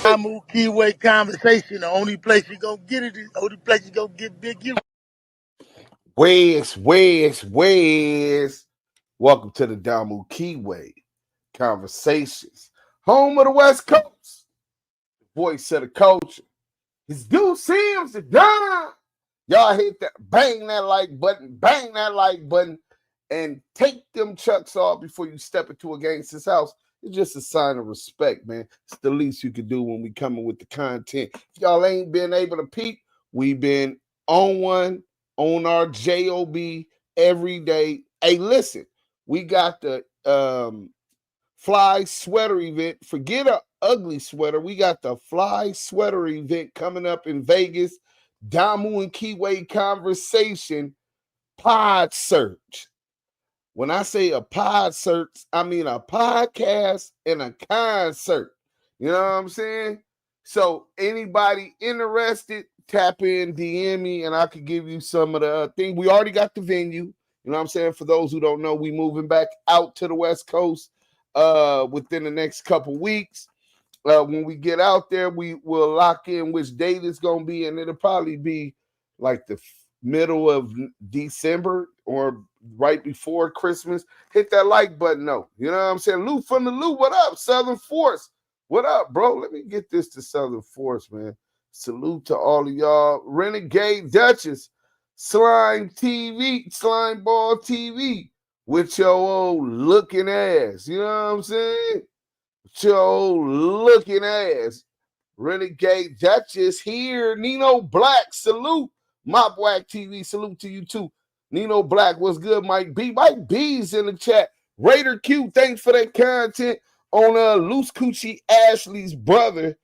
Damu Kiwe conversation. The only place you gonna get it is the only place you gonna get Big U. Wes. Welcome to the Damu Kiwe Conversations, home of the West Coast, voice of the culture. It's Duse Sims the Don. Y'all hit that, bang that like button, and take them chucks off before you step into a gangster's house. It's just a sign of respect, man. It's the least you can do when we coming with the content. If y'all ain't been able to peep, we been on our JOB every day. Hey, listen, we got the fly sweater event. Forget a ugly sweater. We got the fly sweater event coming up in Vegas. Damu and Kiwe conversation pod search. When I say a pod search, I mean a podcast and a concert. You know what I'm saying? So anybody interested, tap in, DM me, and I could give you some of the thing. We already got the venue. You know what I'm saying? For those who don't know, we moving back out to the West Coast within the next couple weeks. When we get out there, we will lock in which date it's going to be, and it'll probably be like the middle of December or right before Christmas. Hit that like button, though. You know what I'm saying? Lou from the Lou, what up? Southern Force, what up, bro? Let me get this to Southern Force, man. Salute to all of y'all. Renegade Duchess, Slime TV, Slime Ball TV, with your old looking ass. You know what I'm saying? With your old looking ass. Renegade Duchess here. Nino Black, salute. Mop Wack TV, salute to you too. Nino Black, what's good, Mike B? Mike B's in the chat. Raider Q, thanks for that content on Loose Coochie Ashley's brother.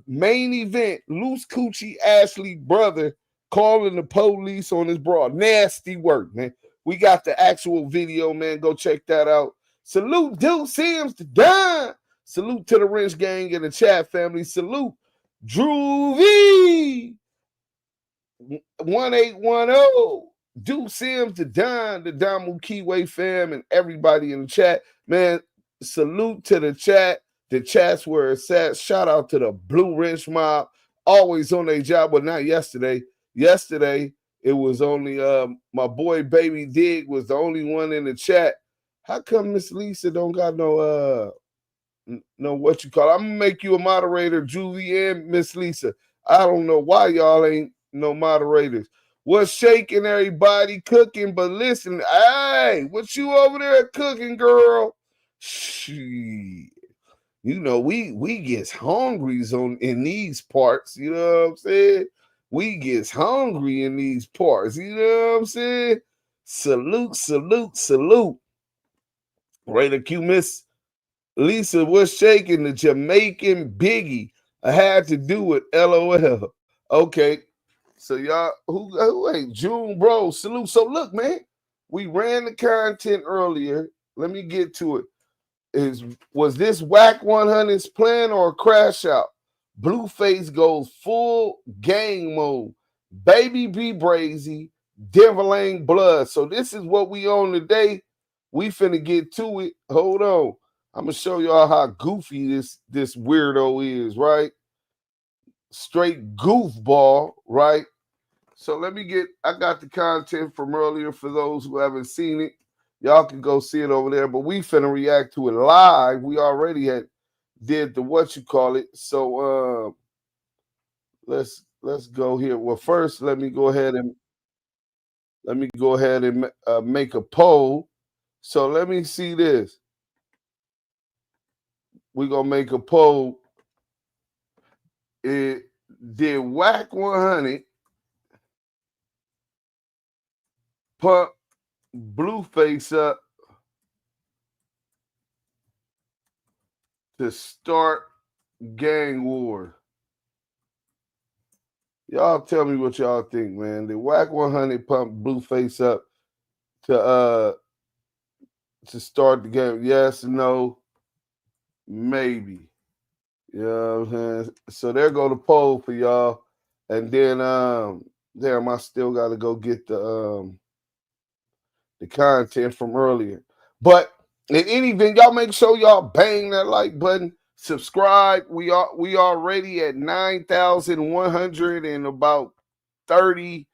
Main event, Loose Coochie Ashley brother calling the police on his broad. Nasty work, man. We got the actual video, man. Go check that out. Salute Duse Sims to Don. Salute to the Wrench Gang and the chat family. Salute Drew V. 1810. Duse Sims to Don, the Damu Kiwe fam, and everybody in the chat. Man, salute to the chat. The chat's where it's at. Shout out to the Blue Wrench Mob. Always on their job, but not yesterday. Yesterday, it was only my boy Baby Dig was the only one in the chat. How come Miss Lisa don't got no what you call it? I'm gonna make you a moderator, Julie and Miss Lisa. I don't know why y'all ain't no moderators. What's shaking, everybody? Cooking, but listen, hey, what you over there cooking, girl? Shit. You know, we gets hungry in these parts, you know what I'm saying? We gets hungry in these parts, you know what I'm saying? Salute. Raider Q, Miss Lisa, what's shaking? The Jamaican Biggie. I had to do it, LOL. Okay, so y'all, who ain't June, bro? Salute. So look, man, we ran the content earlier. Let me get to it. Was this WACK100’S plan or a crash out? Blueface goes full gang mode. Baby B Brazy, Devil Blood. So this is what we on today. We finna get to it. Hold on. I'm gonna show y'all how goofy this weirdo is, right? Straight goofball, right? So I got the content from earlier for those who haven't seen it. Y'all can go see it over there, but we finna react to it live. We already did the what you call it. So let's go here. Well, first let me go ahead and make a poll. So let me see this. We're gonna make a poll. Did WACK100 pump Blueface up to start gang war? Y'all tell me what y'all think, man. Did WACK100 pump Blueface up to start the game? Yes, no, maybe. You know what I'm saying? So there go the poll for y'all. And then damn, I still gotta go get the content from earlier. But in any event, y'all make sure y'all bang that like button, subscribe. We already at 9,100 and about 30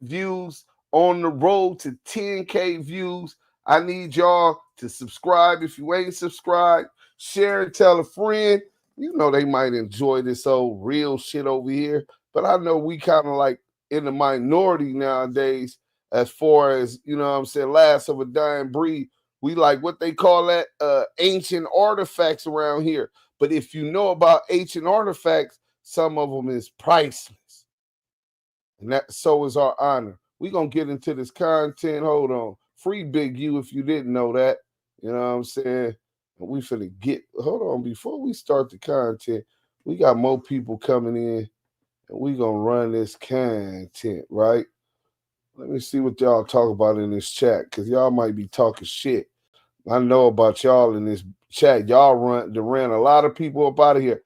views, on the road to 10K views. I need y'all to subscribe. If you ain't subscribed, share and tell a friend. You know they might enjoy this old real shit over here, but I know we kind of like in the minority nowadays as far as, you know what I'm saying, last of a dying breed. We like what they call that ancient artifacts around here. But if you know about ancient artifacts, some of them is priceless. And that so is our honor. We're going to get into this content. Hold on. Free Big U if you didn't know that. You know what I'm saying? And we finna get, hold on, before we start the content, we got more people coming in and we going to run this content, right? Let me see what y'all talk about in this chat, because y'all might be talking shit. I know about y'all in this chat. Y'all ran a lot of people up out of here.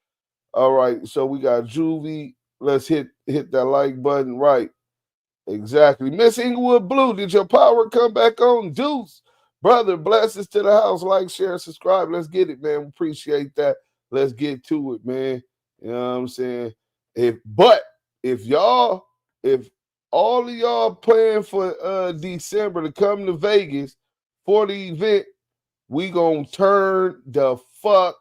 All right, so we got Juvie. Let's hit that like button, right? Exactly. Miss Inglewood Blue, did your power come back on? Duse, brother, blessings to the house. Like, share, subscribe. Let's get it, man. We appreciate that. Let's get to it, man. You know what I'm saying? If all of y'all plan for December to come to Vegas for the event, we gonna turn the fuck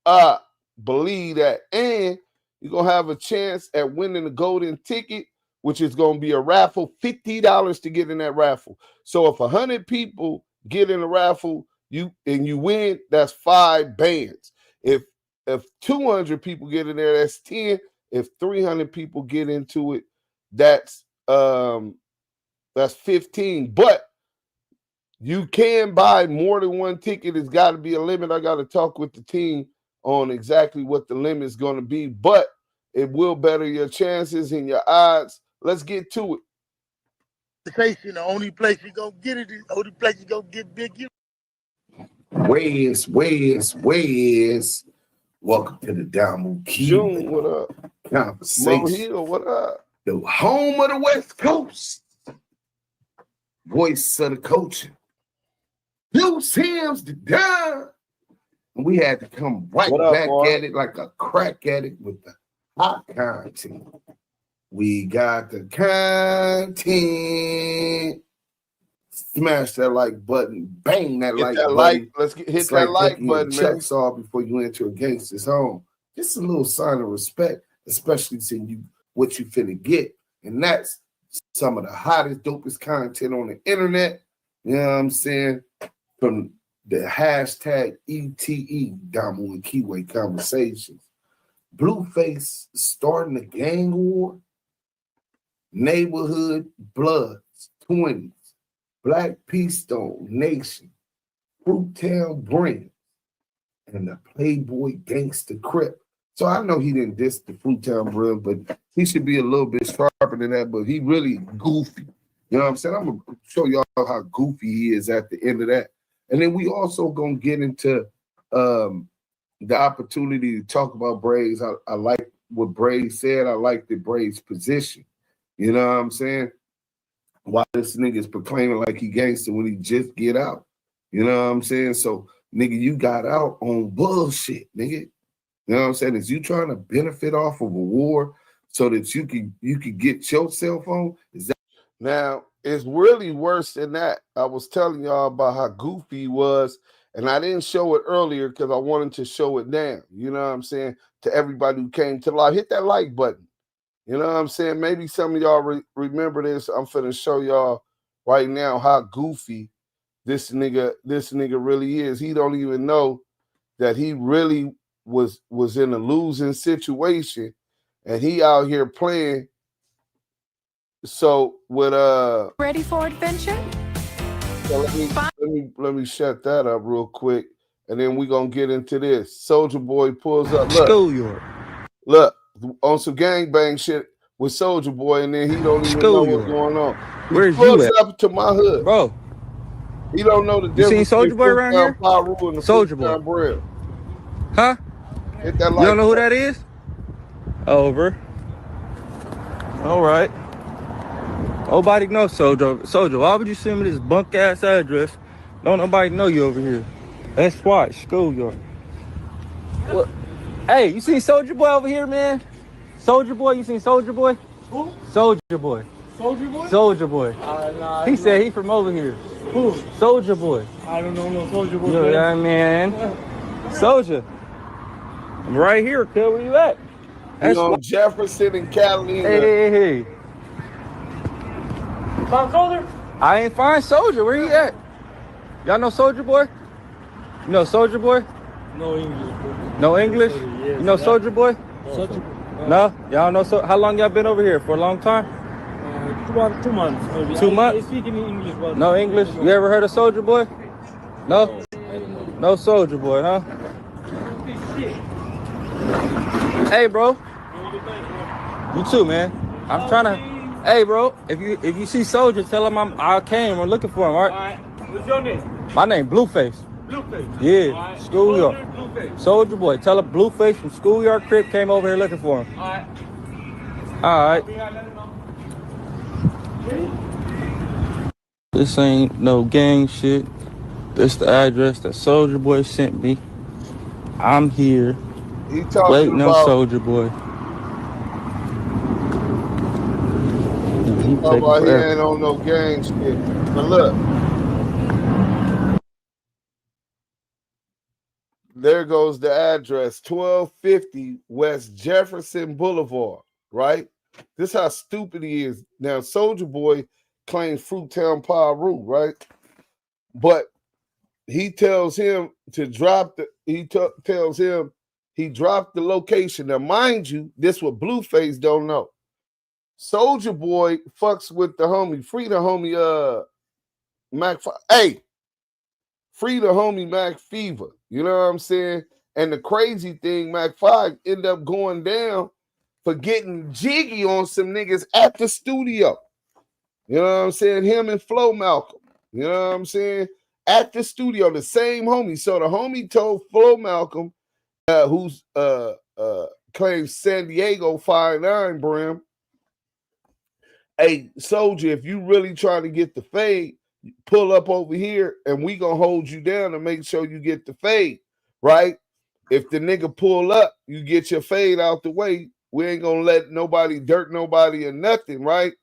up. Believe that. And you're gonna have a chance at winning the golden ticket, which is gonna be a raffle, $50 to get in that raffle. So if 100 people get in the raffle, you win, that's 5 bands. If 200 people get in there, that's 10. If 300 people get into it, that's 15. But you can buy more than one ticket. It's got to be a limit. I got to talk with the team on exactly what the limit is going to be, but it will better your chances and your odds. Let's get to it. The only place you're going to get it is the only place you're going to get Big U. Where's? Welcome to the Damu Kiwe. June, what up? Conversation. Mo Hill, what up? The home of the West Coast. Voice of the culture. Duse Sims the dime. And we had to come right back at it like a crack addict with the hot content. We got the content. Smash that like button. Bang that like button. Let's hit that like button, man. Checks off before you enter a gangster's home. Just a little sign of respect, especially to what you finna get. And that's some of the hottest, dopest content on the internet. You know what I'm saying? From the hashtag ETE, Damu and Kiwe conversations. Blueface starting a gang war. Neighborhood Bloods, 20s. Black Peace Stone Nation. Fruittown Brand. And the Playboy Gangster Crip. So I know he didn't diss the Fruittown Brand, but he should be a little bit sharper than that, but he really goofy. You know what I'm saying? I'm going to show y'all how goofy he is at the end of that. And then we also going to get into the opportunity to talk about Braze. I like what Braze said. I like the Braze position. You know what I'm saying? Why this nigga is proclaiming like he gangster when he just get out. You know what I'm saying? So, nigga, you got out on bullshit, nigga. You know what I'm saying? Is you trying to benefit off of a war so that you could get your cell phone? Is that now? It's really worse than that. I was telling y'all about how goofy he was, and I didn't show it earlier because I wanted to show it now. You know what I'm saying? To everybody who came to live, hit that like button. You know what I'm saying? Maybe some of y'all remember this. I'm finna show y'all right now how goofy this nigga really is. He don't even know that he really was in a losing situation, and he out here playing. So with ready for adventure? So let me shut that up real quick, and then we gonna get into this. Soldier Boy pulls up. School Yard. Look on some gangbang shit with Soldier Boy, and then he don't even know what's going on. Where's he pulls you at? up to my hood, bro? He don't know the You difference. seen Soldier Boy around here? And the Soldier Boy. Bread. Huh? Hit that you don't know who that is? Over. All right. Nobody knows Soldier. Soldier, why would you send me this bunk ass address? Don't nobody know you over here. That's why, School Yard. What? Hey, you seen Soldier Boy over here, man? Soldier Boy, you seen Soldier Boy? Who? Soldier Boy. Soldier Boy? Soldier Boy. Nah, He said he from over here. Who? Soldier Boy. I don't know no Soldier Boy. You know what I mean? Soldier. I'm right here, cuz. Where you at? You on Jefferson and Catalina. Hey. Found Soldier? I ain't find Soldier. Where he at? Y'all know Soldier Boy? You know Soldier Boy? No English. Bro. No English? Yes, you know Soldier Boy? Soldier Boy. No? Y'all know how long y'all been over here? For a long time? 2 months maybe. 2 months? I speak in English, but No English? You ever heard of Soldier Boy? No? No Soldier Boy, huh? Hey, bro. You too, man. I'm trying to. Hey, bro. If you see Soldier, tell him I came. We're looking for him, all right? All right. What's your name? My name Blueface. Blueface. Yeah, Right. School Yard. Blueface. Soldier Boy. Tell him Blueface from School Yard Crip came over here looking for him. All right. All right. Let him know. This ain't no gang shit. This the address that Soldier Boy sent me. I'm here He talking waiting on about Soldier Boy. He he taking forever. ain't on no gang shit. But look, there goes the address, 1250 West Jefferson Boulevard, right? This how stupid he is. Now, Soldier Boy claims Fruittown Paru, right? But he tells him to drop tells him he dropped the location. Now, mind you, this what Blueface don't know. Soldier Boy fucks with the homie, free the homie Mac. Hey, free the homie Mac Fever. You know what I'm saying? And the crazy thing, Mac 5 ended up going down for getting jiggy on some niggas at the studio. You know what I'm saying? Him and Flo Malcolm. You know what I'm saying? At the studio, the same homie. So the homie told Flo Malcolm, who's claims San Diego 5'9" brim, hey, Soldier, if you really trying to get the fade, pull up over here and we gonna hold you down to make sure you get the fade, right? If the nigga pull up, you get your fade out the way. We ain't gonna let nobody dirt nobody or nothing, right?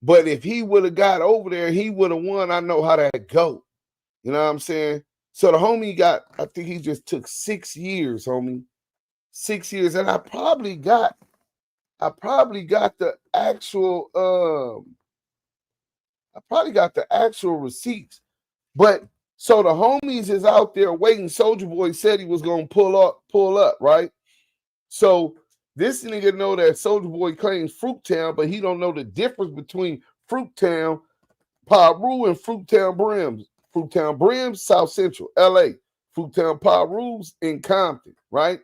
But if he would have got over there, he would have won. I know how that go. You know what I'm saying? So the homie got, I think he just took 6 years, homie. 6 years. And I probably got the actual receipts. But so the homies is out there waiting. Soldier Boy said he was gonna pull up, right? So this nigga know that Soldier Boy claims Fruittown, but he don't know the difference between Fruittown, Paru, and Fruittown Brims. Fruittown Brims, South Central, LA. Fruittown Paru's in Compton, right?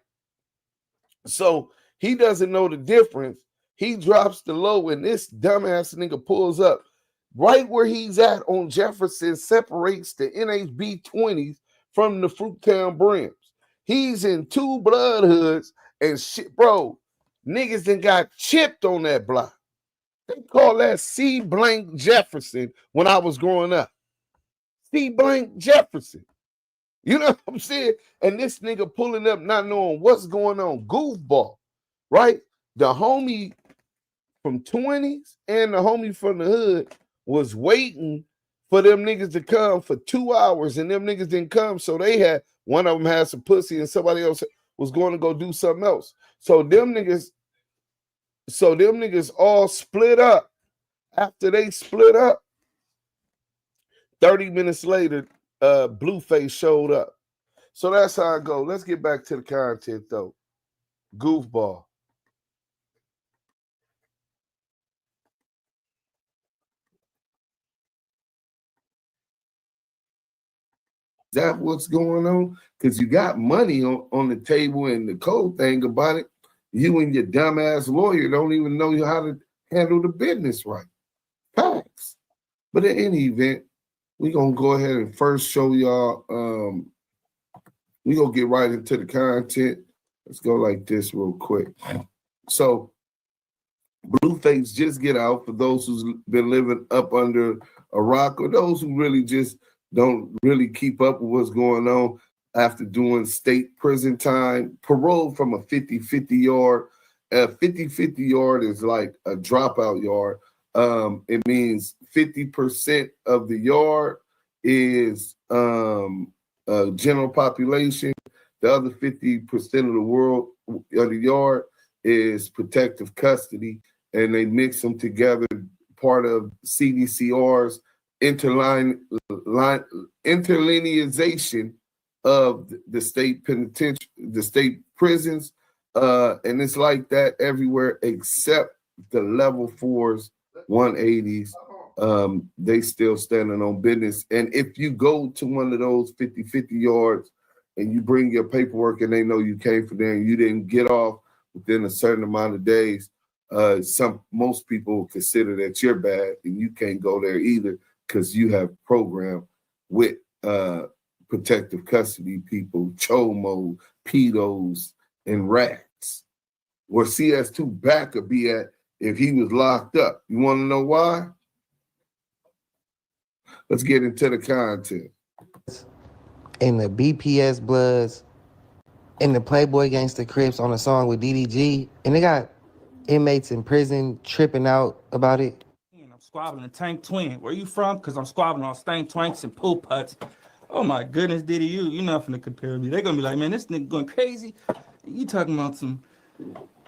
So he doesn't know the difference. He drops the low, and this dumbass nigga pulls up right where he's at on Jefferson, separates the NHB 20s from the Fruittown Brims. He's in 2 blood hoods and shit, bro. Niggas done got chipped on that block. They call that C blank Jefferson when I was growing up. C blank Jefferson. You know what I'm saying? And this nigga pulling up not knowing what's going on. Goofball, right? The homie from 20s and the homie from the hood was waiting for them niggas to come for 2 hours, and them niggas didn't come. So they had, one of them had some pussy and somebody else was going to go do something else. So them niggas all split up. After they split up, 30 minutes later, Blueface showed up. So that's how I go. Let's get back to the content, though. Goofball. Is that what's going on? Because you got money on the table, and the cold thing about it, you and your dumbass lawyer don't even know how to handle the business right. Facts. But in any event, we're going to go ahead and first show y'all, we're going to get right into the content. Let's go like this real quick. So, Blueface just get out for those who's been living up under a rock or those who really just don't really keep up with what's going on. after doing state prison time, paroled from a 50-50 yard. A 50-50 yard is like a dropout yard. It means 50% of the yard is general population. The other 50% of the world of the yard is protective custody, and they mix them together, part of CDCR's interlinealization of the state penitentiary, the state prisons, and it's like that everywhere except the level 4s, 180s. They still standing on business. And if you go to one of those 50-50 yards and you bring your paperwork and they know you came from there and you didn't get off within a certain amount of days, most people consider that you're bad and you can't go there either because you have programmed with protective custody people, chomo, pedos, and rats. Where CS2 back could be at if he was locked up. You want to know why? Let's get into the content. And the BPS Bloods and the Playboy Crips on a song with DDG, and they got inmates in prison tripping out about it. I'm squabbling a tank twin. Where you from? Because I'm squabbling on stank twanks and pool putts. Oh my goodness, Diddy, you're not finna compare me. They're gonna be like, man, this nigga going crazy. You talking about some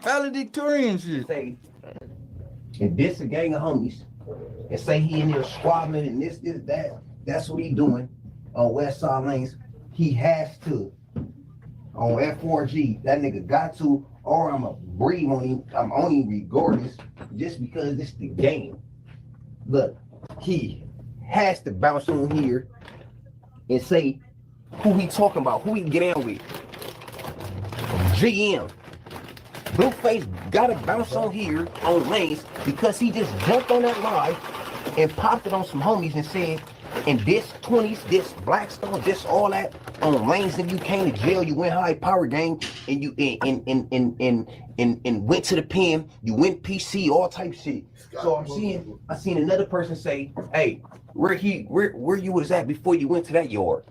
valedictorian shit. Say, and this a gang of homies, and say he in there squabbling and this, that. That's what he doing on West Side Lanes. He has to. On F4G, that nigga got to, or I'ma breathe on him. I'm on him regardless, just because this the game. Look, he has to bounce on here and say who he talking about, who he get in with. GM. Blueface gotta bounce on here on Lanes because he just jumped on that live and popped it on some homies and said, and this 20s, this Blackstone, this all that on Lanes, if you came to jail, you went high power gang, and you and went to the pen, you went PC, all type shit. So I seen another person say, hey, where you was at before you went to that yard.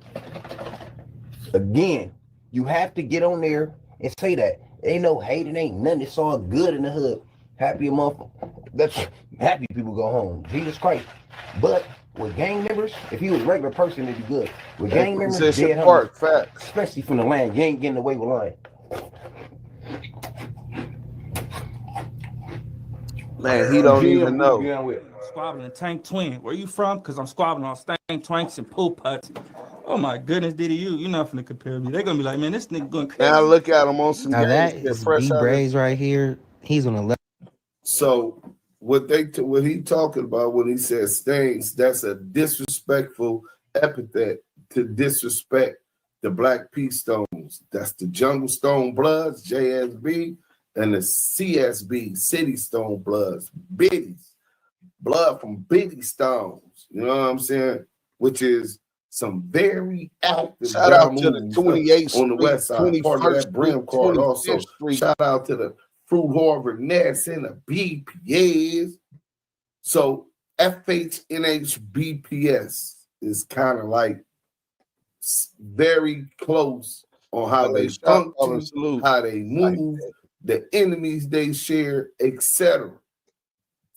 Again, you have to get on there and say that. Ain't no hate, it ain't nothing, it's all good in the hood. Happy a month. That's happy people go home. Jesus Christ. But with gang members, if he was a regular person, it'd be good. With gang members, dead homies, facts. Especially from the land, you ain't getting away with lying. Man, he don't even know. Squabbling a tank twin. Where you from? Because I'm squabbling on stank twanks and pool putts. Oh my goodness, Diddy, you're not finna compare me. They're gonna be like, man, this nigga going crazy. Now look at him on some. Now that is B Brazy right here. He's on the left. So what he talking about when he says stains, that's a disrespectful epithet to disrespect the Black P Stones. That's the Jungle Stone Bloods, JSB, and the CSB, City Stone Bloods, Biddies, blood from Biddy Stones. You know what I'm saying? Which is some very active. Shout out to the 28th on the west side, part of that Brim card. Also, Street. Shout out to the Fruit Harvard Nets and the BPS. So FHNH BPS is kind of like very close on how they function, how they move, the enemies they share, etc.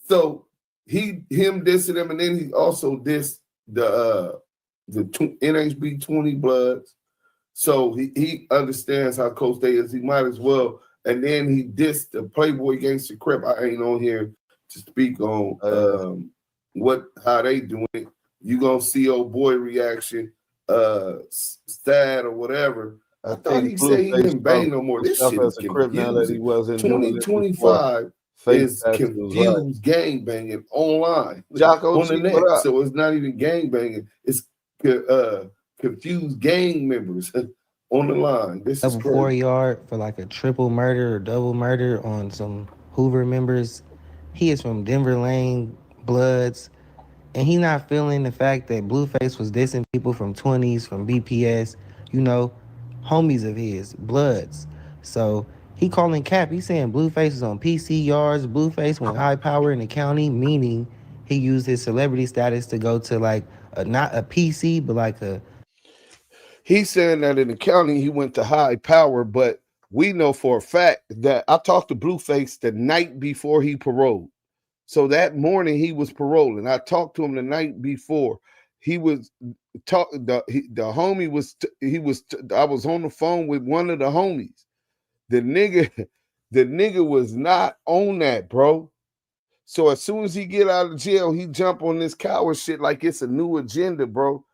So him dissing them, and then he also dissed the NHB 20 Bloods. So he understands how close they is. He might as well. And then he dissed the Playboy Crip. I ain't on here to speak on how they doing it. You gonna see old boy reaction, Stad or whateber. I thought he said he didn't bang no more. This shit is confusing. 2025 is confused gang banging online on the net. So it's not even gang banging. It's confused gang members on the line. This is crazy. 4 yard for like a triple murder or double murder on some Hoover members. He is from Denver Lane Bloods, and he not feeling the fact that Blueface was dissing people from 20s, from BPS, you know, homies of his, Bloods. So he calling cap. He saying Blueface is on PC yards. Blueface went high power in the county, meaning he used his celebrity status to go to like not a PC, but like a. He's saying that in the county he went to high power, but we know for a fact that I talked to Blueface the night before he paroled. So that morning he was paroling. I talked to him the night before. He was the homie was I was on the phone with one of the homies. The nigga was not on that, bro. So as soon as he get out of jail, he jump on this coward shit like it's a new agenda, bro.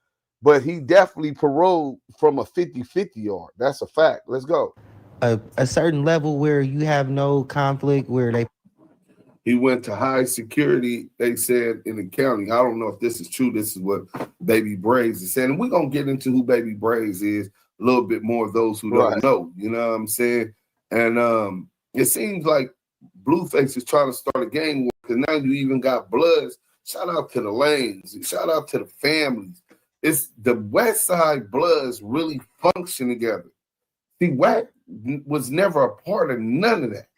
But he definitely paroled from a 50-50 yard. That's a fact. Let's go. A certain level where you have no conflict, where they He went to high security, they said, in the county. I don't know if this is true. This is what Baby Brazy is saying. And we're going to get into who Baby Brazy is a little bit more of those who don't know. You know what I'm saying? And it seems like Blueface is trying to start a gang war because now you even got Bloods. Shout out to the Lanes. Shout out to the families. It's the West Side Bloods really function together. See, WACK was never a part of none of that.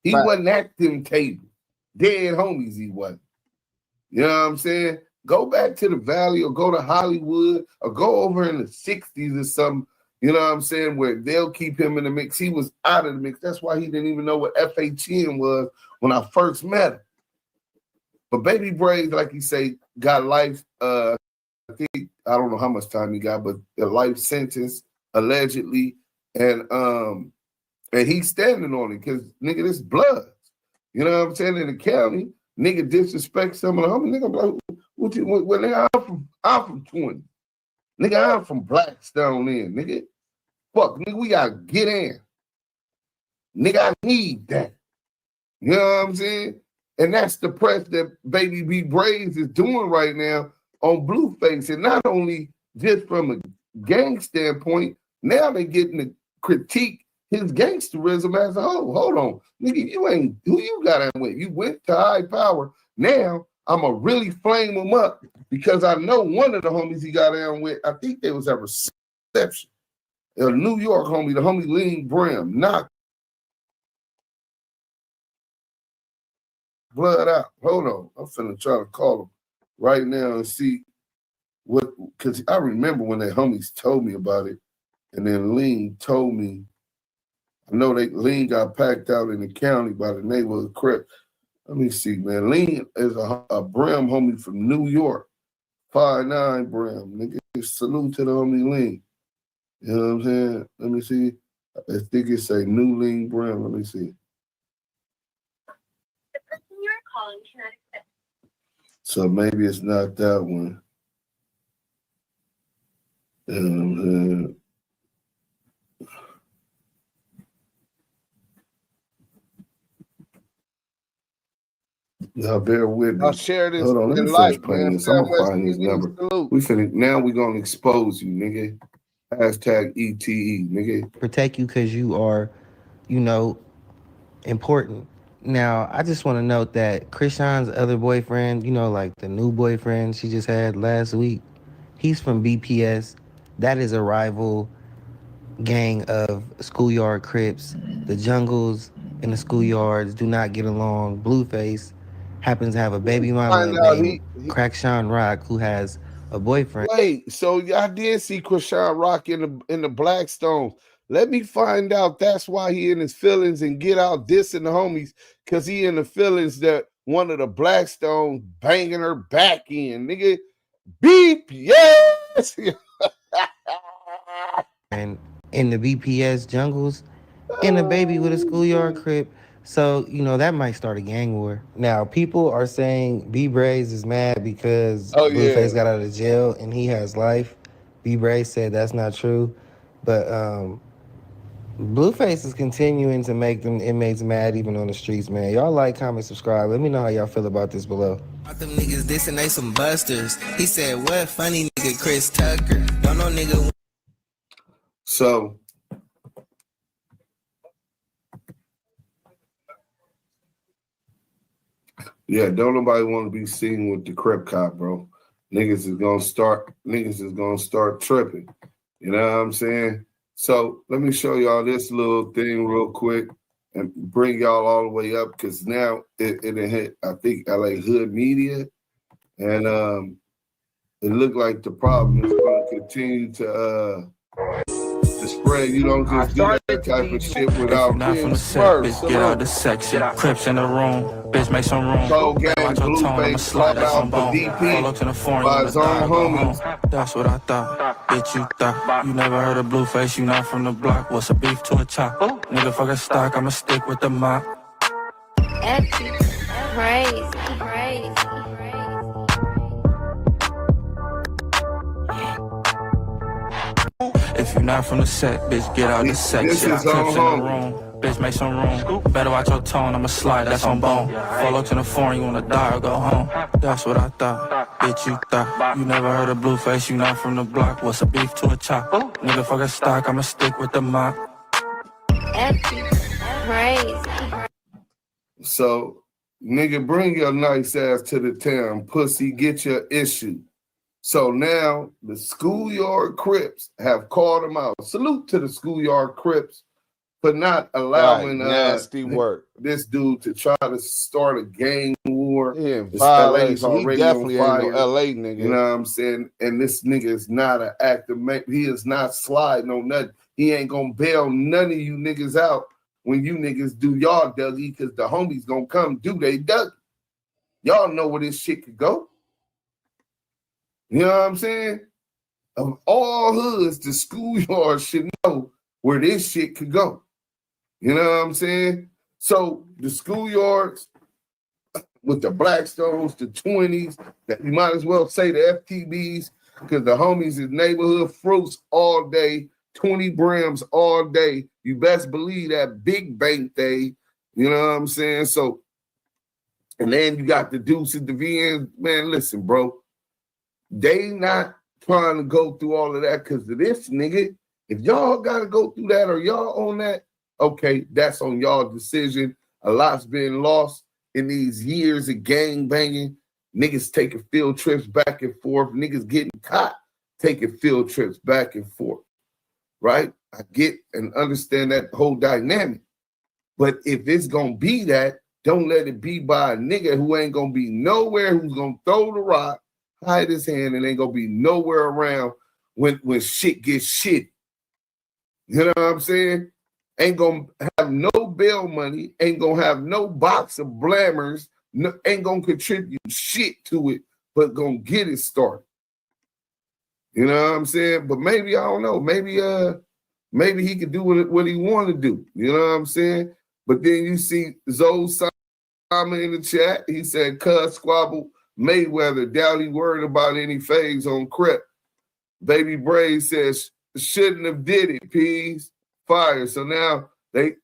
He wasn't at them tables. Dead homies he wasn't. You know what I'm saying? Go back to the Valley or go to Hollywood or go over in the 60s or something, you know what I'm saying, where they'll keep him in the mix. He was out of the mix. That's why he didn't even know what FHN was when I first met him. But Baby Brazy, like you say, got life, I think, I don't know how much time he got, but a life sentence, allegedly. And he's standing on it because, nigga, this blood. You know what I'm saying? In the county, nigga disrespect some of the homies. Nigga, like, well, nigga, I'm from 20. Nigga, I'm from Blackstone in. Nigga, fuck, nigga, we gotta get in. Nigga, I need that. You know what I'm saying? And that's the press that Baby B Brazy is doing right now on Blueface. And not only just from a gang standpoint, now they're getting to critique his gangsterism as a whole. Hold on. Nigga, you ain't who you got in with. You went to high power. Now I'ma really flame him up because I know one of the homies he got in with, I think there was a reception. A New York homie, the homie Lean Brim, knocked blood out. Hold on. I'm finna try to call him right now and see what, because I remember when the homies told me about it, and then Lean told me. I know Lean got packed out in the county by the neighborhood Crip. Let me see, man. Lean is a Brim homie from New York. 5'9" Brim. Nigga, salute to the homie Lean. You know what I'm saying? Let me see. I think it say New Lean Brim. Let me see. The person you are calling cannot accept. So maybe it's not that one. You know what I'm saying? Y'all bear with me. I'll share this. Hold on, let me finish playing this. I'm gonna find his number. Now we're gonna expose you, nigga. Hashtag ETE, nigga. protect you because you are, you know, important. Now, I just want to note that Krishan's other boyfriend, you know, like the new boyfriend she just had last week, he's from BPS. That is a rival gang of Schoolyard Crips. The Jungles and the Schoolyards do not get along. Blueface happens to have a baby mama named Crackshawn Rock who has a boyfriend. Wait, so y'all did see Krishan Rock in the Blackstones. Let me find out that's why he in his feelings and get out dissing the homies, because he in the feelings that one of the Blackstones banging her back in. Nigga, beep, yes! And in the BPS Jungles, and a baby with a Schoolyard Crip. So, you know, that might start a gang war. Now, people are saying B Brazy is mad because Blueface got out of jail and he has life. B Brazy said that's not true. But Blueface is continuing to make them inmates mad even on the streets, man. Y'all like, comment, subscribe. Let me know how y'all feel about this below. Them niggas dissing, they some busters. He said, what funny nigga Chris Tucker? Don't know nigga. So yeah, don't nobody want to be seen with the Crip cop, bro. Niggas is gonna start tripping. You know what I'm saying? So let me show y'all this little thing real quick and bring y'all all the way up, because now it hit, I think, LA Hood Media, and it looked like the problem is going to continue to The spread, you don't just do that type of shit without Not from the set, Smurf. bitch, get out the section. Crips in the room, bitch, make some room. Cold Gang, Watch your tone, I'ma Blueface, slide that call some out for bone. DP Follow to the phone, you by wanna his own die, go home. homies. That's what I thought, bitch, you thought. You never heard of Blueface, you not from the block. What's a beef to a chop? Nigga, fuck a stock, I'ma stick with the mop. Antics, crazy. If you not from the set, bitch, get out the section. This is Crips in the on room, bitch, make some room. Better watch your tone, I'ma slide, that's on bone. Follow to the phone, you wanna die or go home. That's what I thought, bitch, you thought. You never heard of Blueface, you not from the block. What's a beef to a chop? Nigga, fuck a stock, I'ma stick with the mop. Antics, crazy. So, nigga, bring your nice ass to the town. Pussy, get your issue. So now the Schoolyard Crips have called him out. Salute to the Schoolyard Crips for not allowing nasty work. this dude to try to start a gang war. Yeah, This violation. LA's already He definitely on ain't fire. no LA nigga. You know what I'm saying? And this nigga is not an active man. He is not sliding on nothing. He ain't gonna bail none of you niggas out when you niggas do y'all Dougie, because the homies gonna come do they Dougie. Y'all know where this shit could go. You know what I'm saying? Of all hoods, the Schoolyard should know where this shit could go. You know what I'm saying? So the Schoolyards with the Blackstones, the 20s, that you might as well say the FTBs, because the homies is neighborhood fruits all day, 20 brims all day. You best believe that big bank day. You know what I'm saying? So, and then you got the Duse, the VNs. Man, listen, bro. They not trying to go through all of that because of this nigga. If y'all got to go through that or y'all on that, okay, that's on y'all decision. A lot's been lost in these years of gang banging. Niggas taking field trips back and forth. Niggas getting caught taking field trips back and forth, right? I get and understand that whole dynamic. But if it's going to be that, don't let it be by a nigga who ain't going to be nowhere, who's going to throw the rock, hide his hand, and ain't gonna be nowhere around when shit gets shit. You know what I'm saying? Ain't gonna have no bail money, ain't gonna have no box of blammers, ain't gonna contribute shit to it, but gonna get it started. You know what I'm saying? But maybe, I don't know, maybe he could do what he want to do. You know what I'm saying? But then you see Zoe Simon in the chat, he said, "Cuz squabble Mayweather, doubt he worried about any phase on Crip." Baby Brazy says, "Shouldn't have did it, peas." Fire. So now they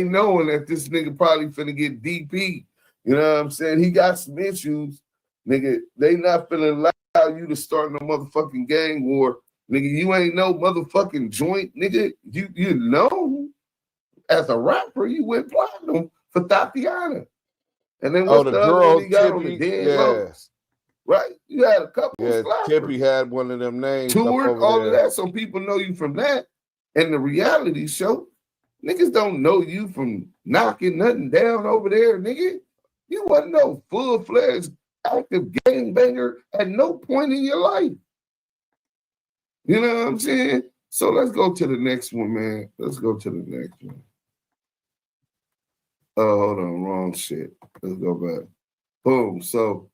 knowing that this nigga probably finna get DP. You know what I'm saying? He got some issues. Nigga, they not finna allow you to start no motherfucking gang war. Nigga, you ain't no motherfucking joint. Nigga, you know, as a rapper, you went platinum for Tatiana. And then what's the the other girl, one he got on the Tippy, dead yeah. lows? Right? You had a couple of slappers. Tippy had one of them names. Toured, all of that, so people know you from that. And the reality show, niggas don't know you from knocking nothing down over there, nigga. You wasn't no full-fledged active gangbanger at no point in your life. You know what I'm saying? So let's go to the next one, man. Let's go to the next one. Oh, hold on, wrong shit. Let's go back. Boom. So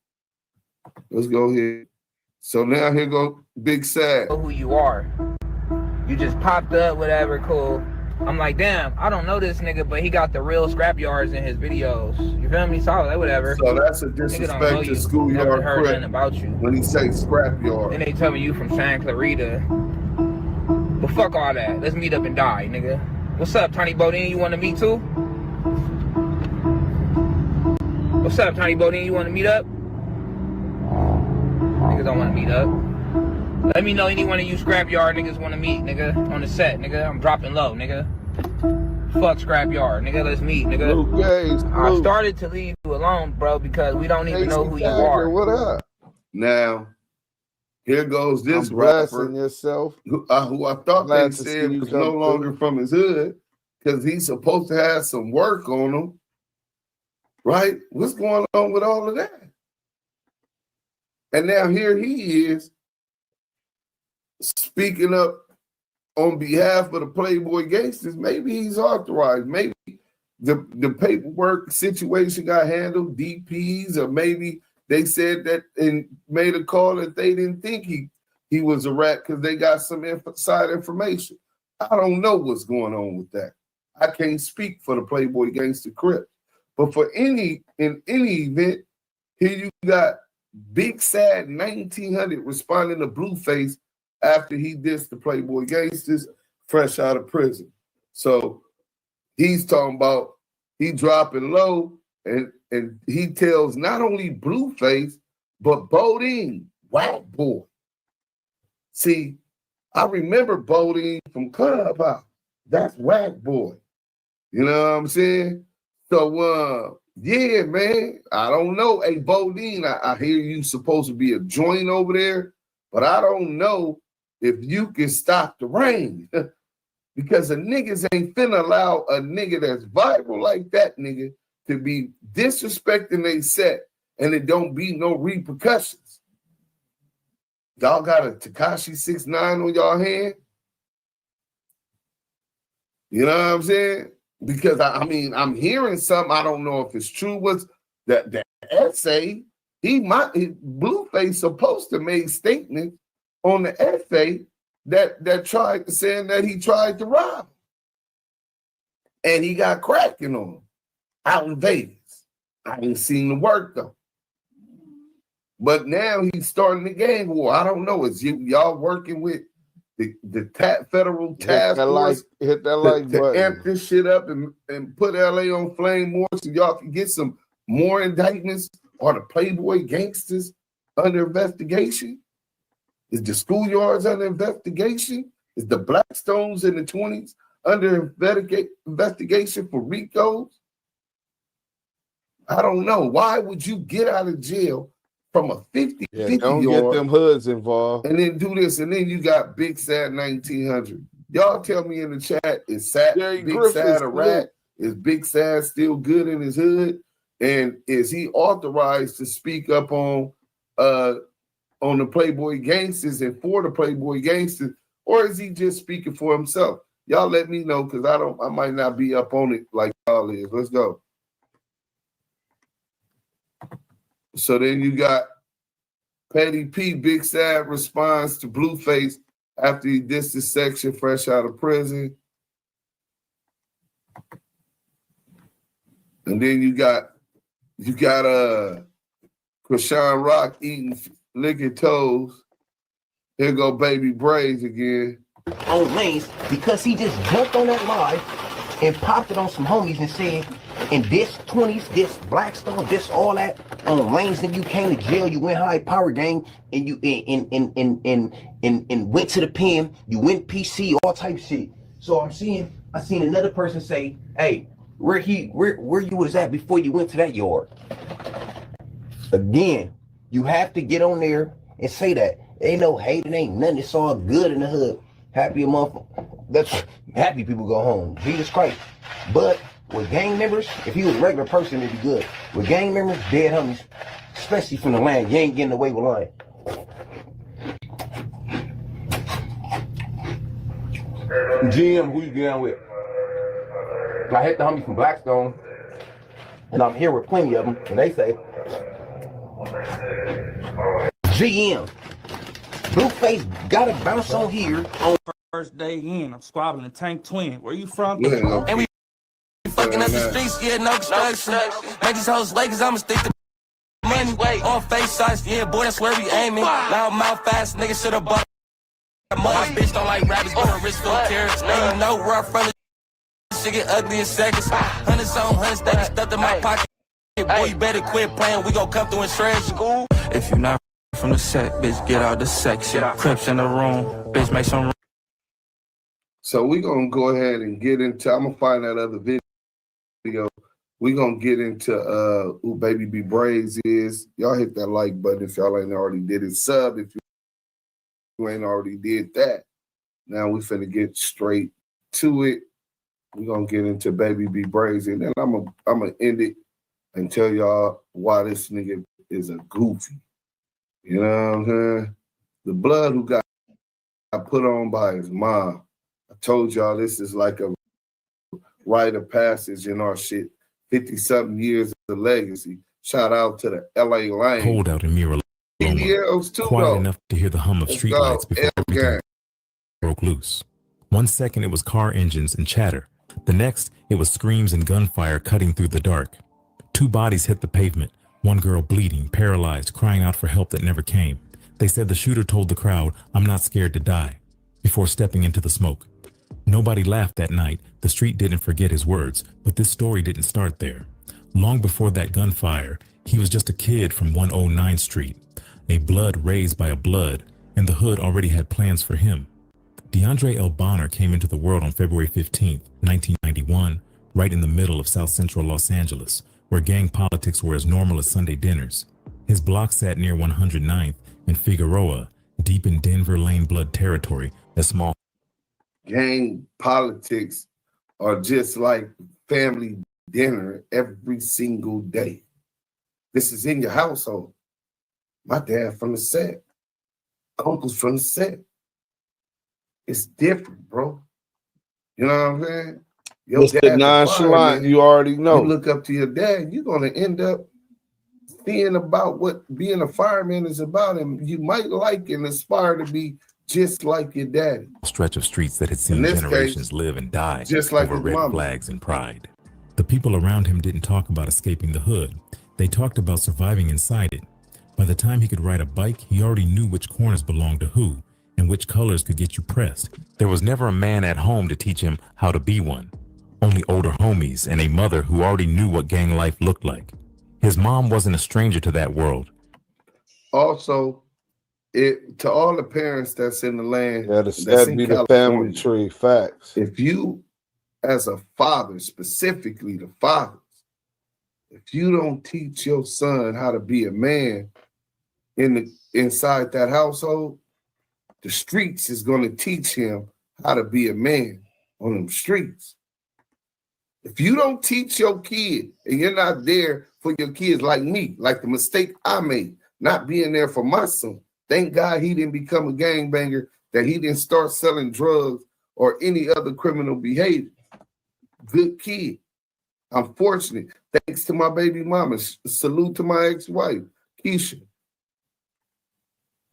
let's go here. So now here go Big Sad. Who you are. You just popped up, whatever, cool. I'm like, damn, I don't know this nigga, but he got the real scrap yards in his videos. You feel me? So whatever. So that's a disrespect to School Yard Crip about you. when he say scrap yard. Then they tell me you from Santa Clarita. But fuck all that. Let's meet up and die, nigga. What's up, Tiny Bodine? You want to meet too? What's up, Tiny Bodine? You want to meet up? Niggas don't want to meet up. Let me know any one of you scrapyard niggas want to meet, nigga, on the set, nigga. I'm dropping low, nigga. Fuck scrapyard, nigga. Let's meet, nigga. I started to leave you alone, bro, because we don't even know who you are. What up? Now, here goes this rapper yourself. Who I thought they said was no longer from his hood because he's supposed to have some work on him. Right? What's going on with all of that? And now here he is speaking up on behalf of the Playboy gangsters, maybe he's authorized. Maybe the paperwork situation got handled, DPs, or maybe they said that and made a call that they didn't think he was a rat because they got some inside information. I don't know what's going on with that. I can't speak for the Playboy Gangster Crip. But in any event, here you got Big Sad 1900 responding to Blueface after he dissed the Playboy Gangsters fresh out of prison. So he's talking about he dropping low, and he tells not only Blueface, but Bodine, Whack Boy. See, I remember Bodine from Clubhouse. That's Whack Boy. You know what I'm saying? So, yeah, man, I don't know. Hey, Bodine, I hear you supposed to be a joint over there, but I don't know if you can stop the rain. Because the niggas ain't finna allow a nigga that's viral like that nigga to be disrespecting they set and it don't be no repercussions. Y'all got a Tekashi 6ix9ine on y'all hand? You know what I'm saying? Because I mean, I'm hearing something. I don't know if it's true. Was that essay? Blueface supposed to make statements on the essay that tried saying that he tried to rob him. And he got cracking on him out in Vegas. I ain't seen the work though. But now he's starting the gang war. I don't know. Is y'all working with the federal task force hit that like to button. amp this shit up and put LA on flame more so y'all can get some more indictments? Are the Playboy gangsters under investigation? Is the schoolyards under investigation? Is the Blackstones in the 20s under investigation for RICOs? I don't know. Why would you get out of jail from a 50 don't yard get them hoods involved and then do this? And then you got Big Sad 1900. Y'all tell me in the chat, is Big Sad a rat? Is Big Sad still good in his hood? And is he authorized to speak up on the Playboy gangsters and for the Playboy gangsters, or is he just speaking for himself? Y'all let me know, because I might not be up on it like y'all is. Let's go. So then you got Petty P, Big Sad responds to Blueface after he dissed his section fresh out of prison. And then you got Krishan Rock eating licking toes. Here go Baby Brazy again. On lanes because he just jumped on that live and popped it on some homies and said, and this 20s, this Blackstone, this all that on lanes, then you came to jail, you went high power gang, and you and went to the pen, you went PC, all type of shit. So I seen another person say, hey, where you was at before you went to that yard? Again, you have to get on there and say that. Ain't no hate, it ain't nothing, it's all good in the hood. Happy a motherfucker. That's happy people go home. Jesus Christ. But with gang members, if he was a regular person, it'd be good. With gang members, dead homies, especially from the land, you ain't getting away with lying. GM, who you getting with? I hit the homies from Blackstone, and I'm here with plenty of them, and they say, GM, Blueface gotta bounce on here. On first day in, I'm squabbling a Tank Twin. Where you from? Yeah, And we fucking up the streets, yeah, no construction. Make these hoes late, cause I'ma stick to money. On face shots, yeah, boy, that's where we aiming. Loud mouth fast, nigga should've bought mother bitch don't like rabbits, but her wrist don't care. Now you know where I'm from, shit get ugly in seconds. Hundreds on hundreds, that stuffed in my pocket. Boy, you better quit playing, we gon' come through and shred school. If you not from the set, bitch, get out the section. Crips in the room, bitch, make some room. So we're going to go ahead and get into, I'm going to find that other video. We're going to get into who Baby B Brazy is. Y'all hit that like button if y'all ain't already did it. Sub if you ain't already did that. Now we finna get straight to it. We're going to get into Baby B Brazy. And then I'm gonna end it and tell y'all why this nigga is a goofy. You know what I'm saying? The blood who got put on by his mom. told y'all this is like a rite of passage in our shit. 50-something years of legacy. Shout out to the LA Lane. Cold out in Mira, quiet enough to hear the hum of streetlights before everything broke loose. 1 second it was car engines and chatter. The next, it was screams and gunfire cutting through the dark. 2 bodies hit the pavement. 1 girl bleeding, paralyzed, crying out for help that never came. They said the shooter told the crowd, "I'm not scared to die," before stepping into the smoke. Nobody laughed that night. The street didn't forget his words, but this story didn't start there. Long before that gunfire, he was just a kid from 109th Street, a blood raised by a blood, and the hood already had plans for him. DeAndre L. Bonner came into the world on February 15, 1991, right in the middle of South Central Los Angeles, where gang politics were as normal as Sunday dinners. His block sat near 109th and Figueroa, deep in Denver Lane blood territory, a small gang politics are just like family dinner every single day. This is in your household. My dad from the set, uncles from the set. It's different, bro. You know what I'm saying? Your It's the nonchalant, you already know. You look up to your dad, you're gonna end up seeing about what being a fireman is about, and you might like and aspire to be just like your daddy. Stretch of streets that had seen generations live and die just like over red flags and pride. The people around him didn't talk about escaping the hood. They talked about surviving inside it. By the time he could ride a bike, he already knew which corners belonged to who and which colors could get you pressed. There was never a man at home to teach him how to be one. Only older homies and a mother who already knew what gang life looked like. His mom wasn't a stranger to that world. Also, to all the parents that's in the land, that'd be the family tree. Facts. If you, as a father, specifically the fathers, if you don't teach your son how to be a man inside that household, the streets is going to teach him how to be a man on them streets. If you don't teach your kid and you're not there for your kids like me, like the mistake I made, not being there for my son. Thank God he didn't become a gangbanger, that he didn't start selling drugs or any other criminal behavior. Good kid. I'm fortunate. Thanks to my baby mama. Salute to my ex-wife, Keisha.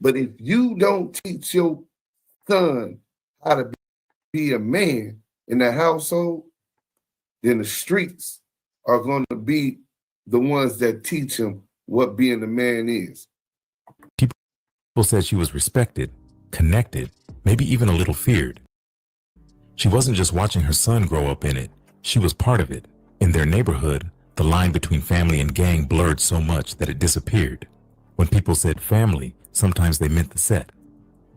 But if you don't teach your son how to be a man in the household, then the streets are going to be the ones that teach him what being a man is. People said she was respected, connected, maybe even a little feared. She wasn't just watching her son grow up in it. She was part of it. In their neighborhood, the line between family and gang blurred so much that it disappeared. When people said family, sometimes they meant the set.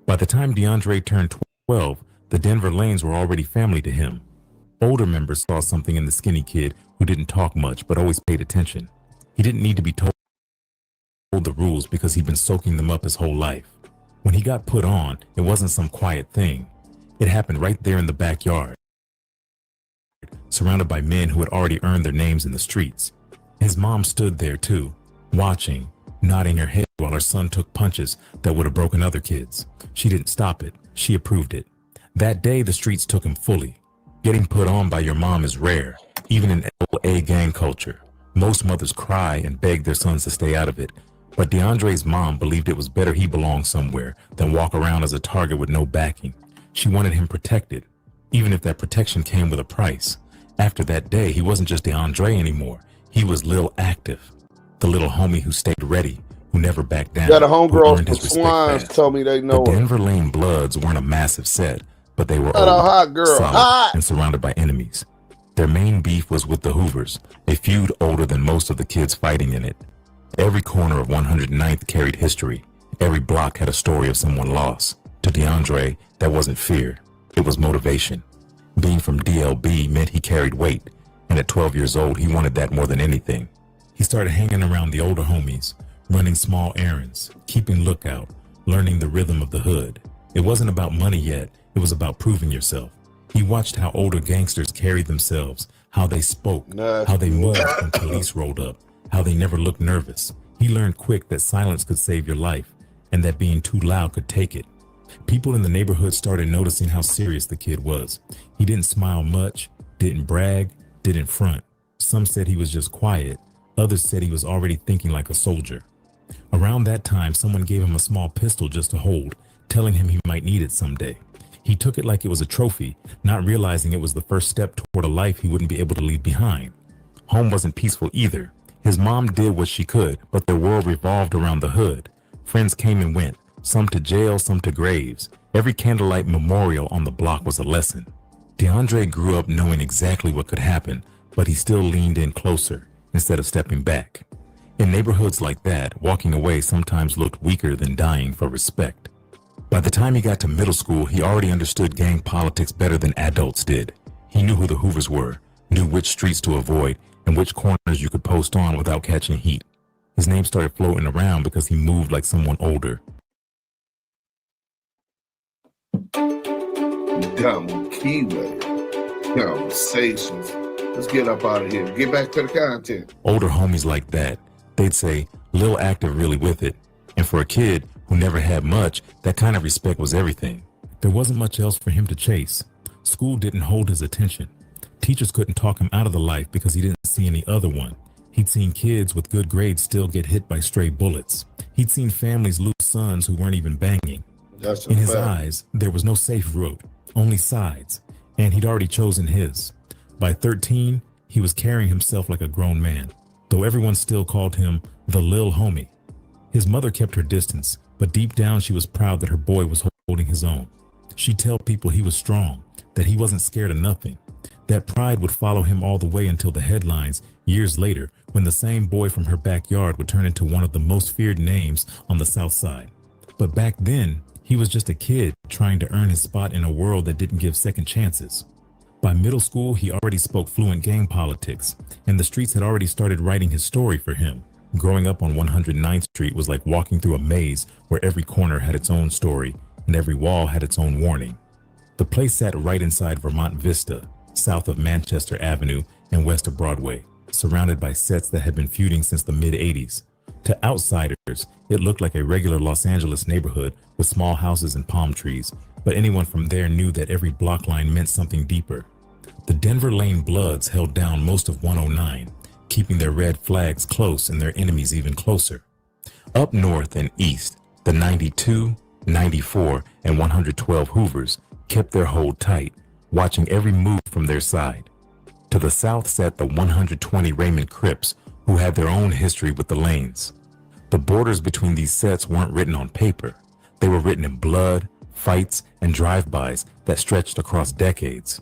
By the time DeAndre turned 12, the Denver Lanes were already family to him. Older members saw something in the skinny kid who didn't talk much but always paid attention. He didn't need to be told the rules because he'd been soaking them up his whole life. When he got put on, it wasn't some quiet thing. It happened right there in the backyard, surrounded by men who had already earned their names in the streets. His mom stood there too, watching, nodding her head while her son took punches that would have broken other kids. She didn't stop it. She approved it. That day, the streets took him fully. Getting put on by your mom is rare, even in LA gang culture. Most mothers cry and beg their sons to stay out of it. But DeAndre's mom believed it was better he belonged somewhere than walk around as a target with no backing. She wanted him protected, even if that protection came with a price. After that day, he wasn't just DeAndre anymore. He was Lil Active, the little homie who stayed ready, who never backed down. Got a homegirl from Swines tell me they know the Denver Lane Bloods weren't a massive set, but they were hot girl, solid, and surrounded by enemies. Their main beef was with the Hoovers, a feud older than most of the kids fighting in it. Every corner of 109th carried history. Every block had a story of someone lost. To DeAndre, that wasn't fear. It was motivation. Being from DLB meant he carried weight, and at 12 years old, he wanted that more than anything. He started hanging around the older homies, running small errands, keeping lookout, learning the rhythm of the hood. It wasn't about money yet. It was about proving yourself. He watched how older gangsters carried themselves, how they spoke, how they moved when police rolled up, how they never looked nervous. He learned quick that silence could save your life, and that being too loud could take it. People in the neighborhood started noticing how serious the kid was. He didn't smile much, didn't brag, didn't front. Some said he was just quiet. Others said he was already thinking like a soldier. Around that time, someone gave him a small pistol just to hold, telling him he might need it someday. He took it like it was a trophy, not realizing it was the first step toward a life he wouldn't be able to leave behind. Home wasn't peaceful either. His mom did what she could, but their world revolved around the hood. Friends came and went, some to jail, some to graves. Every candlelight memorial on the block was a lesson. DeAndre grew up knowing exactly what could happen, but he still leaned in closer instead of stepping back. In neighborhoods like that, walking away sometimes looked weaker than dying for respect. By the time he got to middle school, he already understood gang politics better than adults did. He knew who the Hoovers were, knew which streets to avoid, and which corners you could post on without catching heat. His name started floating around because he moved like someone older. Damu, Kiwe, conversations. Let's get up out of here. Get back to the content. Older homies like that, they'd say, Lil active really with it. And for a kid who never had much, that kind of respect was everything. There wasn't much else for him to chase. School didn't hold his attention. Teachers couldn't talk him out of the life because he didn't see any other one. He'd seen kids with good grades still get hit by stray bullets. He'd seen families lose sons who weren't even banging. In his eyes, there was no safe route, only sides, and he'd already chosen his. By 13, he was carrying himself like a grown man, though everyone still called him the Lil Homie. His mother kept her distance, but deep down she was proud that her boy was holding his own. She'd tell people he was strong, that he wasn't scared of nothing. That pride would follow him all the way until the headlines, years later, when the same boy from her backyard would turn into one of the most feared names on the South Side. But back then, he was just a kid trying to earn his spot in a world that didn't give second chances. By middle school, he already spoke fluent gang politics, and the streets had already started writing his story for him. Growing up on 109th Street was like walking through a maze where every corner had its own story and every wall had its own warning. The place sat right inside Vermont Vista, south of Manchester Avenue and west of Broadway, surrounded by sets that had been feuding since the mid-'80s. To outsiders, it looked like a regular Los Angeles neighborhood with small houses and palm trees, but anyone from there knew that every block line meant something deeper. The Denver Lane Bloods held down most of 109, keeping their red flags close and their enemies even closer. Up north and east, the 92, 94, and 112 Hoovers kept their hold tight, watching every move from their side. To the south sat the 120 Raymond Crips, who had their own history with the Lanes. The borders between these sets weren't written on paper. They were written in blood, fights, and drive-bys that stretched across decades.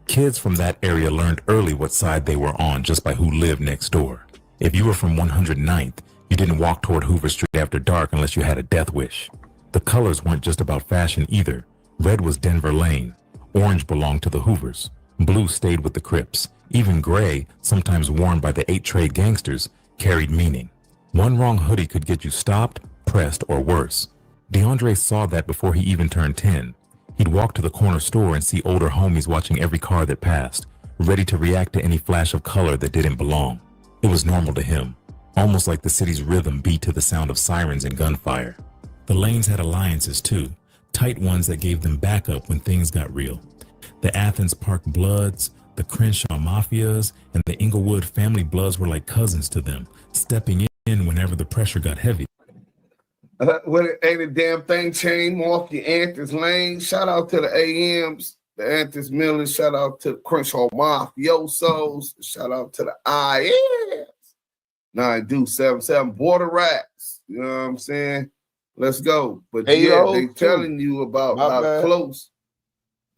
Kids from that area learned early what side they were on just by who lived next door. If you were from 109th, you didn't walk toward Hoover Street after dark unless you had a death wish. The colors weren't just about fashion either. Red was Denver Lane. Orange belonged to the Hoovers. Blue stayed with the Crips. Even gray, sometimes worn by the 8 trade gangsters, carried meaning. One wrong hoodie could get you stopped, pressed, or worse. DeAndre saw that before he even turned 10. He'd walk to the corner store and see older homies watching every car that passed, ready to react to any flash of color that didn't belong. It was normal to him, almost like the city's rhythm beat to the sound of sirens and gunfire. The Lanes had alliances too, tight ones that gave them backup when things got real. The Athens Park Bloods, the Crenshaw Mafias, and the Inglewood Family Bloods were like cousins to them, stepping in whenever the pressure got heavy. Ain't a damn thing changed off your Antics Lane. Shout out to the AMs, the Antics Millers. Shout out to the Crenshaw Mafiosos. Shout out to the IMs. 9277 Border Rats. You know what I'm saying? Let's go. But hey, yeah, they telling you about how close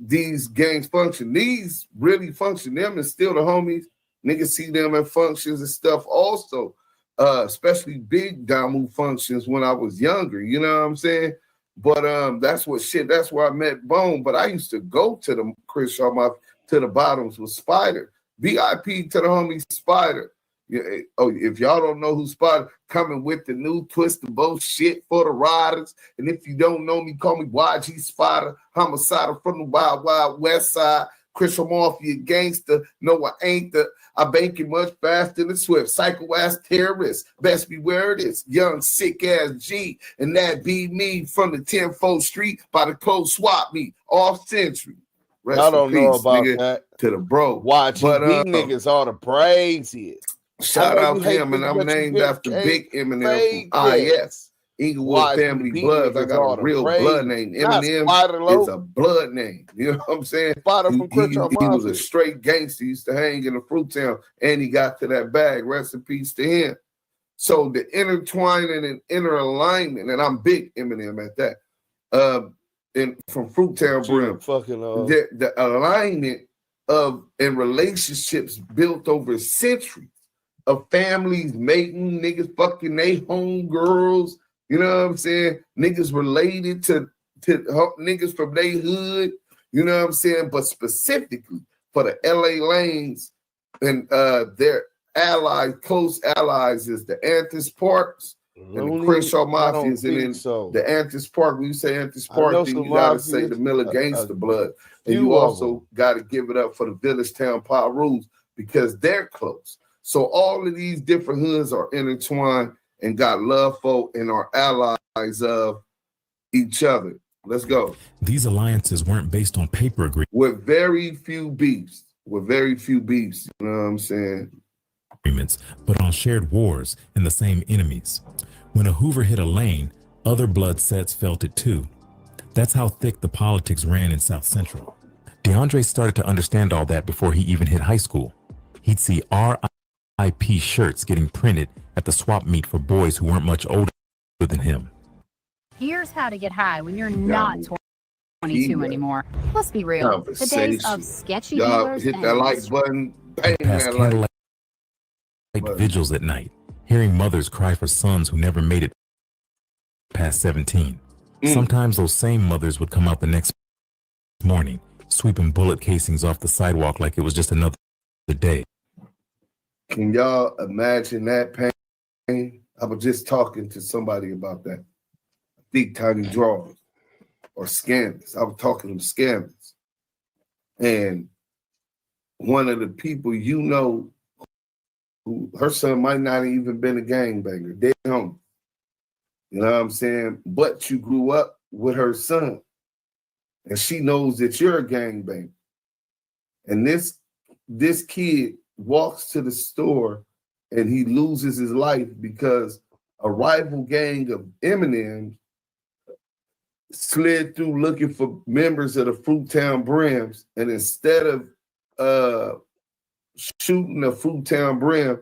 these gangs function. These really function. Them is still the homies. Niggas see them at functions and stuff also. Especially big Damu functions when I was younger, you know what I'm saying? But that's where I met Bone. But I used to go to the Crenshaw to the bottoms with Spider. VIP to the homie Spider. Yeah, oh, if y'all don't know who Spider, coming with the new twist and bow shit for the riders. And if you don't know me, call me YG Spider, homicidal from the wild, wild west side. Crystal Mafia gangster. No, I ain't the. I bank it much faster than Swift. Psycho ass terrorist. Best beware it is. Young sick ass G. And that be me from the 10th Street by the cold swap meet. Off century. Rest I don't in know peace, about nigga, that. to the bro. Watch But niggas are the braziest. shout out to him, and I'm named after Big Eminem from IS. Inglewood family bloods. I got a real blood name. Eminem is a blood name. You know what I'm saying? He was a straight gangster. He used to hang in the Fruit Town, and he got to that bag. Rest in peace to him. So the intertwining and inner alignment, and I'm big Eminem at that. And from Fruit Town Brim, the alignment of and relationships built over centuries of families mating, niggas fucking they homegirls. You know what I'm saying? Niggas related to niggas from their hood. You know what I'm saying? But specifically for the LA Lanes and their allies, close allies is the Antics Parks and the Crenshaw Mafias. And then the Antics Park, when you say Antics Park, then you got to say the Miller Gangster Blood. And you also got to give it up for the Village Town Pirus because they're close. So all of these different hoods are intertwined and got love for and are allies of each other. Let's go. These alliances weren't based on paper agreements. With very few beefs. You know what I'm saying? But on shared wars and the same enemies. When a Hoover hit a lane, other blood sets felt it too. That's how thick the politics ran in South Central. DeAndre started to understand all that before he even hit high school. He'd see RIP shirts getting printed at the swap meet for boys who weren't much older than him. Here's how to get high when you're not 22 anymore. Let's be real. The days of sketchy dealers hit that like button. Bang past that candlelight vigils at night, hearing mothers cry for sons who never made it past 17. Sometimes those same mothers would come out the next morning, sweeping bullet casings off the sidewalk like it was just another day. Can y'all imagine that pain? I was just talking to somebody about that. Big tiny drawers or scammers. I was talking to scammers. And one of the people you know, who her son might not have even been a gangbanger. They don't. You know what I'm saying? But you grew up with her son. And she knows that you're a gangbanger. And this kid walks to the store and he loses his life because a rival gang of Eminem slid through looking for members of the Fruit Town Brims, and instead of shooting a Fruit Town Brim,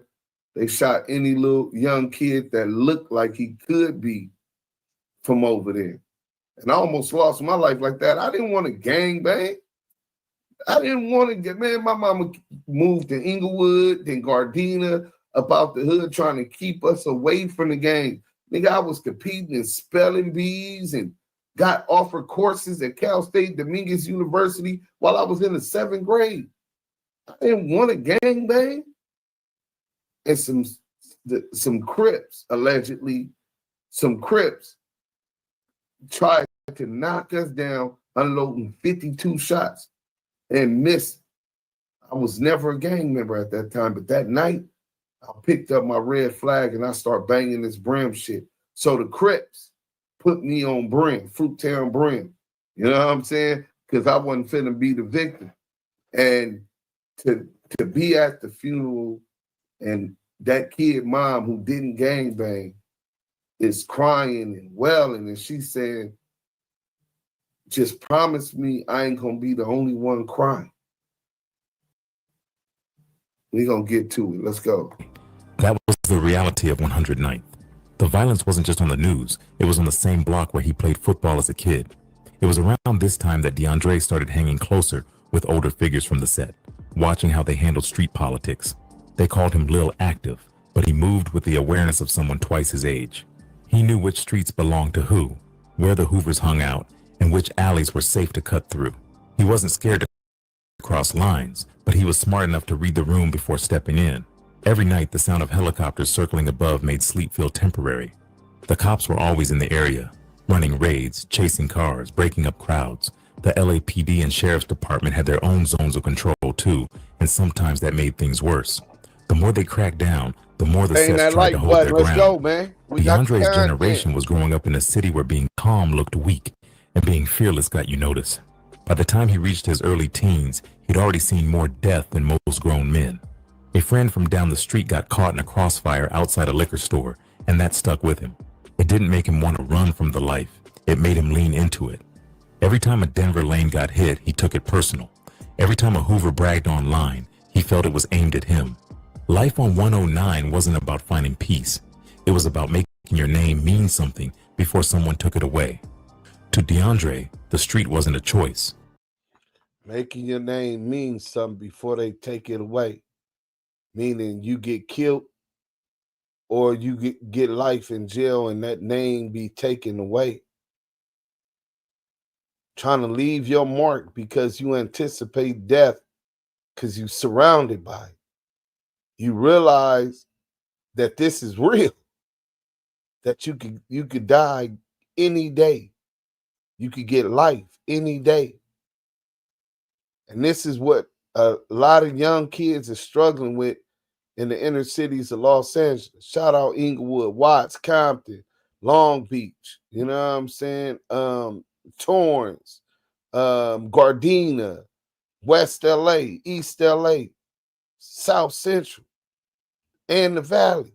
they shot any little young kid that looked like he could be from over there. And I almost lost my life like that. I didn't want to gangbang. I didn't want to get, man, my mama moved to Inglewood, then Gardena, about the hood, trying to keep us away from the gang. Nigga, I was competing in spelling bees and got offered courses at Cal State Dominguez University while I was in the 7th grade. I didn't want to gangbang. And some Crips, allegedly, some Crips tried to knock us down, unloading 52 shots and missed. I was never a gang member at that time, but that night, I picked up my red flag and I start banging this Brim shit. So the Crips put me on Brim, Fruit Town Brim. You know what I'm saying? Because I wasn't finna be the victim. And to be at the funeral and that kid mom who didn't gangbang is crying and wailing, and she said, just promise me I ain't gonna be the only one crying. We're gonna get to it. Let's go. That was the reality of 109th. The violence wasn't just on the news, it was on the same block where he played football as a kid. It was around this time that DeAndre started hanging closer with older figures from the set, watching how they handled street politics. They called him Lil Active, but he moved with the awareness of someone twice his age. He knew which streets belonged to who, where the Hoovers hung out, and which alleys were safe to cut through. He wasn't scared to cross lines, but he was smart enough to read the room before stepping in. Every night, the sound of helicopters circling above made sleep feel temporary. The cops were always in the area, running raids, chasing cars, breaking up crowds, The LAPD and Sheriff's Department had their own zones of control too, and sometimes that made things worse. The more they cracked down, the more the sets tried to hold their ground. Let's go, man. DeAndre's generation was growing up in a city where being calm looked weak, and being fearless got you noticed. By the time he reached his early teens, he'd already seen more death than most grown men. A friend from down the street got caught in a crossfire outside a liquor store, and that stuck with him. It didn't make him want to run from the life. It made him lean into it. Every time a Denver lane got hit, he took it personal. Every time a Hoover bragged online, he felt it was aimed at him. Life on 109 wasn't about finding peace. It was about making your name mean something before someone took it away. To DeAndre, the street wasn't a choice. Making your name mean something before they take it away. Meaning you get killed or you get life in jail and that name be taken away. Trying to leave your mark because you anticipate death because you're surrounded by it. You realize that this is real, that you could die any day. You could get life any day. And this is what a lot of young kids are struggling with in the inner cities of Los Angeles. Shout out Inglewood, Watts, Compton, Long Beach, you know what I'm saying? Torrance, Gardena, West LA, East LA, South Central, and the Valley.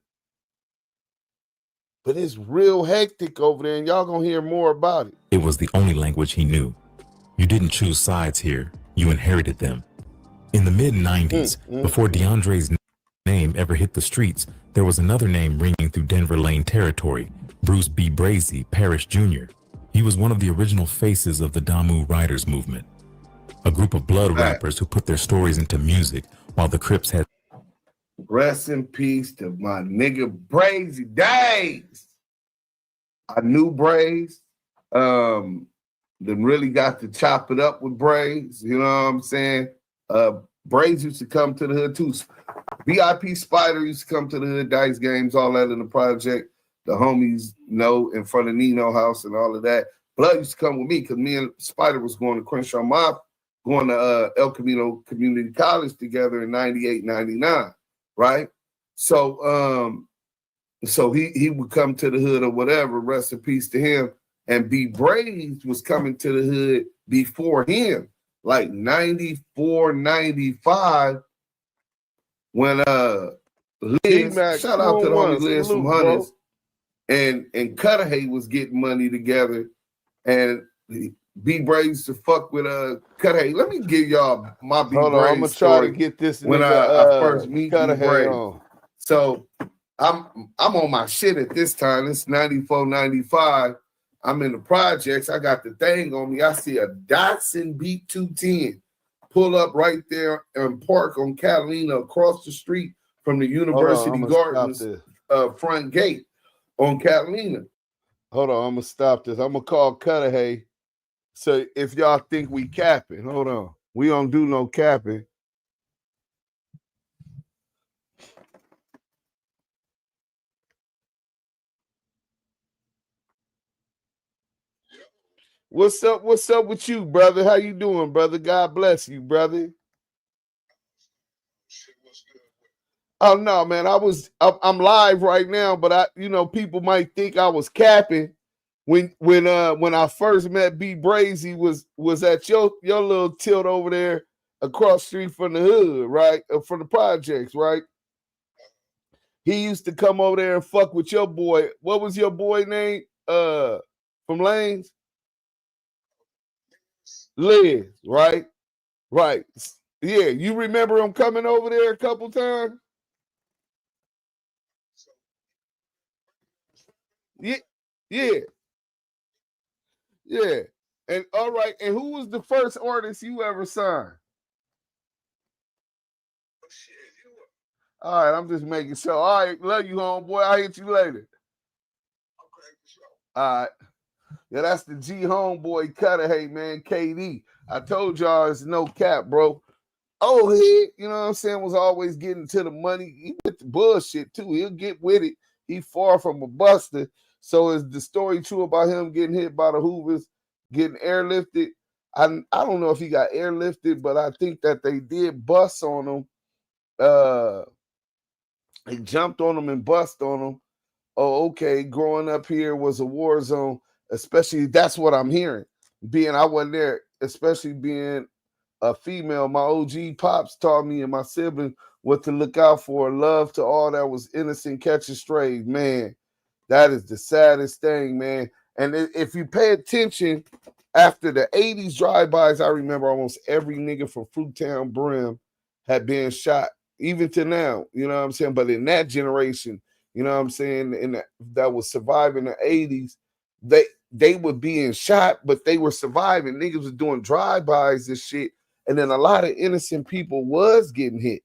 But it's real hectic over there, and y'all gonna hear more about it. It was the only language he knew. You didn't choose sides here. You inherited them. In the mid-90s, before DeAndre's name ever hit the streets, there was another name ringing through Denver Lane territory, Bruce B. Brazy, Parrish Jr. He was one of the original faces of the Damu Riders movement, a group of blood rappers who put their stories into music while the Crips had... Rest in peace to my nigga Brazy days. I knew Braze. Then really got to chop it up with Braze. You know what I'm saying? Braze used to come to the hood too. VIP Spider used to come to the hood, dice games, all that in the project. The homies know in front of Nino house and all of that. Blood used to come with me because me and Spider was going to Crenshaw Mob, going to El Camino Community College together in 98, 99, right? So he would come to the hood or whatever, rest in peace to him. And B Brazy was coming to the hood before him, like 94, 95, when Liz, shout out to the homie Liz from Hunters, and Cudahy was getting money together, and B Brazy used to fuck with Cudahy. Let me give y'all my B Brazy. Hold on, I'm gonna try to get this when I first meet Cudahy. So I'm on my shit at this time. It's 94, 95. I'm in the projects. I got the thing on me. I see a Datsun Beat 210 pull up right there and park on Catalina across the street from the University Gardens front gate on Catalina. Hold on, I'm gonna stop this. I'm gonna call Cudahy. So if y'all think we capping, hold on. We don't do no capping. What's up? What's up with you, brother? How you doing, brother? God bless you, brother. Oh no, man. I'm live right now, but people might think I was capping when I first met B Brazy was at your little tilt over there across the street from the hood, right? From the projects, right? He used to come over there and fuck with your boy. What was your boy name? From Lanes? Liz, right? Right. Yeah, you remember him coming over there a couple times? Yeah. And all right, and who was the first artist you ever signed? All right, I'm just making sure. All right, love you, homeboy. I'll hit you later. All right. Yeah, that's the G homeboy Cudahy, man, KD. I told y'all it's no cap, bro. Oh, he, you know what I'm saying, was always getting to the money. He with the bullshit, too. He'll get with it. He far from a buster. So is the story true about him getting hit by the Hoovers, getting airlifted? I don't know if he got airlifted, but I think that they did bust on him. They jumped on him and bust on him. Oh, okay. Growing up here was a war zone, especially that's what I'm hearing. Being I wasn't there, especially being a female. My OG pops taught me and my siblings what to look out for. Love to all that was innocent, catching strays. Man, that is the saddest thing, man. And if you pay attention, after the 80s drive-bys, I remember almost every nigga from Fruittown Brim had been shot, even to now, you know what I'm saying? But in that generation, you know what I'm saying, that was surviving the 80s, they were being shot, but they were surviving. Niggas was doing drive-bys and shit. And then a lot of innocent people was getting hit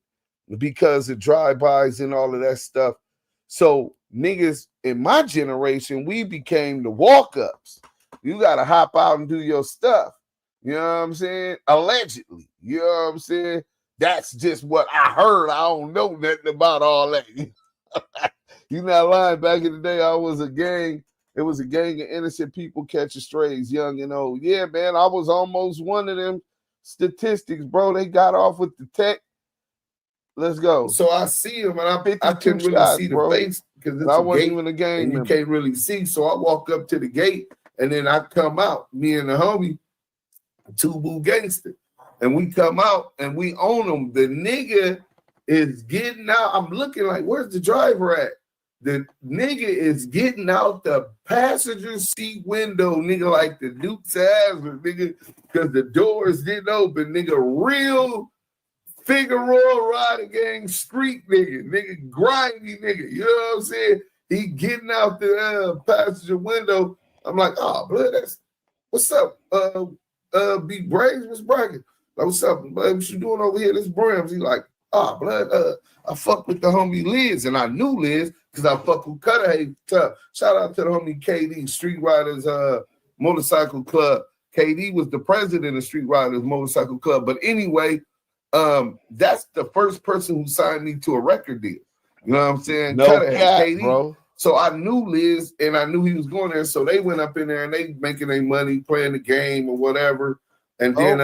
because of drive-bys and all of that stuff. So niggas in my generation, we became the walk-ups. You got to hop out and do your stuff. You know what I'm saying? Allegedly. You know what I'm saying? That's just what I heard. I don't know nothing about all that. You're not lying. Back in the day, I was a gang. It was a gang of innocent people catching strays, young and old. Yeah, man, I was almost one of them statistics, bro. They got off with the tech. Let's go. So I see him, and I couldn't really see the face because it's I a wasn't gate, even a gang and you member. can't really see. So I walk up to the gate, and then I come out, me and the homie, Two Boo Gangster, and we come out, and we own him. The nigga is getting out. I'm looking like, where's the driver at? The nigga is getting out the passenger seat window, nigga, like the Duke's ass, nigga, because the doors didn't open, nigga, real Figueroa Rider Gang street nigga, grimy nigga, you know what I'm saying? He getting out the passenger window. I'm like, oh, blood, that's, what's up? B Brazy, what's bragging? Like, what's up, blood? What you doing over here? This Brams. He like, oh, blood, I fuck with the homie Liz, and I knew Liz because I fuck with Cutter. Hey, shout out to the homie KD, Street Riders Motorcycle Club. KD was the president of Street Riders Motorcycle Club. But anyway, that's the first person who signed me to a record deal. You know what I'm saying? No Cutter cap, KD. bro. So I knew Liz, and I knew he was going there. So they went up in there, and they making their money, playing the game or whatever. And then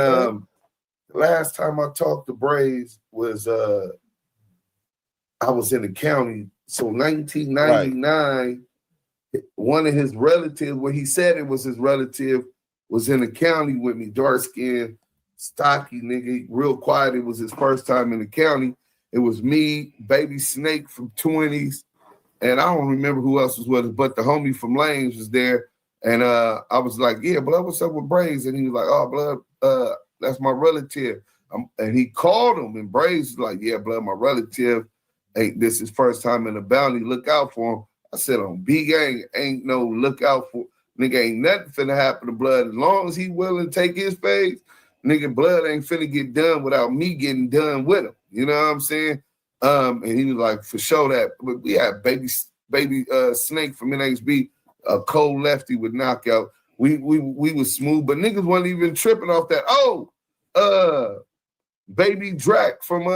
last time I talked to Brazy was I was in the county. So 1999, one of his relatives, where he said it was his relative, was in the county with me, dark skin, stocky nigga, real quiet. It was his first time in the county. It was me, Baby Snake from 20s, and I don't remember who else was with us, but the homie from Lanes was there. And I was like, yeah, blood, what's up with Brazy? And he was like, oh, blood, that's my relative. And he called him, and Brazy was like, yeah, blood, my relative. Hey, this is first time in the bounty. Look out for him. I said, on B gang, ain't no look out for. Nigga, ain't nothing finna happen to blood. As long as he willing to take his phase, nigga, blood ain't finna get done without me getting done with him. You know what I'm saying? And he was like, for sure that. But we had baby Snake from NHB, a cold lefty with knockout. We was smooth, but niggas wasn't even tripping off that. Baby Drac from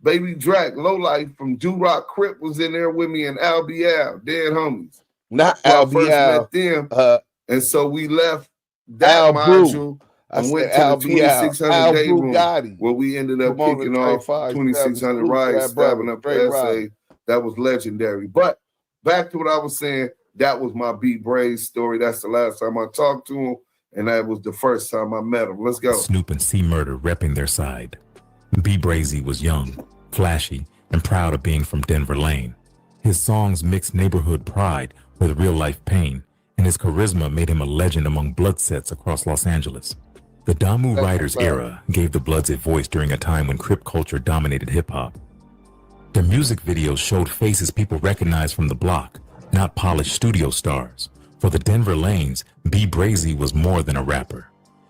Baby Drac, Lowlife from Rock Crip was in there with me, and Al dead homies. Not so Al I first met them, and so we left that module and went to the 2600 day room where we ended up kicking off 2600 rides, stabbing up the SA. That was legendary. But back to what I was saying, that was my B Brazy story. That's the last time I talked to him, and that was the first time I met him. Let's go. Snoop and C Murder repping their side. B Brazy was young, flashy, and proud of being from Denver Lane. His songs mixed neighborhood pride with real-life pain, and his charisma made him a legend among blood sets across Los Angeles. The Damu Riders era gave the Bloods a voice during a time when Crip culture dominated hip-hop. Their music videos showed faces people recognized from the block, not polished studio stars. For the Denver Lanes, B Brazy was more than a rapper.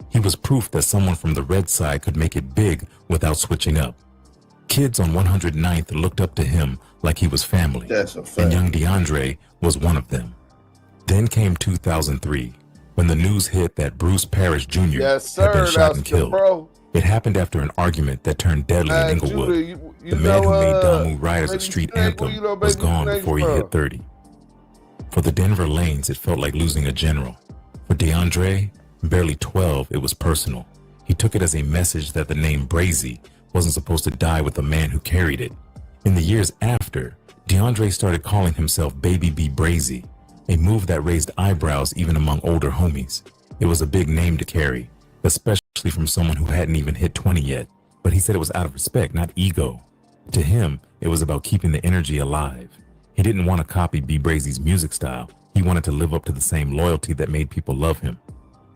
He was proof that someone from the red side could make it big without switching up. Kids on 109th looked up to him like he was family, and young DeAndre was one of them. Then came 2003, when the news hit that Bruce Parrish Jr. had been shot and killed. It happened after an argument that turned deadly in Inglewood. The man who made Damu Riders a street anthem was gone before he hit 30. For the Denver Lanes, it felt like losing a general. For DeAndre, Barely 12, it was personal. He took it as a message that the name Brazy wasn't supposed to die with the man who carried it. In the years after, DeAndre started calling himself Baby B Brazy, a move that raised eyebrows even among older homies. It was a big name to carry, especially from someone who hadn't even hit 20 yet, but he said it was out of respect, not ego. To him, it was about keeping the energy alive. He didn't want to copy B Brazy's music style. He wanted to live up to the same loyalty that made people love him.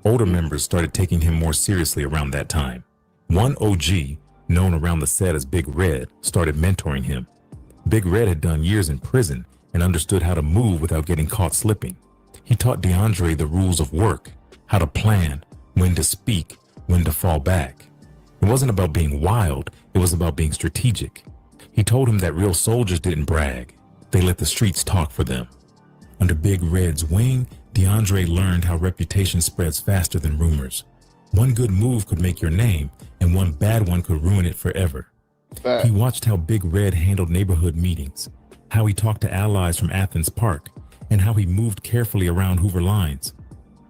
Older members started taking him more seriously around that time. One OG, known around the set as Big Red, started mentoring him. Big Red had done years in prison and understood how to move without getting caught slipping. He taught DeAndre the rules of work, how to plan, when to speak, when to fall back. It wasn't about being wild, it was about being strategic. He told him that real soldiers didn't brag, they let the streets talk for them. Under Big Red's wing, DeAndre learned how reputation spreads faster than rumors. One good move could make your name, and one bad one could ruin it forever. He watched how Big Red handled neighborhood meetings, how he talked to allies from Athens Park, and how he moved carefully around Hoover lines.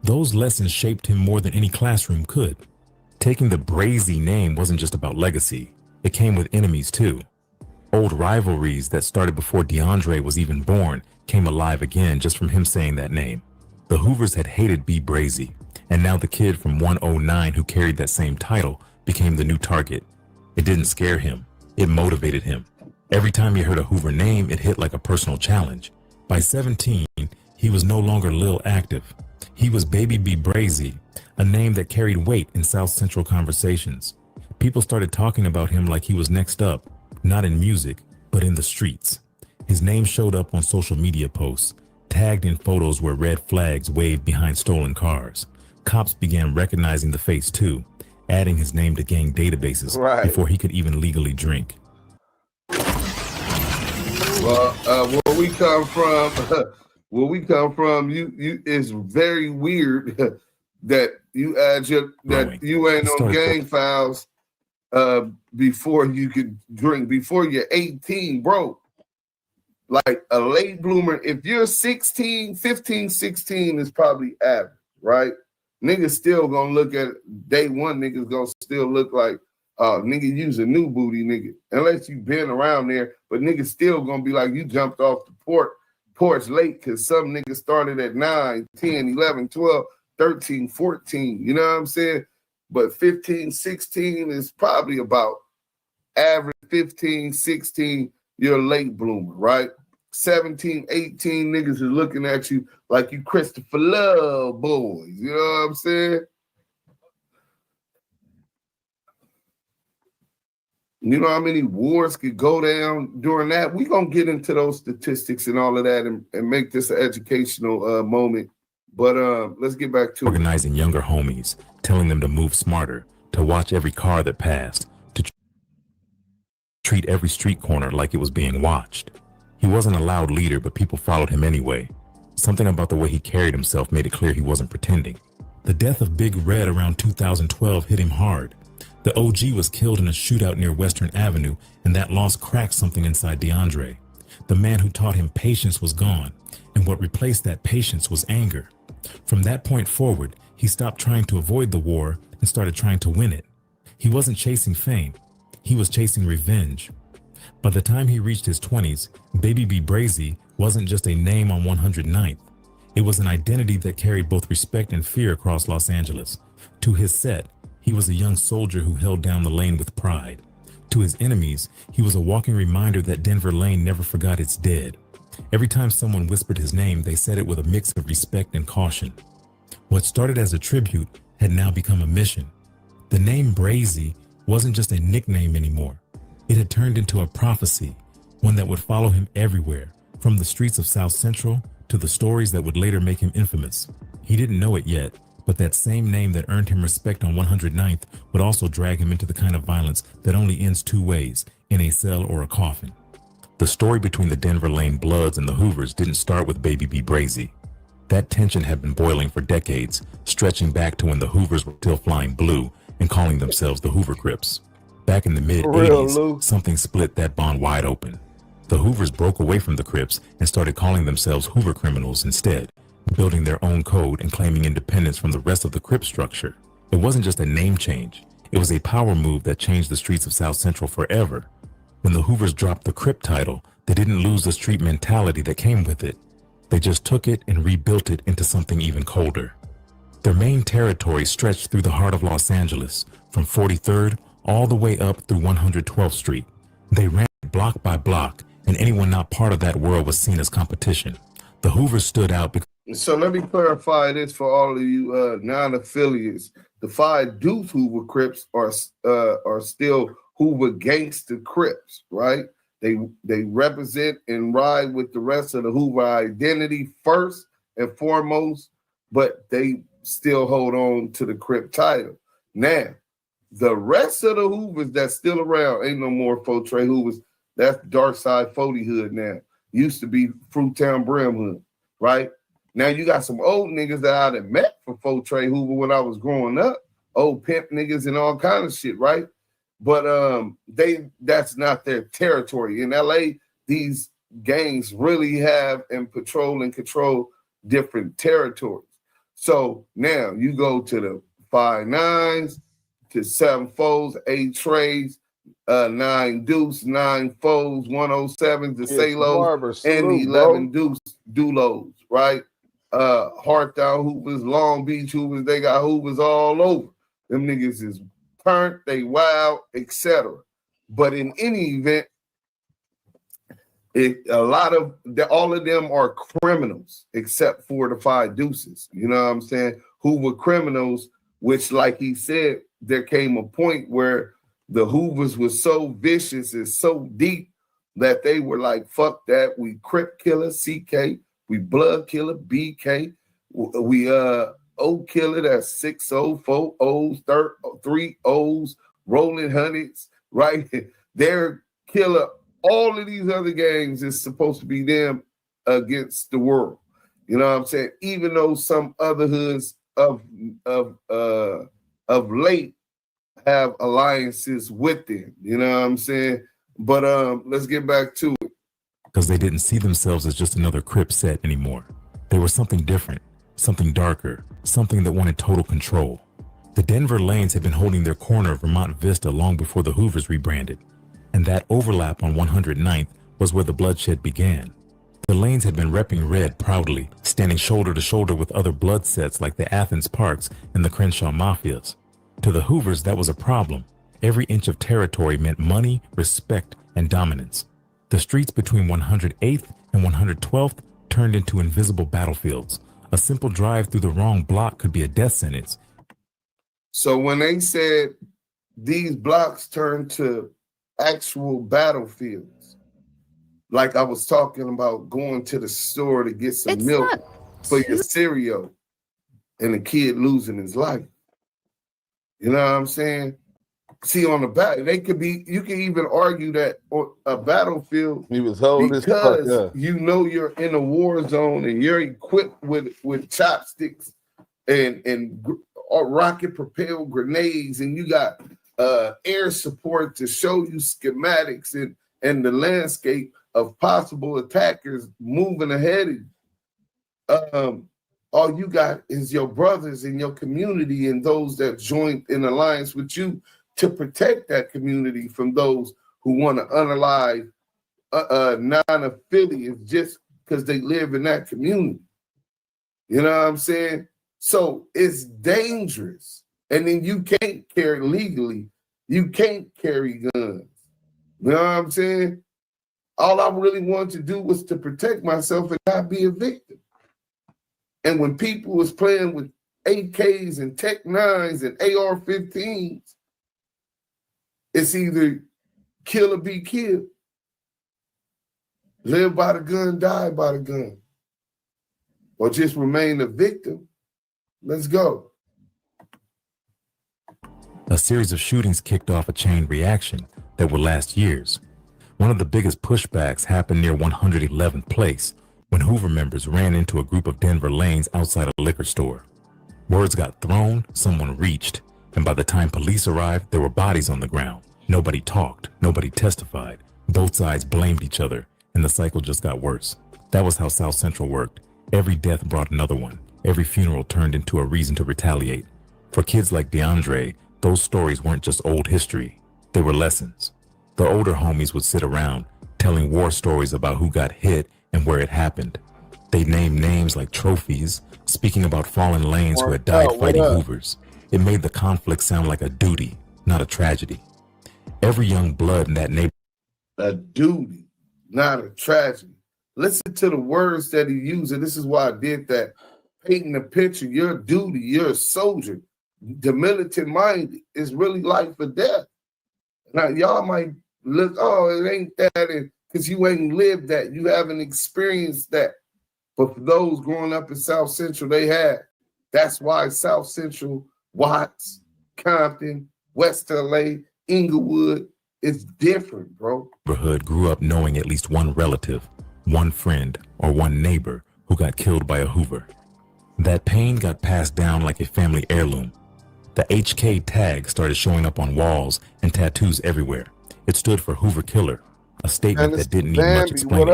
Those lessons shaped him more than any classroom could. Taking the Brazy name wasn't just about legacy, it came with enemies too. Old rivalries that started before DeAndre was even born came alive again just from him saying that name. The Hoovers had hated B Brazy, and now the kid from 109 who carried that same title became the new target. It didn't scare him, it motivated him. Every time he heard a Hoover name, it hit like a personal challenge. By 17, he was no longer Lil Active. He was Baby B Brazy, a name that carried weight in South Central conversations. People started talking about him like he was next up, not in music, but in the streets. His name showed up on social media posts, tagged in photos where red flags waved behind stolen cars. Cops began recognizing the face too, adding his name to gang databases before he could even legally drink. Well, where we come from, you it's very weird that you add you ain't on gang files before you could drink, before you're 18, bro. Like a late bloomer, if you're 16, 15, 16 is probably average, right? Niggas still gonna look at day one, niggas gonna still look like nigga use a new booty, nigga. Unless you been around there, but niggas still gonna be like you jumped off the porch late because some niggas started at 9, 10, 11, 12, 13, 14. You know what I'm saying? But 15, 16 is probably about average 15, 16, you're a late bloomer, right? 17, 18 niggas is looking at you like you Christopher Love boys. You know what I'm saying? You know how many wars could go down during that? We're going to get into those statistics and all of that and make this an educational moment. But let's get back to organizing younger homies, telling them to move smarter, to watch every car that passed, to treat every street corner like it was being watched. He wasn't a loud leader, but people followed him anyway. Something about the way he carried himself made it clear he wasn't pretending. The death of Big Red around 2012 hit him hard. The OG was killed in a shootout near Western Avenue, and that loss cracked something inside DeAndre. The man who taught him patience was gone, and what replaced that patience was anger. From that point forward, he stopped trying to avoid the war and started trying to win it. He wasn't chasing fame, he was chasing revenge. By the time he reached his 20s, Baby B Brazy wasn't just a name on 109th. It was an identity that carried both respect and fear across Los Angeles. To his set, he was a young soldier who held down the lane with pride. To his enemies, he was a walking reminder that Denver Lane never forgot its dead. Every time someone whispered his name, they said it with a mix of respect and caution. What started as a tribute had now become a mission. The name Brazy wasn't just a nickname anymore. It had turned into a prophecy, one that would follow him everywhere, from the streets of South Central to the stories that would later make him infamous. He didn't know it yet, but that same name that earned him respect on 109th would also drag him into the kind of violence that only ends two ways, in a cell or a coffin. The story between the Denver Lane Bloods and the Hoovers didn't start with Baby B Brazy. That tension had been boiling for decades, stretching back to when the Hoovers were still flying blue and calling themselves the Hoover Crips. Back in the mid-'80s, something split that bond wide open. The Hoovers broke away from the Crips and started calling themselves Hoover criminals instead, building their own code and claiming independence from the rest of the Crip structure. It wasn't just a name change. It was a power move that changed the streets of South Central forever. When the Hoovers dropped the Crip title, they didn't lose the street mentality that came with it. They just took it and rebuilt it into something even colder. Their main territory stretched through the heart of Los Angeles, from 43rd all the way up through 112th Street. They ran block by block, and anyone not part of that world was seen as competition. The Hoovers stood out because... So let me clarify this for all of you non-affiliates. The 5 Duse Hoover Crips are still Hoover Gangster Crips, right? They represent and ride with the rest of the Hoover identity first and foremost, but they still hold on to the Crip title. Now, the rest of the Hoovers that's still around, ain't no more Fortray Hoovers. That's Dark Side 40 Hood now. Used to be Fruittown Brim Hood, right? Now you got some old niggas that I done met for Fortray Hoover when I was growing up. Old pimp niggas and all kind of shit, right? But that's not their territory. In LA, these gangs really have and patrol and control different territories. So now you go to the 5 9s, to 7 foes, 8 trays, 9 Deuce, 9 foes, 107s, the Salos, and 11 Dulos, right? Hartown Hoovers, Long Beach Hoovers, they got Hoovers all over. Them niggas is turned, they wild, etc. But in any event, all of them are criminals except for the 5 Deuces. You know what I'm saying? Who were criminals, which, like he said, there came a point where the Hoovers was so vicious and so deep that they were like, fuck that. We Crip killer, CK, we blood killer, BK, we O killer, that's 6 O, 4 O's, 3 O's, Rollin 100’s, right? They're killer. All of these other gangs is supposed to be them against the world. You know what I'm saying? Even though some other hoods of late have alliances with them. You know what I'm saying? But let's get back to it. Because they didn't see themselves as just another Crip set anymore. They were something different, something darker, something that wanted total control. The Denver Lanes had been holding their corner of Vermont Vista long before the Hoovers rebranded. And that overlap on 109th was where the bloodshed began. The Lanes had been repping red proudly, standing shoulder to shoulder with other blood sets like the Athens Parks and the Crenshaw Mafias. To the Hoovers, that was a problem. Every inch of territory meant money, respect, and dominance. The streets between 108th and 112th turned into invisible battlefields. A simple drive through the wrong block could be a death sentence. So when they said these blocks turned to actual battlefields, like I was talking about going to the store to get some milk for your cereal and a kid losing his life. You know what I'm saying? See, on the back, you can even argue that on a battlefield, he was holding because you know you're in a war zone and you're equipped with chopsticks and rocket propelled grenades, and you got air support to show you schematics and the landscape of possible attackers moving ahead of you. All you got is your brothers in your community and those that joined in alliance with you to protect that community from those who want to unalive non-affiliates just because they live in that community. You know what I'm saying? So it's dangerous. And then you can't carry legally. You can't carry guns. You know what I'm saying? All I really wanted to do was to protect myself and not be a victim. And when people was playing with AKs and Tech 9s and AR-15s, it's either kill or be killed. Live by the gun, die by the gun. Or just remain a victim. Let's go. A series of shootings kicked off a chain reaction that would last years. One of the biggest pushbacks happened near 111th Place, when Hoover members ran into a group of Denver Lanes outside a liquor store. Words got thrown, someone reached, and by the time police arrived, there were bodies on the ground. Nobody talked, nobody testified. Both sides blamed each other, and the cycle just got worse. That was how South Central worked. Every death brought another one. Every funeral turned into a reason to retaliate. For kids like DeAndre, those stories weren't just old history. They were lessons. The older homies would sit around, telling war stories about who got hit and where it happened. They named names like trophies, speaking about fallen lanes who had died fighting Hoovers. It made the conflict sound like a duty, not a tragedy. Every young blood in that neighborhood. A duty, not a tragedy. Listen to the words that he used, and this is why I did that. Painting the picture, your duty, you're a soldier. The militant mind is really life or death. Now, y'all might look, oh, it ain't that, because you ain't lived that. You haven't experienced that. But for those growing up in South Central, they had. That's why South Central, Watts, Compton, West LA, Inglewood, it's different, bro. Neighborhood grew up knowing at least one relative, one friend, or one neighbor who got killed by a Hoover. That pain got passed down like a family heirloom. The HK tag started showing up on walls and tattoos everywhere. It stood for Hoover Killer, a statement that didn't need much explaining.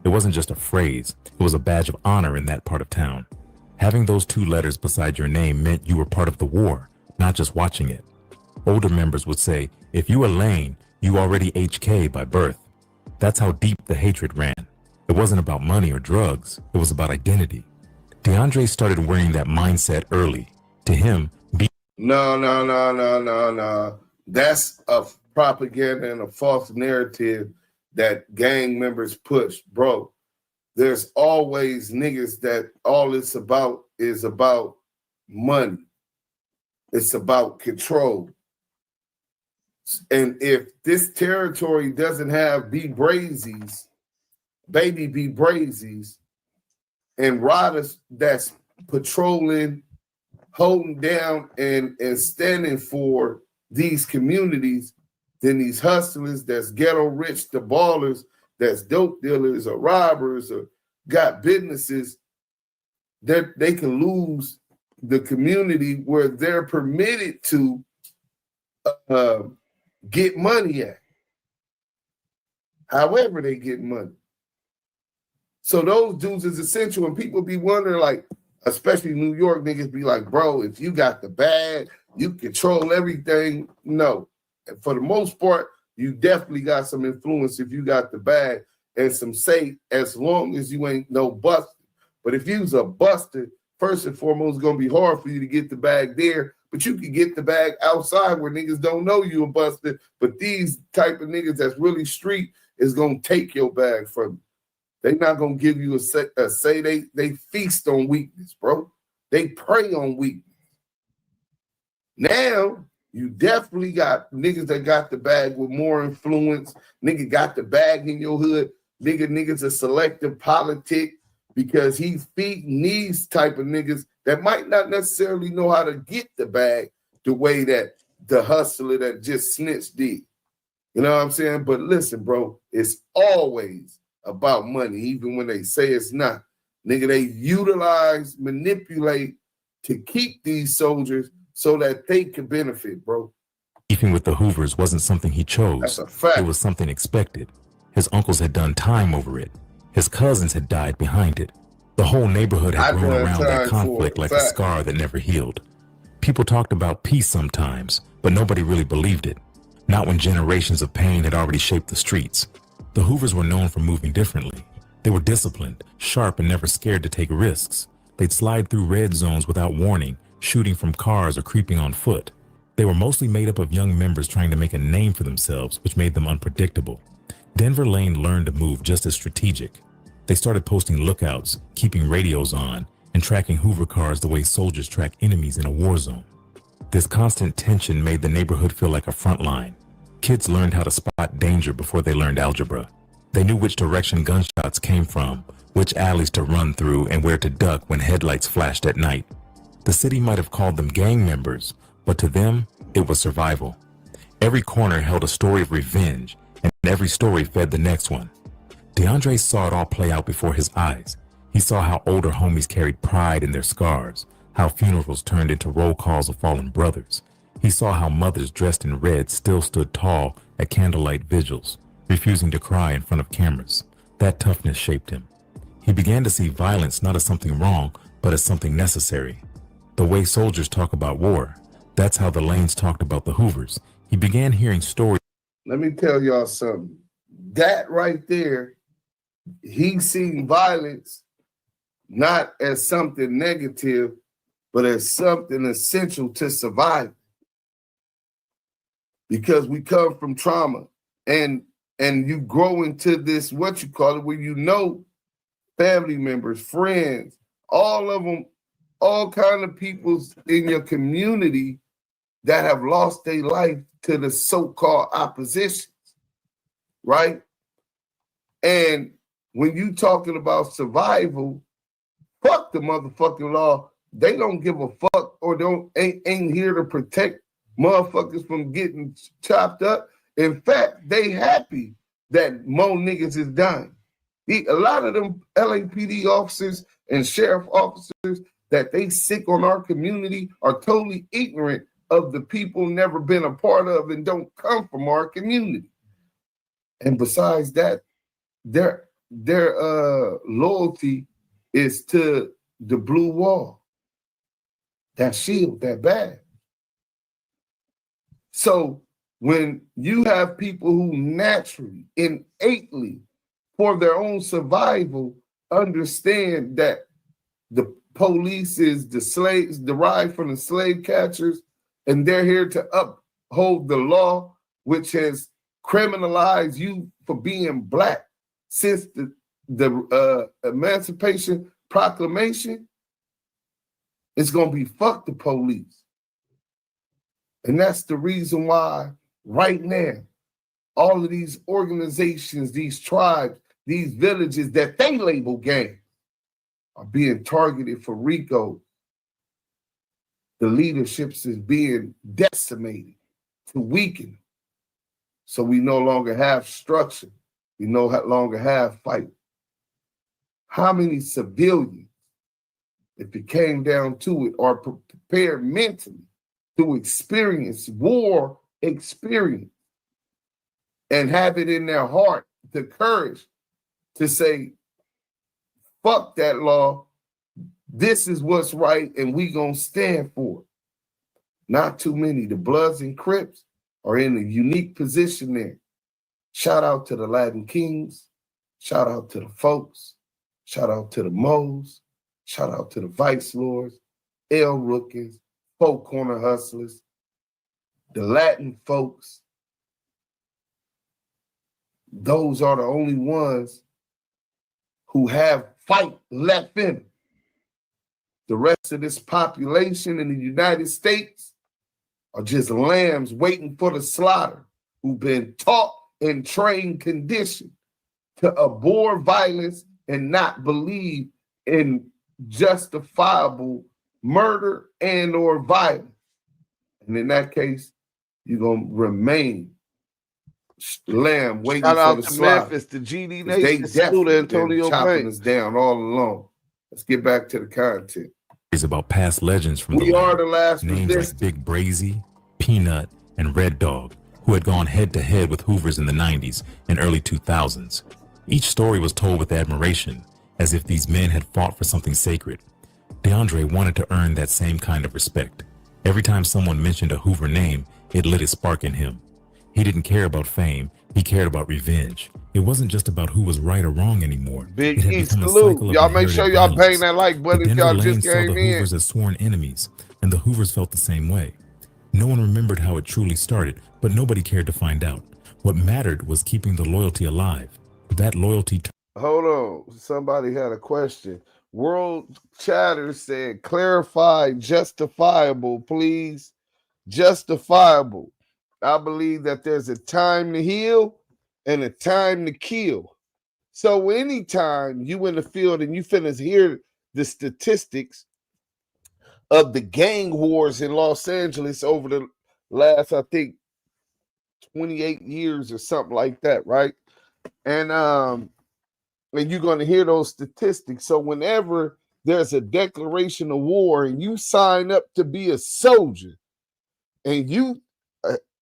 It wasn't just a phrase, it was a badge of honor in that part of town. Having those two letters beside your name meant you were part of the war, not just watching it. Older members would say, if you were Lane, you already HK by birth. That's how deep the hatred ran. It wasn't about money or drugs, it was about identity. DeAndre started wearing that mindset early. To him, No. That's a propaganda and a false narrative that gang members push, bro. There's always niggas that all it's about is about money. It's about control. And if this territory doesn't have B Brazy's, Baby B Brazy's, and riders that's patrolling, holding down, and standing for these communities, then these hustlers that's ghetto rich, the ballers, that's dope dealers or robbers or got businesses, that they can lose the community where they're permitted to get money at. However they get money. So those dudes is essential, and people be wondering, like, especially New York niggas be like, bro, if you got the bag, you control everything. No. And for the most part, you definitely got some influence if you got the bag and some say, as long as you ain't no buster. But if you's a buster, first and foremost, it's going to be hard for you to get the bag there, but you can get the bag outside where niggas don't know you a buster. But these type of niggas that's really street is going to take your bag from you. They not going to give you a say. They feast on weakness, bro. They prey on weakness. Now, you definitely got niggas that got the bag with more influence. Nigga got the bag in your hood. Niggas a selective politic because he's feeding these type of niggas that might not necessarily know how to get the bag the way that the hustler that just snitched did. You know what I'm saying? But listen, bro, it's always about money, even when they say it's not. Nigga, they utilize, manipulate to keep these soldiers so that they can benefit, bro. Beefing with the Hoovers wasn't something he chose. That's a fact. It was something expected. His uncles had done time over it. His cousins had died behind it. The whole neighborhood had grown around that conflict like a scar that never healed. People talked about peace sometimes, but nobody really believed it. Not when generations of pain had already shaped the streets. The Hoovers were known for moving differently. They were disciplined, sharp, and never scared to take risks. They'd slide through red zones without warning, shooting from cars or creeping on foot. They were mostly made up of young members trying to make a name for themselves, which made them unpredictable. Denver Lane learned to move just as strategic. They started posting lookouts, keeping radios on, and tracking Hoover cars the way soldiers track enemies in a war zone. This constant tension made the neighborhood feel like a front line. Kids learned how to spot danger before they learned algebra. They knew which direction gunshots came from, which alleys to run through, and where to duck when headlights flashed at night. The city might have called them gang members, but to them, it was survival. Every corner held a story of revenge, and every story fed the next one. DeAndre saw it all play out before his eyes. He saw how older homies carried pride in their scars, how funerals turned into roll calls of fallen brothers. He saw how mothers dressed in red still stood tall at candlelight vigils, refusing to cry in front of cameras. That toughness shaped him. He He began to see violence not as something wrong, but as something necessary. The way soldiers talk about war, that's how the Lanes talked about the Hoovers. He began hearing stories. Let me tell y'all something. That right there, he seen violence not as something negative, but as something essential to survive. Because we come from trauma, and you grow into this, what you call it, where you know family members, friends, all of them, all kind of people in your community that have lost their life to the so-called oppositions, right? And when you talking about survival, fuck the motherfucking law. They don't give a fuck or ain't here to protect motherfuckers from getting chopped up. In fact, they happy that more niggas is dying. A lot of them LAPD officers and sheriff officers that they sick on our community are totally ignorant of the people never been a part of and don't come from our community. And besides that, their loyalty is to the blue wall, that shield, that badge. So when you have people who naturally, innately, for their own survival, understand that the police is the slaves, derived from the slave catchers, and they're here to uphold the law, which has criminalized you for being black since the Emancipation Proclamation, it's going to be fuck the police. And that's the reason why right now, all of these organizations, these tribes, these villages that they label gangs are being targeted for RICO. The leaderships is being decimated to weaken. So we no longer have structure. We no longer have fight. How many civilians, if it came down to it, are prepared mentally to experience war experience and have it in their heart, the courage to say, fuck that law, this is what's right, and we gonna stand for it. Not too many. The Bloods and Crips are in a unique position there. Shout out to the Latin Kings, shout out to the folks, shout out to the Moes, shout out to the Vice Lords, L Rookies, Folk Corner Hustlers, the Latin folks. Those are the only ones who have fight left in them. The rest of this population in the United States are just lambs waiting for the slaughter, who've been taught and trained, conditioned to abhor violence and not believe in justifiable murder and or violence. And in that case, you're going to remain lamb waiting for the slaughter. Memphis, the GD Nation, salute Antonio chopping us down all along. Let's get back to the content. It's about past legends from We are the last names like Big Brazy, Peanut, and Red Dog, who had gone head-to-head with Hoovers in the 90s and early 2000s. Each story was told with admiration, as if these men had fought for something sacred. DeAndre wanted to earn that same kind of respect. Every time someone mentioned a Hoover name, it lit a spark in him. He didn't care about fame, he cared about revenge. It wasn't just about who was right or wrong anymore. Big E, salute. Y'all make sure y'all bang that like button if y'all just came in. The Hoovers as sworn enemies, and the Hoovers felt the same way. No one remembered how it truly started, but nobody cared to find out. What mattered was keeping the loyalty alive. That loyalty... Hold on. Somebody had a question. World Chatter said, clarify justifiable, please. Justifiable. I believe that there's a time to heal and a time to kill. So anytime you in the field and you finna hear the statistics of the gang wars in Los Angeles over the last, I think, 28 years or something like that, right? And you're going to hear those statistics. So whenever there's a declaration of war and you sign up to be a soldier and you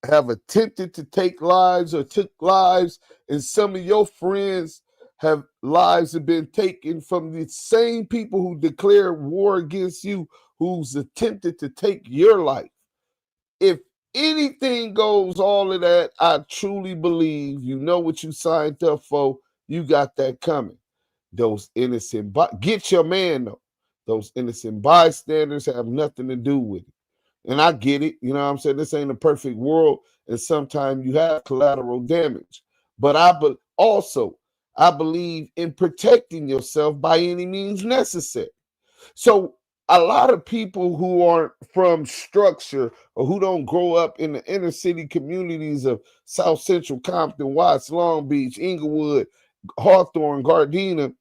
have attempted to take lives or took lives, and some of your friends lives have been taken from the same people who declared war against you, who's attempted to take your life. If anything goes, all of that, I truly believe you know what you signed up for. You got that coming. Those innocent, get your man though. Those innocent bystanders have nothing to do with it. And I get it. You know what I'm saying? This ain't a perfect world. And sometimes you have collateral damage. But I believe in protecting yourself by any means necessary. So a lot of people who aren't from structure or who don't grow up in the inner city communities of South Central Compton, Watts, Long Beach, Inglewood, Hawthorne, Gardena,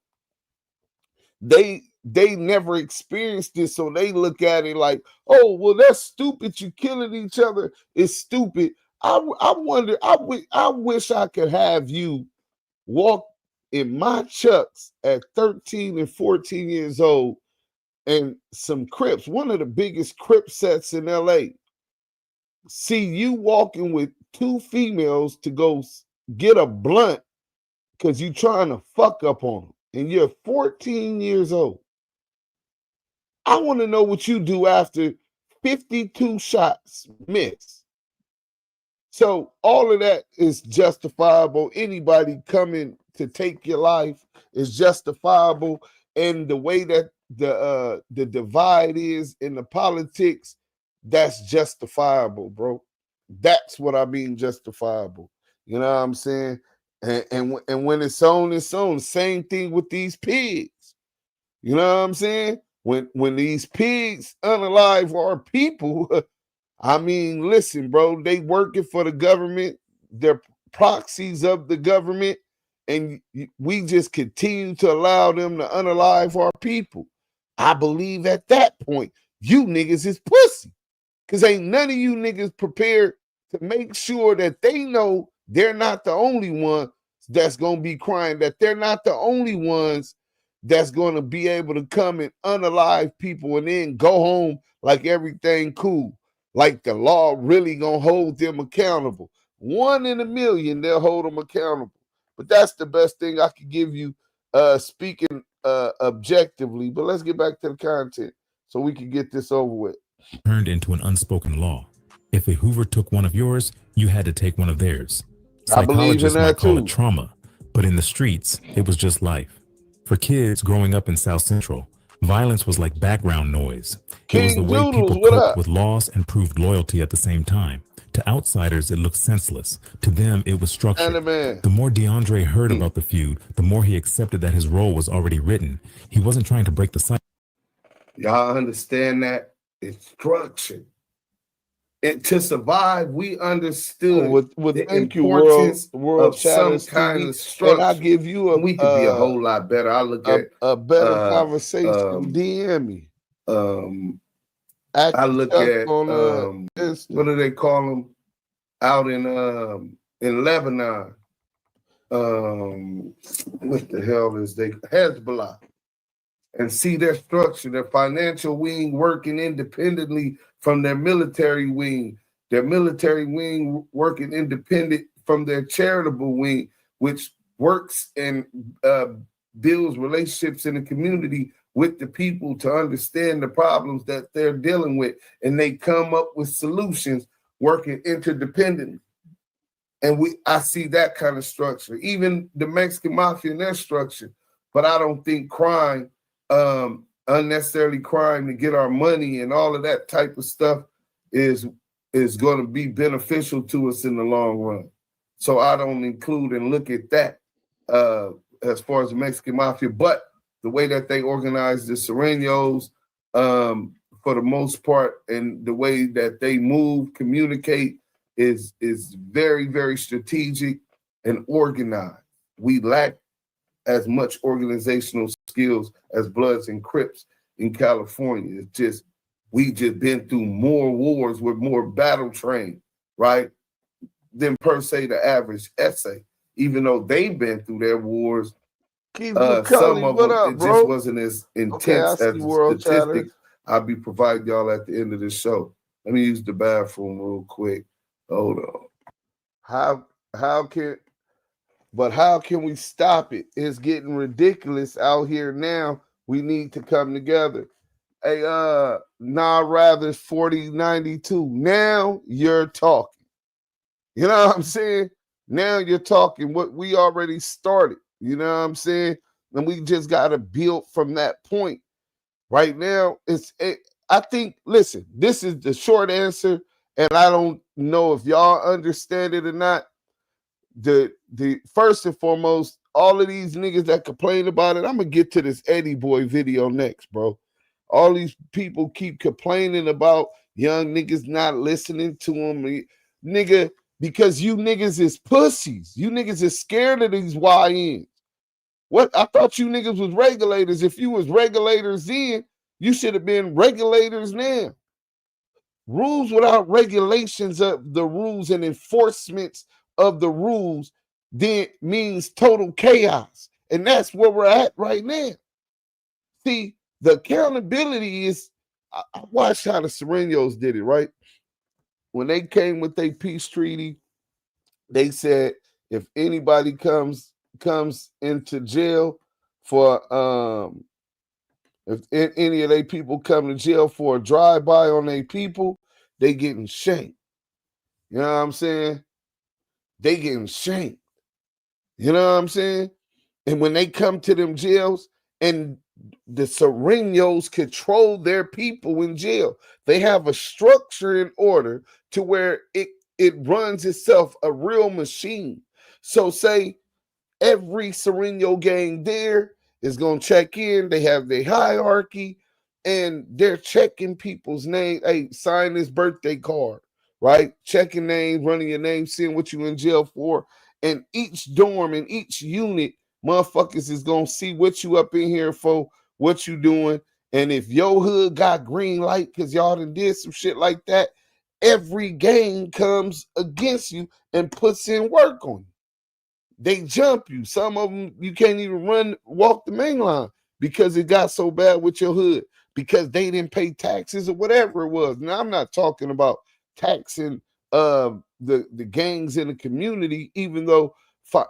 they never experienced this, so they look at it like, oh, well, that's stupid. You killing each other is stupid. I wonder, I wish I could have you walk in my chucks at 13 and 14 years old and some Crips, one of the biggest Crip sets in LA. See you walking with two females to go get a blunt because you trying to fuck up on them, and you're 14 years old. I want to know what you do after 52 shots miss. So all of that is justifiable. Anybody coming to take your life is justifiable. And the way that the divide is in the politics, that's justifiable, bro. That's what I mean, justifiable. You know what I'm saying? And when it's on, it's on. Same thing with these pigs. You know what I'm saying? When these pigs unalive our people, I mean, listen, bro, they working for the government. They're proxies of the government, and we just continue to allow them to unalive our people. I believe at that point, you niggas is pussy, because ain't none of you niggas prepared to make sure that they know they're not the only one that's going to be crying, that they're not the only ones that's going to be able to come and unalive people and then go home like everything cool. Like the law really going to hold them accountable. 1 in a million, they'll hold them accountable. But that's the best thing I could give you speaking objectively. But let's get back to the content so we can get this over with. Turned into an unspoken law. If a Hoover took one of yours, you had to take one of theirs. Psychologists might call it trauma, but in the streets, it was just life. For kids growing up in South Central, violence was like background noise. It was the way people coped with loss and proved loyalty at the same time. To outsiders, it looked senseless. To them, it was structured. The more DeAndre heard about the feud, the more he accepted that his role was already written. He wasn't trying to break the cycle. Y'all understand that? It's structured. And to survive, we understood the importance of some kind of structure. And I give you we could be a whole lot better. I look at a better conversation. DM me. I look at what do they call them out in Lebanon? What the hell is they Hezbollah? And see their structure, their financial wing working independently from their military wing working independent from their charitable wing, which works and builds relationships in the community with the people to understand the problems that they're dealing with. And they come up with solutions working interdependently. And I see that kind of structure, even the Mexican mafia and their structure. But I don't think crime, unnecessarily crime to get our money and all of that type of stuff is going to be beneficial to us in the long run. So I don't include and look at that as far as the Mexican mafia, but the way that they organize the Serenos for the most part, and the way that they move, communicate is very, very strategic and organized. We lack as much organizational skills as Bloods and Crips in California. It's just, we just been through more wars with more battle trained, right, than per se the average essay. Even though they've been through their wars, some of them, it just wasn't as intense as the statistics I'll be providing y'all at the end of the show. Let me use the bathroom real quick. Hold on. How can But how can we stop it? It's getting ridiculous out here now. We need to come together. Hey, rather 4092. Now you're talking. You know what I'm saying? Now you're talking what we already started. You know what I'm saying? And we just got to build from that point. Right now, I think, listen, this is the short answer, and I don't know if y'all understand it or not. The first and foremost, all of these niggas that complain about it, I'm gonna get to this Eddie Boy video next, bro. All these people keep complaining about young niggas not listening to them, nigga, because you niggas is pussies. You niggas is scared of these YNs. What? I thought you niggas was regulators. If you was regulators then, you should have been regulators now. Rules without regulations of the rules and enforcements of the rules then means total chaos. And that's where we're at right now. See, the accountability is, I watched how the Serenos did it, right? When they came with their peace treaty, they said if anybody comes into jail for if any of their people come to jail for a drive-by on their people, they getting shanked. You know what I'm saying? They getting shanked. You know what I'm saying? And when they come to them jails, and the Serenos control their people in jail, they have a structure in order to where it runs itself, a real machine. So say every Sereno gang there is going to check in. They have their hierarchy, and they're checking people's name. Hey, sign this birthday card, right? Checking names, running your name, seeing what you in jail for. And each dorm and each unit, motherfuckers is going to see what you up in here for, what you doing. And if your hood got green light because y'all done did some shit like that, every gang comes against you and puts in work on you. They jump you. Some of them, you can't even walk the main line because it got so bad with your hood because they didn't pay taxes or whatever it was. Now, I'm not talking about taxing the gangs in the community, even though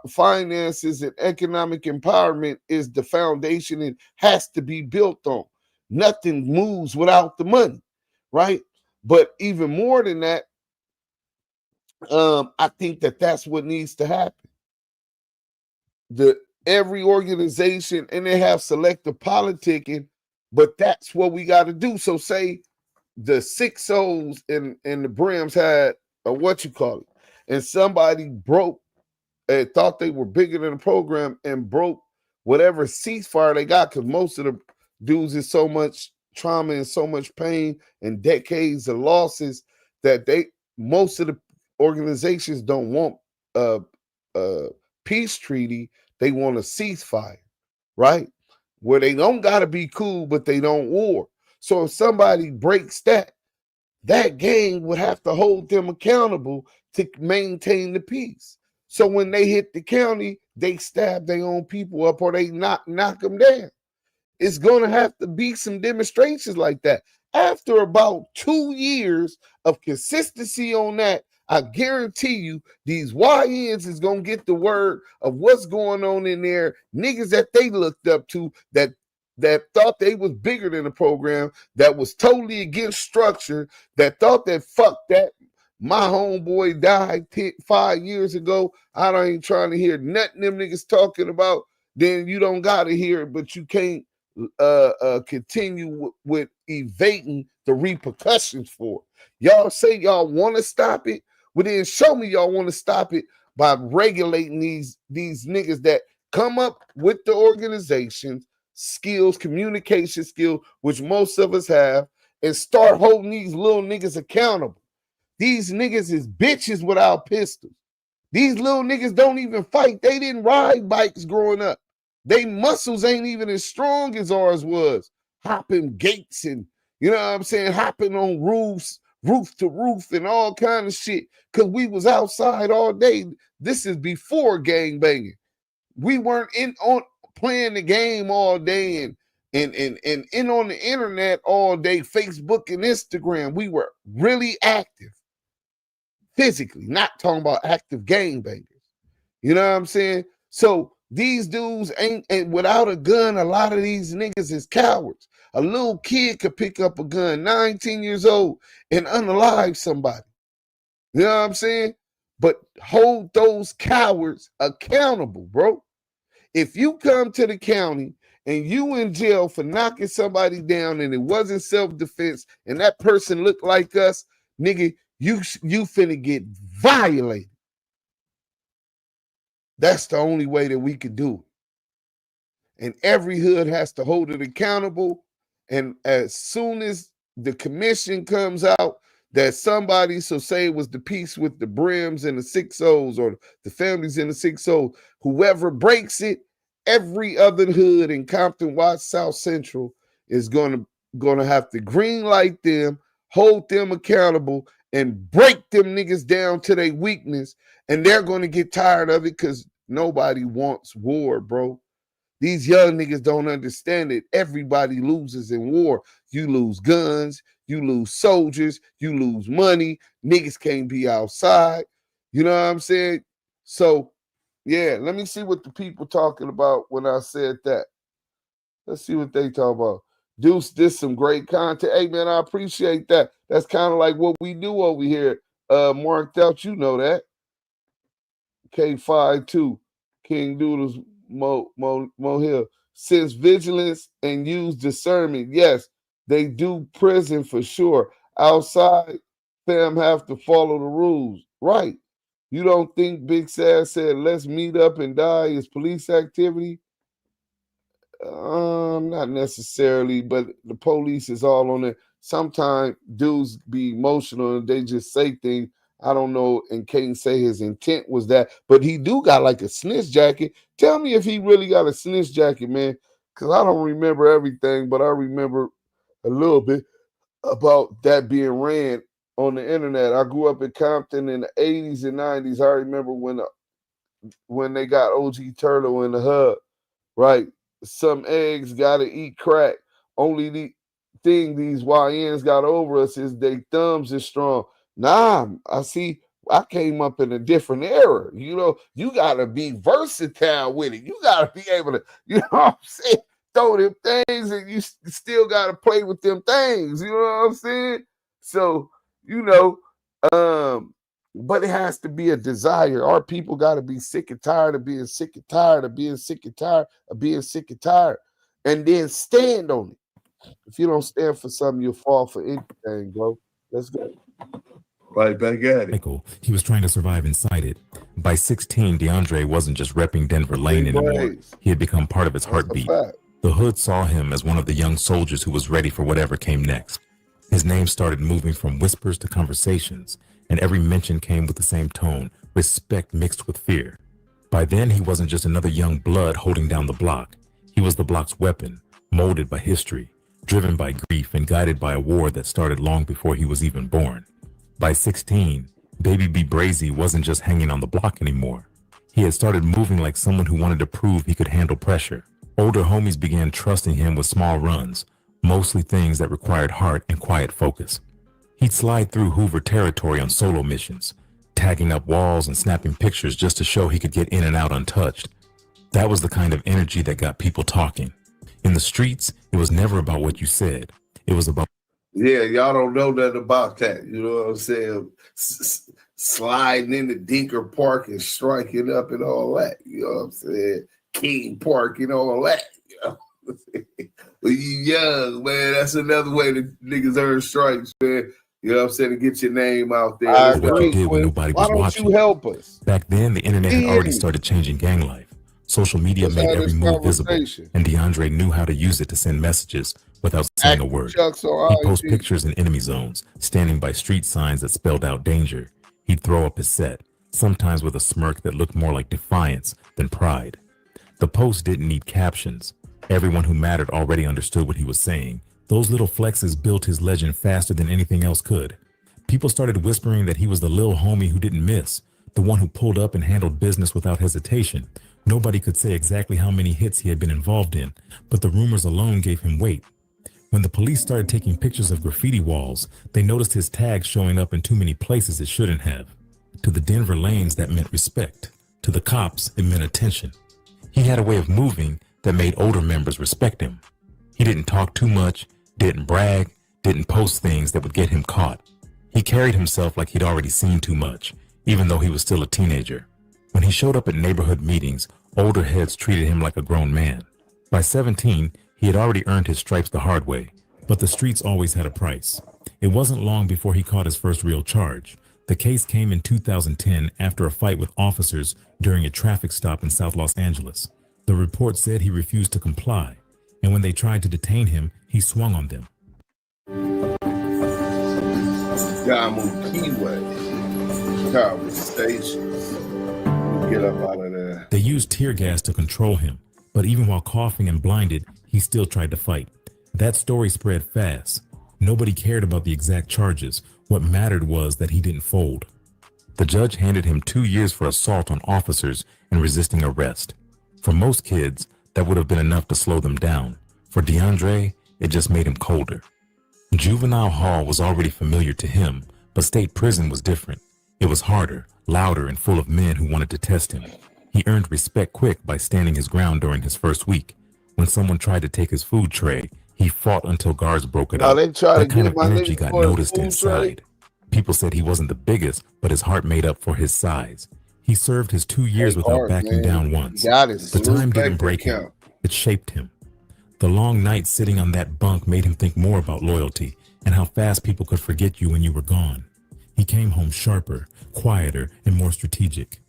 finances and economic empowerment is the foundation it has to be built on. Nothing moves without the money, right? But even more than that, I think that's what needs to happen. Every organization, and they have selective politicking, but that's what we got to do. So say the 6 O's and the Brims had a and somebody broke and thought they were bigger than the program and broke whatever ceasefire they got, because most of the dudes is so much trauma and so much pain and decades of losses that most of the organizations don't want peace treaty. They want a ceasefire, right? Where they don't got to be cool, but they don't war. So if somebody breaks that gang would have to hold them accountable to maintain the peace. So when they hit the county, they stab their own people up or they knock them down. It's going to have to be some demonstrations like that. After about 2 years of consistency on that, I guarantee you these YNs is going to get the word of what's going on in there. Niggas that they looked up to that thought they was bigger than the program, that was totally against structure, that thought that fuck that. My homeboy died 5 years ago. I ain't trying to hear nothing them niggas talking about. Then you don't got to hear it, but you can't continue with evading the repercussions for it. Y'all say y'all want to stop it, well then show me y'all want to stop it by regulating these niggas that come up with the organizations, skills, communication skills, which most of us have, and start holding these little niggas accountable. These niggas is bitches without pistols. These little niggas don't even fight. They didn't ride bikes growing up. They muscles ain't even as strong as ours was. Hopping gates and, you know what I'm saying, hopping on roofs, roof to roof and all kind of shit, because we was outside all day. This is before gang banging. We weren't on playing the game all day and in on the internet all day, Facebook and Instagram. We were really active physically, not talking about active gang bangers. You know what I'm saying? So these dudes ain't without a gun, a lot of these niggas is cowards. A little kid could pick up a gun, 19 years old, and unalive somebody. You know what I'm saying? But hold those cowards accountable, bro. If you come to the county and you in jail for knocking somebody down and it wasn't self-defense and that person looked like us, nigga, you finna get violated. That's the only way that we could do it. And every hood has to hold it accountable. And as soon as the commission comes out that somebody, so say it was the piece with the brims and the 6-0s or the families in the 6-0, whoever breaks it, every other hood in Compton, Watts, South Central is gonna have to green light them, hold them accountable, and break them niggas down to their weakness. And they're gonna get tired of it because nobody wants war, bro. These young niggas don't understand it. Everybody loses in war. You lose guns, you lose soldiers, you lose money. Niggas can't be outside. You know what I'm saying? So, yeah, let me see what the people talking about when I said that. Let's see what they talk about. Duse did some great content. Hey, man, I appreciate that. That's kind of like what we do over here. Marked out, you know that. K52, King Doodles, Mo Hill. Since vigilance and use discernment, yes, they do prison for sure. Outside, fam have to follow the rules. Right. You don't think Big Sad said, let's meet up and die is police activity? Not necessarily, but the police is all on it. Sometimes dudes be emotional and they just say things. I don't know, and can't say his intent was that, but he do got like a snitch jacket. Tell me if he really got a snitch jacket, man, because I don't remember everything, but I remember a little bit about that being ran on the internet. I grew up in Compton in the 80s and 90s. I remember when they got OG Turtle in the hub, right? Some eggs gotta eat crack. Only the thing these YNs got over us is their thumbs is strong. Nah, I came up in a different era. You know, you gotta be versatile with it. You gotta be able to, you know what I'm saying, throw them things and you still gotta play with them things. You know what I'm saying? So, you know, but it has to be a desire. Our people gotta be sick and tired of being sick and tired of being sick and tired of being sick and tired. And then stand on it. If you don't stand for something, you'll fall for anything, bro. Let's go. Right back at it. He was trying to survive inside it. By 16, DeAndre wasn't just repping Denver Lane anymore. He had become part of its heartbeat. The hood saw him as one of the young soldiers who was ready for whatever came next. His name started moving from whispers to conversations, and every mention came with the same tone, respect mixed with fear. By then, he wasn't just another young blood holding down the block. He was the block's weapon, molded by history, driven by grief, and guided by a war that started long before he was even born. By 16, Baby B Brazy wasn't just hanging on the block anymore. He had started moving like someone who wanted to prove he could handle pressure. Older homies began trusting him with small runs, mostly things that required heart and quiet focus. He'd slide through Hoover territory on solo missions, tagging up walls and snapping pictures just to show he could get in and out untouched. That was the kind of energy that got people talking. In the streets, it was never about what you said. It was about... Yeah, y'all don't know nothing about that. You know what I'm saying? Sliding into Dinker Park and striking up and all that. You know what I'm saying? King Park and all that. You know? When you young, man, that's another way that niggas earn stripes, man. You know what I'm saying? To get your name out there. I agree. What you did when nobody was watching. Why don't you help us? Back then, the internet had already started changing gang life. Social media made every move visible, and DeAndre knew how to use it to send messages without saying a word. He'd post pictures in enemy zones, standing by street signs that spelled out danger. He'd throw up his set, sometimes with a smirk that looked more like defiance than pride. The post didn't need captions. Everyone who mattered already understood what he was saying. Those little flexes built his legend faster than anything else could. People started whispering that he was the lil homie who didn't miss, the one who pulled up and handled business without hesitation. Nobody could say exactly how many hits he had been involved in, but the rumors alone gave him weight. When the police started taking pictures of graffiti walls, they noticed his tag showing up in too many places it shouldn't have. To the Denver lanes, that meant respect. To the cops, it meant attention. He had a way of moving that made older members respect him. He didn't talk too much, didn't brag, didn't post things that would get him caught. He carried himself like he'd already seen too much, even though he was still a teenager. When he showed up at neighborhood meetings, older heads treated him like a grown man. By 17, he had already earned his stripes the hard way, but the streets always had a price. It wasn't long before he caught his first real charge. The case came in 2010 after a fight with officers during a traffic stop in South Los Angeles. The report said he refused to comply, and when they tried to detain him, he swung on them. Damu Kiwe conversations. Get up out of there. They used tear gas to control him, but even while coughing and blinded, he still tried to fight. That story spread fast. Nobody cared about the exact charges. What mattered was that he didn't fold. The judge handed him 2 years for assault on officers and resisting arrest. For most kids, that would have been enough to slow them down. For DeAndre, it just made him colder. Juvenile hall was already familiar to him, but state prison was different. It was harder, louder, and full of men who wanted to test him. He earned respect quick by standing his ground during his first week. When someone tried to take his food tray, he fought until guards broke it up. That kind of energy got noticed inside. People said he wasn't the biggest, but his heart made up for his size. He served his 2 years without backing down once. The time didn't break him. It shaped him. The long nights sitting on that bunk made him think more about loyalty and how fast people could forget you when you were gone. He came home sharper, quieter, and more strategic.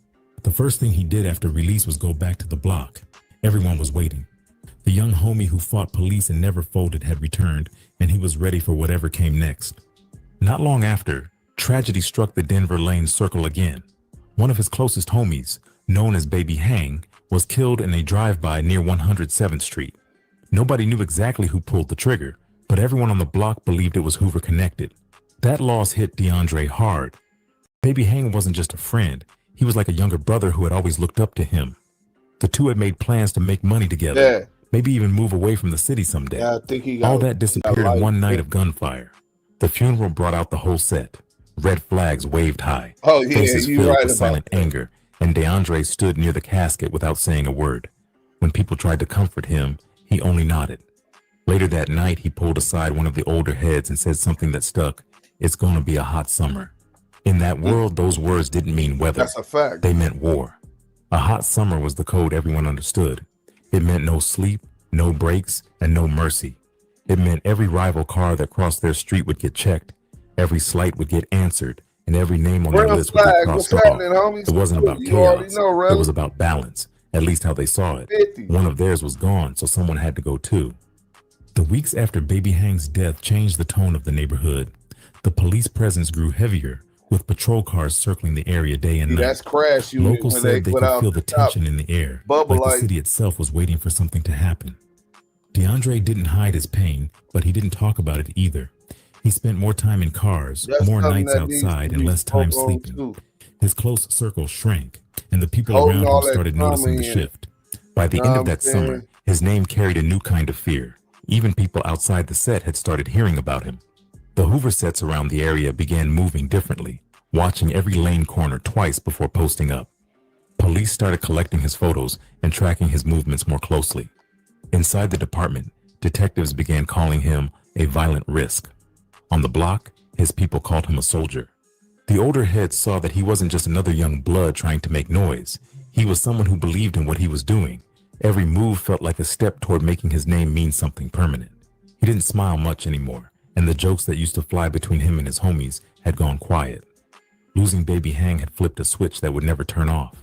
The first thing he did after release was go back to the block. Everyone was waiting. The young homie who fought police and never folded had returned, and he was ready for whatever came next. Not long after, tragedy struck the Denver Lane Circle again. One of his closest homies, known as Baby Hang, was killed in a drive-by near 107th Street. Nobody knew exactly who pulled the trigger, but everyone on the block believed it was Hoover connected. That loss hit DeAndre hard. Baby Hang wasn't just a friend. He was like a younger brother who had always looked up to him. The two had made plans to make money together, maybe even move away from the city someday. All that disappeared in one night of gunfire. The funeral brought out the whole set. Red flags waved high. Faces filled with silent anger, and DeAndre stood near the casket without saying a word. When people tried to comfort him, he only nodded. Later that night, he pulled aside one of the older heads and said something that stuck. It's going to be a hot summer. In that world, those words didn't mean weather. That's a fact. They meant war. A hot summer was the code everyone understood. It meant no sleep, no breaks, and no mercy. It meant every rival car that crossed their street would get checked, every slight would get answered, and every name on their list would get crossed off. It wasn't about chaos. It was about balance, at least how they saw it. One of theirs was gone, so someone had to go too. The weeks after Baby Hang's death changed the tone of the neighborhood. The police presence grew heavier, with patrol cars circling the area day and night. That's crash. Locals said they could feel the tension in the air, like the city itself was waiting for something to happen. DeAndre didn't hide his pain, but he didn't talk about it either. He spent more time in cars, more nights outside, and less time sleeping. His close circle shrank, and the people around him started noticing the shift. By the end of that summer, his name carried a new kind of fear. Even people outside the set had started hearing about him. The Hoover sets around the area began moving differently, watching every lane corner twice before posting up. Police started collecting his photos and tracking his movements more closely. Inside the department, detectives began calling him a violent risk. On the block, his people called him a soldier. The older heads saw that he wasn't just another young blood trying to make noise. He was someone who believed in what he was doing. Every move felt like a step toward making his name mean something permanent. He didn't smile much anymore, and the jokes that used to fly between him and his homies had gone quiet. Losing Baby Hang had flipped a switch that would never turn off.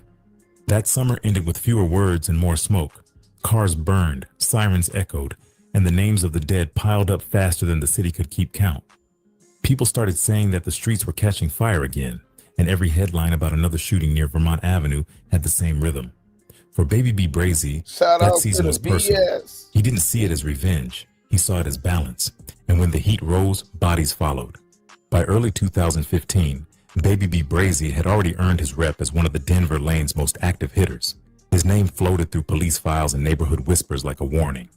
That summer ended with fewer words and more smoke. Cars burned, sirens echoed, and the names of the dead piled up faster than the city could keep count. People started saying that the streets were catching fire again, and every headline about another shooting near Vermont Avenue had the same rhythm. For Baby B Brazy, that season was personal. He didn't see it as revenge. He saw it as balance. And when the heat rose, bodies followed. By early 2015, Baby B Brazy had already earned his rep as one of the Denver Lane's most active hitters. His name floated through police files and neighborhood whispers like a warning.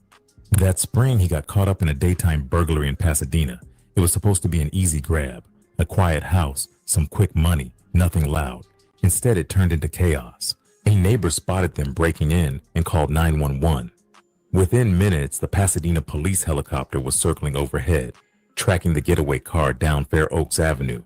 That spring, he got caught up in a daytime burglary in Pasadena. It was supposed to be an easy grab, a quiet house, some quick money, nothing loud. Instead, it turned into chaos. A neighbor spotted them breaking in and called 911. Within minutes, the Pasadena police helicopter was circling overhead, tracking the getaway car down Fair Oaks Avenue.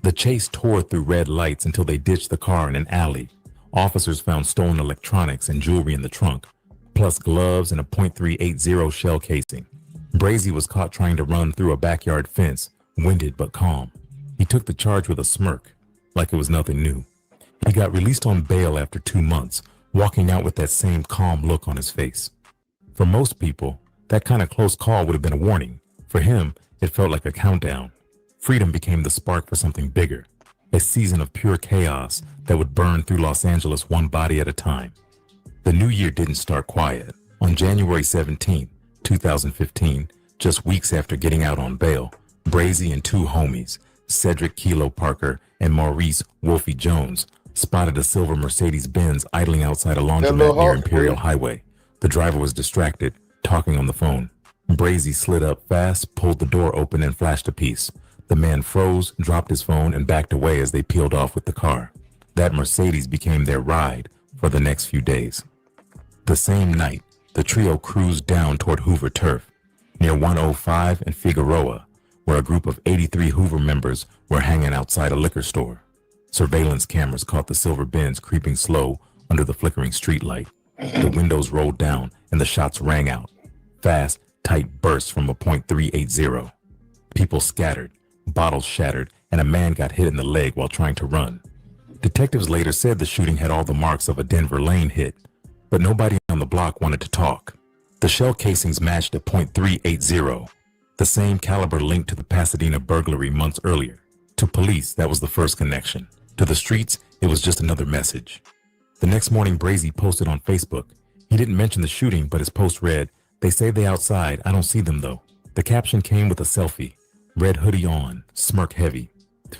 The chase tore through red lights until they ditched the car in an alley. Officers found stolen electronics and jewelry in the trunk, plus gloves and a .380 shell casing. Brazy was caught trying to run through a backyard fence, winded but calm. He took the charge with a smirk, like it was nothing new. He got released on bail after 2 months, walking out with that same calm look on his face. For most people, that kind of close call would have been a warning. For him, it felt like a countdown. Freedom became the spark for something bigger, a season of pure chaos that would burn through Los Angeles one body at a time. The new year didn't start quiet. On January 17, 2015, just weeks after getting out on bail, Brazy and two homies, Cedric Kilo Parker and Maurice Wolfie Jones, spotted a silver Mercedes-Benz idling outside a laundromat near Imperial Highway. The driver was distracted, talking on the phone. Brazy slid up fast, pulled the door open, and flashed a piece. The man froze, dropped his phone, and backed away as they peeled off with the car. That Mercedes became their ride for the next few days. The same night, the trio cruised down toward Hoover Turf, near 105 and Figueroa, where a group of 83 Hoover members were hanging outside a liquor store. Surveillance cameras caught the silver Benz creeping slow under the flickering streetlight. The windows rolled down and the shots rang out. Fast, tight bursts from a .380. People scattered, bottles shattered, and a man got hit in the leg while trying to run. Detectives later said the shooting had all the marks of a Denver Lane hit, but nobody on the block wanted to talk. The shell casings matched a .380, the same caliber linked to the Pasadena burglary months earlier. To police, that was the first connection. To the streets, it was just another message. The next morning, Brazy posted on Facebook. He didn't mention the shooting, but his post read, "They say they outside, I don't see them though." The caption came with a selfie, red hoodie on, smirk heavy.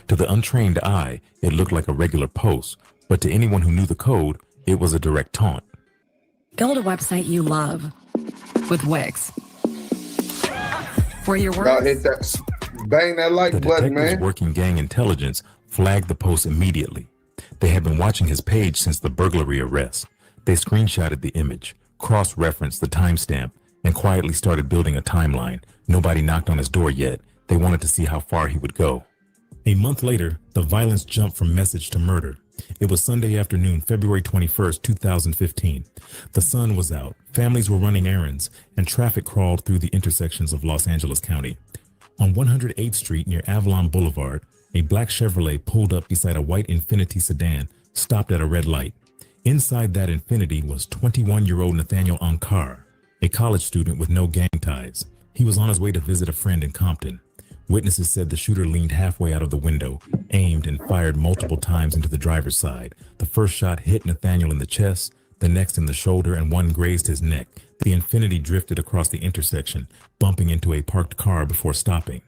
To the untrained eye, it looked like a regular post, but to anyone who knew the code, it was a direct taunt. Build a website you love with Wix. Where your work. Y'all hit that, bang that like button, man. Working gang intelligence flagged the post immediately. They had been watching his page since the burglary arrest. They screenshotted the image, cross-referenced the timestamp, and quietly started building a timeline. Nobody knocked on his door yet. They wanted to see how far he would go. A month later, the violence jumped from message to murder. It was Sunday afternoon, February 21st, 2015. The sun was out, families were running errands, and traffic crawled through the intersections of Los Angeles County. On 108th Street near Avalon Boulevard, a black Chevrolet pulled up beside a white Infiniti sedan, stopped at a red light. Inside that Infiniti was 21-year-old Nathaniel Ankar, a college student with no gang ties. He was on his way to visit a friend in Compton. Witnesses said the shooter leaned halfway out of the window, aimed and fired multiple times into the driver's side. The first shot hit Nathaniel in the chest, the next in the shoulder, and one grazed his neck. The Infiniti drifted across the intersection, bumping into a parked car before stopping.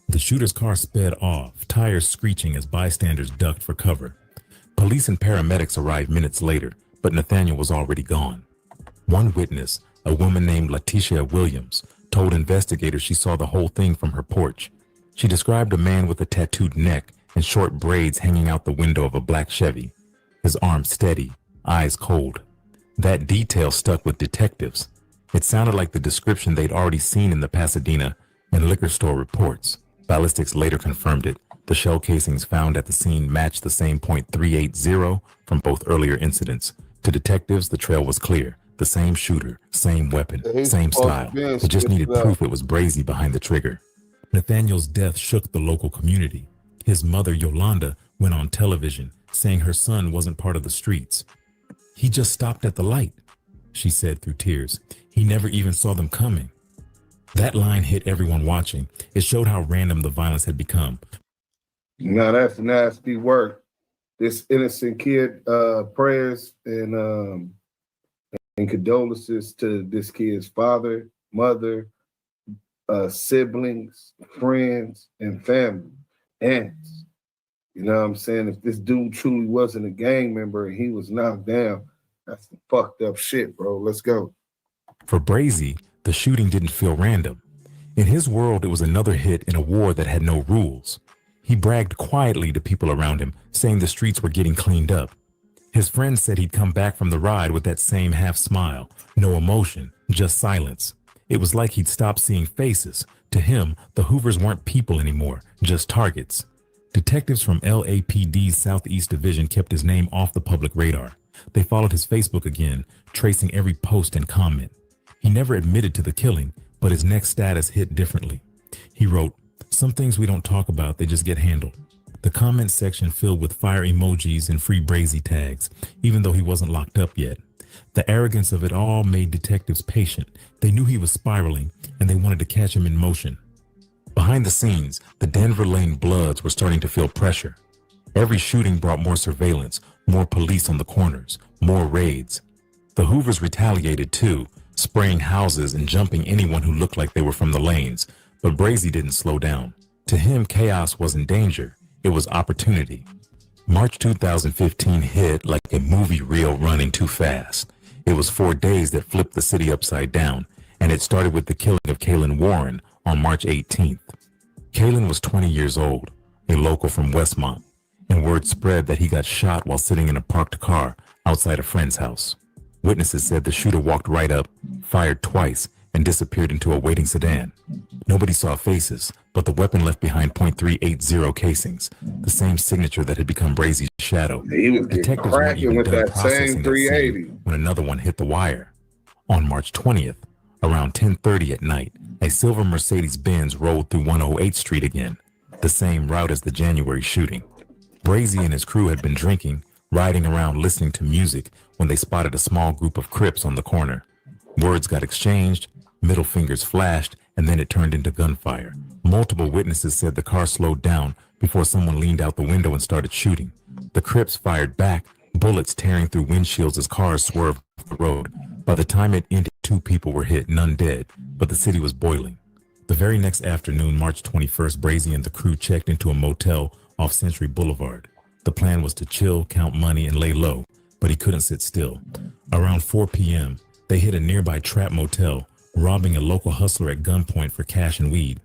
The shooter's car sped off, tires screeching as bystanders ducked for cover. Police and paramedics arrived minutes later, but Nathaniel was already gone. One witness, a woman named Letitia Williams, told investigators she saw the whole thing from her porch. She described a man with a tattooed neck and short braids hanging out the window of a black Chevy, his arms steady, eyes cold. That detail stuck with detectives. It sounded like the description they'd already seen in the Pasadena and liquor store reports. Ballistics later confirmed it. The shell casings found at the scene matched the same .380 from both earlier incidents. To detectives, the trail was clear. The same shooter, same weapon, same style. They just needed proof it was Brazy behind the trigger. Nathaniel's death shook the local community. His mother, Yolanda, went on television saying her son wasn't part of the streets. "He just stopped at the light," she said through tears. "He never even saw them coming." That line hit everyone watching. It showed how random the violence had become. Now that's nasty work. This innocent kid, prayers and condolences to this kid's father, mother, siblings, friends, and family, aunts. You know what I'm saying? If this dude truly wasn't a gang member and he was knocked down, that's some fucked up shit, bro. Let's go. For Brazy, the shooting didn't feel random. In his world, it was another hit in a war that had no rules. He bragged quietly to people around him, saying the streets were getting cleaned up. His friend said he'd come back from the ride with that same half smile, no emotion, just silence. It was like he'd stopped seeing faces. To him, the Hoovers weren't people anymore, just targets. Detectives from LAPD's Southeast Division kept his name off the public radar. They followed his Facebook again, tracing every post and comment. He never admitted to the killing, but his next status hit differently. He wrote, "Some things we don't talk about, they just get handled." The comment section filled with fire emojis and free Brazy tags, even though he wasn't locked up yet. The arrogance of it all made detectives patient. They knew he was spiraling, and they wanted to catch him in motion. Behind the scenes, the Denver Lane Bloods were starting to feel pressure. Every shooting brought more surveillance, more police on the corners, more raids. The Hoovers retaliated too, spraying houses and jumping anyone who looked like they were from the lanes. But Brazy didn't slow down. To him, chaos wasn't danger. It was opportunity. March 2015 hit like a movie reel running too fast. It was 4 days that flipped the city upside down, and it started with the killing of Kaylen Warren on March 18th. Kaylen was 20 years old, a local from Westmont, and word spread that he got shot while sitting in a parked car outside a friend's house. Witnesses said the shooter walked right up, fired twice, and disappeared into a waiting sedan. Nobody saw faces, but the weapon left behind .380 casings, the same signature that had become Brazy's shadow. Detectives weren't even with done that processing same that 380 scene when another one hit the wire. On March 20th, around 10:30 at night, a silver Mercedes-Benz rolled through 108th Street again, the same route as the January shooting. Brazy and his crew had been drinking, riding around listening to music when they spotted a small group of Crips on the corner. Words got exchanged, middle fingers flashed, and then it turned into gunfire. Multiple witnesses said the car slowed down before someone leaned out the window and started shooting. The Crips fired back, bullets tearing through windshields as cars swerved off the road. By the time it ended, 2 people were hit, none dead, but the city was boiling. The very next afternoon, March 21st, Brazy and the crew checked into a motel off Century Boulevard. The plan was to chill, count money, and lay low, but he couldn't sit still. Around 4 p.m., they hit a nearby trap motel, robbing a local hustler at gunpoint for cash and weed.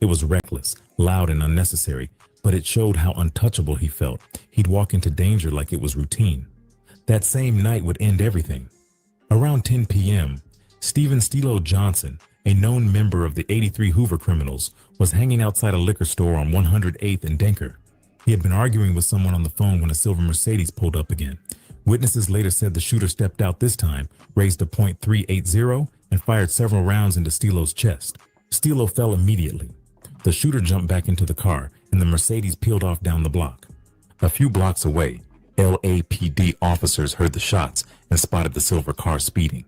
It was reckless, loud, and unnecessary, but it showed how untouchable he felt. He'd walk into danger like it was routine. That same night would end everything. Around 10 p.m., Stephen Stilo Johnson, a known member of the 83 Hoover criminals, was hanging outside a liquor store on 108th and Denker. He had been arguing with someone on the phone when a silver Mercedes pulled up again. Witnesses later said the shooter stepped out this time, raised a .380, and fired several rounds into Stilo's chest. Stilo fell immediately. The shooter jumped back into the car, and the Mercedes peeled off down the block. A few blocks away, LAPD officers heard the shots and spotted the silver car speeding.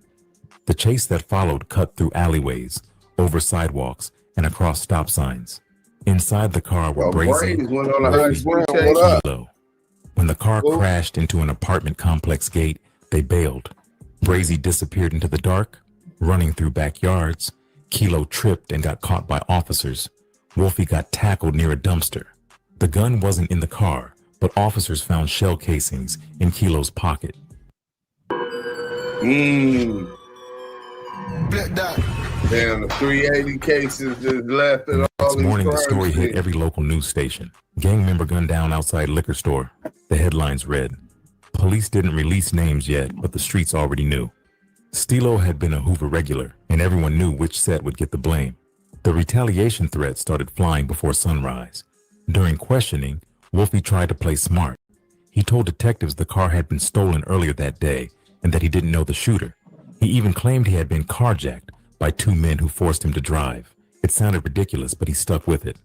The chase that followed cut through alleyways, over sidewalks, and across stop signs. Inside the car were Brazy, and Kilo. When the car crashed into an apartment complex gate, they bailed. Brazy disappeared into the dark, running through backyards. Kilo tripped and got caught by officers. Wolfie got tackled near a dumpster. The gun wasn't in the car, but officers found shell casings in Kilo's pocket. Damn, the 380 cases just left it all. Next morning, the story hit every local news station. Gang member gunned down outside liquor store. The headlines read, "Police didn't release names yet, but the streets already knew." Stilo had been a Hoover regular, and everyone knew which set would get the blame. The retaliation threats started flying before sunrise. During questioning, Wolfie tried to play smart. He told detectives the car had been stolen earlier that day and that he didn't know the shooter. He even claimed he had been carjacked by 2 men who forced him to drive. It sounded ridiculous, but he stuck with it.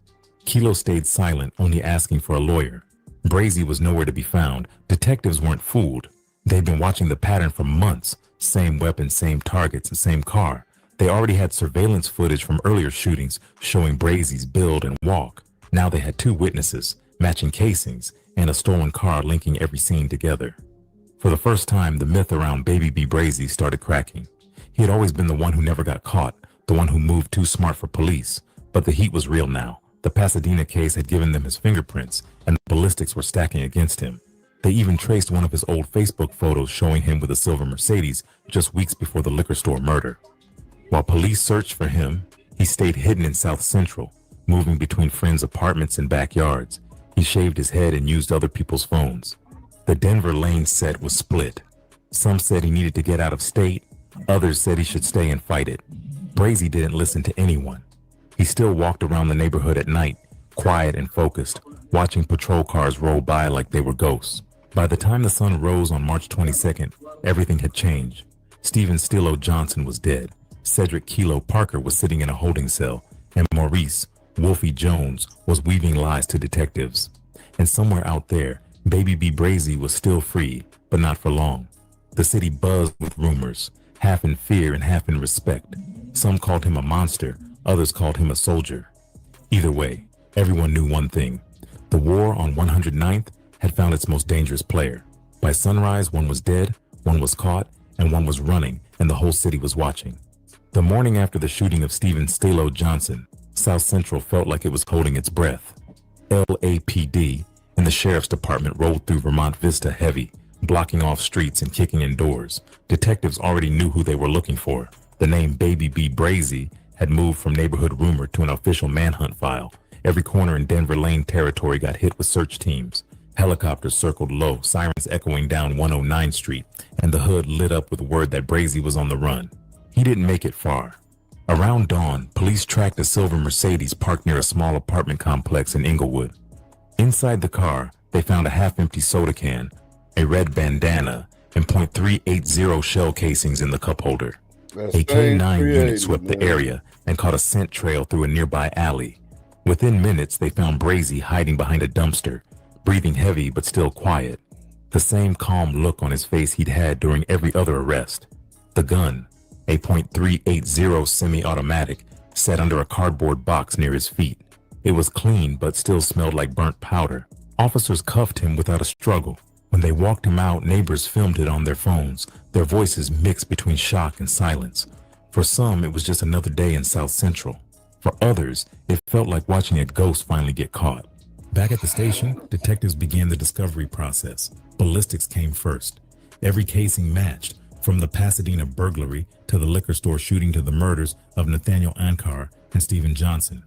Kilo stayed silent, only asking for a lawyer. Brazy was nowhere to be found. Detectives weren't fooled. They'd been watching the pattern for months. Same weapons, same targets, and same car. They already had surveillance footage from earlier shootings showing Brazy's build and walk. Now they had 2 witnesses, matching casings, and a stolen car linking every scene together. For the first time, the myth around Baby B Brazy started cracking. He had always been the one who never got caught, the one who moved too smart for police. But the heat was real now. The Pasadena case had given them his fingerprints, and the ballistics were stacking against him. They even traced one of his old Facebook photos showing him with a silver Mercedes just weeks before the liquor store murder. While police searched for him, he stayed hidden in South Central, moving between friends' apartments and backyards. He shaved his head and used other people's phones. The Denver Lane set was split. Some said he needed to get out of state. Others said he should stay and fight it. Brazy didn't listen to anyone. He still walked around the neighborhood at night, quiet and focused, watching patrol cars roll by like they were ghosts. By the time the sun rose on March 22nd, everything had changed. Stephen Stilo Johnson was dead. Cedric Kilo Parker was sitting in a holding cell, and Maurice Wolfie Jones was weaving lies to detectives. And somewhere out there, Baby B Brazy was still free, but not for long. The city buzzed with rumors, half in fear and half in respect. Some called him a monster, others called him a soldier. Either way, everyone knew one thing. The war on 109th had found its most dangerous player. By sunrise, one was dead, one was caught, and one was running, and the whole city was watching. The morning after the shooting of Stephen Stilo Johnson, South Central felt like it was holding its breath. LAPD and the Sheriff's Department rolled through Vermont Vista heavy, blocking off streets and kicking in doors. Detectives already knew who they were looking for. The name Baby B Brazy had moved from neighborhood rumor to an official manhunt file. Every corner in Denver Lane territory got hit with search teams. Helicopters circled low, sirens echoing down 109th Street, and the hood lit up with word that Brazy was on the run. He didn't make it far. Around dawn, police tracked a silver Mercedes parked near a small apartment complex in Inglewood. Inside the car, they found a half-empty soda can, a red bandana, and .380 shell casings in the cup holder. A K-9 unit swept the area and caught a scent trail through a nearby alley. Within minutes, they found Brazy hiding behind a dumpster, breathing heavy but still quiet. The same calm look on his face he'd had during every other arrest. The gun, a .380 semi-automatic, sat under a cardboard box near his feet. It was clean but still smelled like burnt powder. Officers cuffed him without a struggle. When they walked him out, neighbors filmed it on their phones, their voices mixed between shock and silence. For some, it was just another day in South Central. For others, it felt like watching a ghost finally get caught. Back at the station, detectives began the discovery process. Ballistics came first. Every casing matched, from the Pasadena burglary to the liquor store shooting to the murders of Nathaniel Ankar and Stephen Johnson.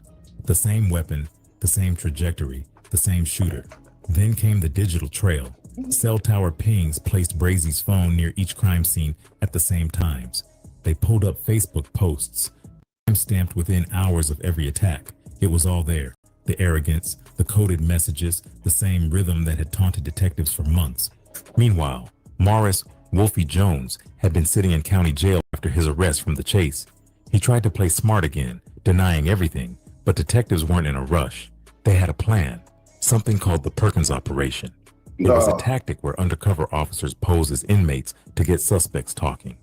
The same weapon, the same trajectory, the same shooter. Then came the digital trail. Cell tower pings placed Brazy's phone near each crime scene at the same times. They pulled up Facebook posts, stamped within hours of every attack. It was all there. The arrogance, the coded messages, the same rhythm that had taunted detectives for months. Meanwhile, Morris Wolfie Jones had been sitting in county jail after his arrest from the chase. He tried to play smart again, denying everything, but detectives weren't in a rush. They had a plan, something called the Perkins Operation. It was a tactic where undercover officers posed as inmates to get suspects talking.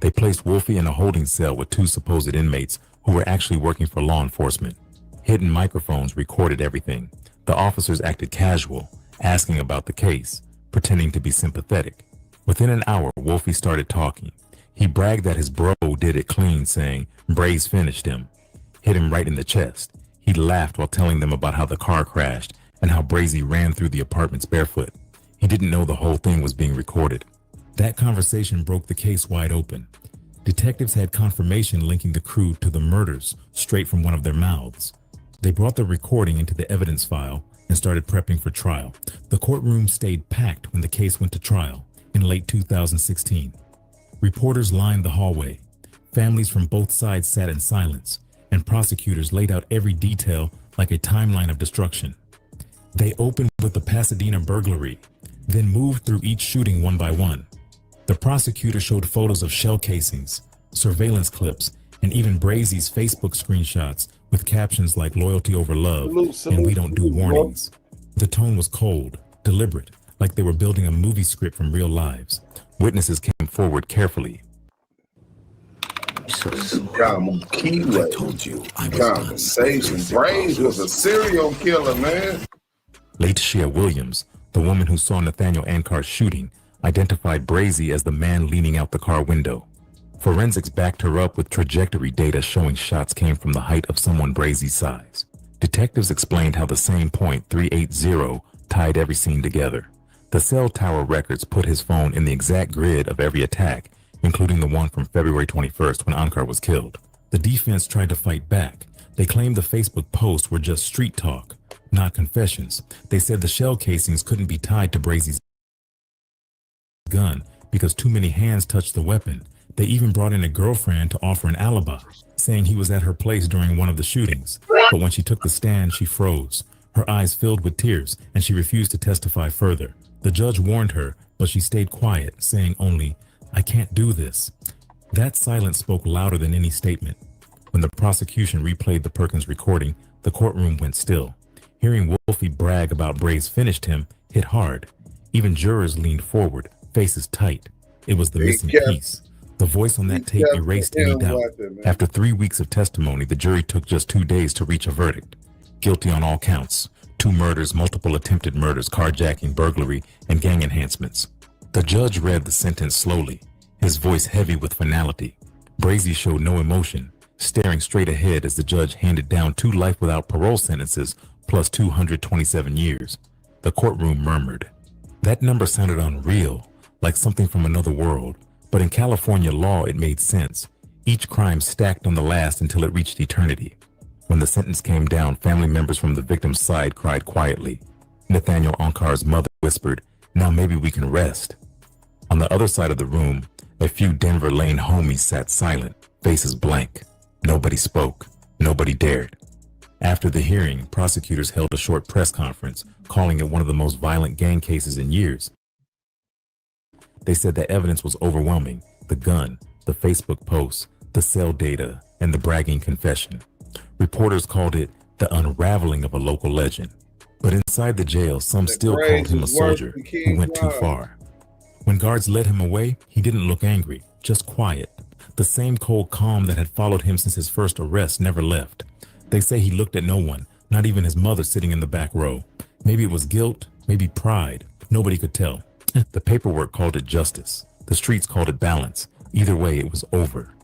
They placed Wolfie in a holding cell with two supposed inmates who were actually working for law enforcement. Hidden microphones recorded everything. The officers acted casual, asking about the case, pretending to be sympathetic. Within an hour, Wolfie started talking. He bragged that his bro did it clean, saying Braze finished him, hit him right in the chest. He laughed while telling them about how the car crashed and how Brazy ran through the apartments barefoot. He didn't know the whole thing was being recorded. That conversation broke the case wide open. Detectives had confirmation linking the crew to the murders straight from one of their mouths. They brought the recording into the evidence file and started prepping for trial. The courtroom stayed packed when the case went to trial in late 2016. Reporters lined the hallway. Families from both sides sat in silence, and prosecutors laid out every detail like a timeline of destruction. They opened with the Pasadena burglary, then moved through each shooting one by one. The prosecutor showed photos of shell casings, surveillance clips, and even Brazy's Facebook screenshots with captions like loyalty over love and we don't do warnings. The tone was cold, deliberate, like they were building a movie script from real lives. Witnesses came forward carefully. Kiwe, I told you, conversation. Brazy was a serial killer, man. Laetitia Williams, the woman who saw Nathaniel Ankar's shooting, identified Brazy as the man leaning out the car window. Forensics backed her up with trajectory data showing shots came from the height of someone Brazy's size. Detectives explained how the same .380 tied every scene together. The cell tower records put his phone in the exact grid of every attack, including the one from February 21st when Ankar was killed. The defense tried to fight back. They claimed the Facebook posts were just street talk, not confessions. They said the shell casings couldn't be tied to Brazy's gun because too many hands touched the weapon. They even brought in a girlfriend to offer an alibi, saying he was at her place during one of the shootings. But when she took the stand, she froze. Her eyes filled with tears, and she refused to testify further. The judge warned her, but she stayed quiet, saying only, "I can't do this." That silence spoke louder than any statement. When the prosecution replayed the Perkins recording, the courtroom went still. Hearing Wolfie brag about Braze finished him hit hard. Even jurors leaned forward, faces tight. It was the missing piece. The voice on that tape erased any doubt. After 3 weeks of testimony, the jury took just 2 days to reach a verdict. Guilty on all counts. 2 murders, multiple attempted murders, carjacking, burglary, and gang enhancements. The judge read the sentence slowly, his voice heavy with finality. Brazy showed no emotion, staring straight ahead as the judge handed down 2 life without parole sentences plus 227 years. The courtroom murmured. That number sounded unreal, like something from another world. But in California law, it made sense. Each crime stacked on the last until it reached eternity. When the sentence came down, family members from the victim's side cried quietly. Nathaniel Onkar's mother whispered, "Now maybe we can rest." On the other side of the room, a few Denver Lane homies sat silent, faces blank. Nobody spoke. Nobody dared. After the hearing, prosecutors held a short press conference, calling it one of the most violent gang cases in years. They said the evidence was overwhelming: the gun, the Facebook posts, the cell data, and the bragging confession. Reporters called it the unraveling of a local legend. But inside the jail, some still called him a soldier who went too far. When guards led him away, he didn't look angry, just quiet. The same cold calm that had followed him since his first arrest never left. They say he looked at no one, not even his mother sitting in the back row. Maybe it was guilt, maybe pride. Nobody could tell. The paperwork called it justice. The streets called it balance. Either way, it was over.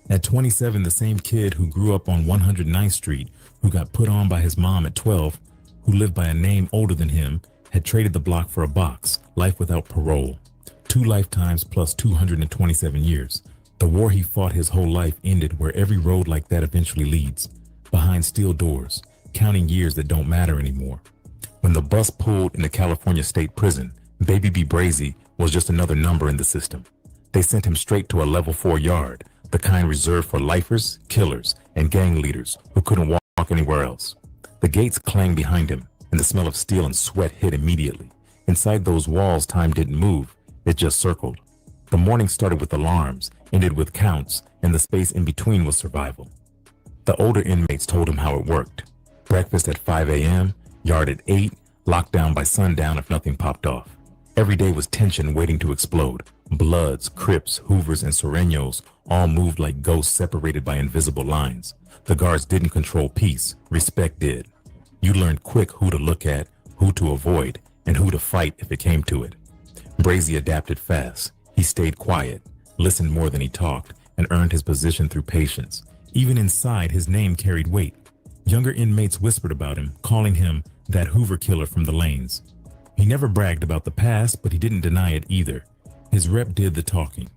At 27, the same kid who grew up on 109th Street, who got put on by his mom at 12, who lived by a name older than him, had traded the block for a box, life without parole. 2 lifetimes plus 227 years. The war he fought his whole life ended where every road like that eventually leads. Behind steel doors, counting years that don't matter anymore. When the bus pulled into California State Prison, Baby B Brazy was just another number in the system. They sent him straight to a level 4 yard, the kind reserved for lifers, killers, and gang leaders who couldn't walk anywhere else. The gates clanged behind him, and the smell of steel and sweat hit immediately. Inside those walls, time didn't move, it just circled. The morning started with alarms, ended with counts, and the space in between was survival. The older inmates told him how it worked. Breakfast at 5 a.m., yard at 8, locked down by sundown if nothing popped off. Every day was tension waiting to explode. Bloods, Crips, Hoovers, and Sureños all moved like ghosts separated by invisible lines. The guards didn't control peace, respect did. You learned quick who to look at, who to avoid, and who to fight if it came to it. Brazy adapted fast. He stayed quiet, listened more than he talked, and earned his position through patience. Even inside, his name carried weight. Younger inmates whispered about him, calling him that Hoover killer from the lanes. He never bragged about the past, but he didn't deny it either. His rep did the talking.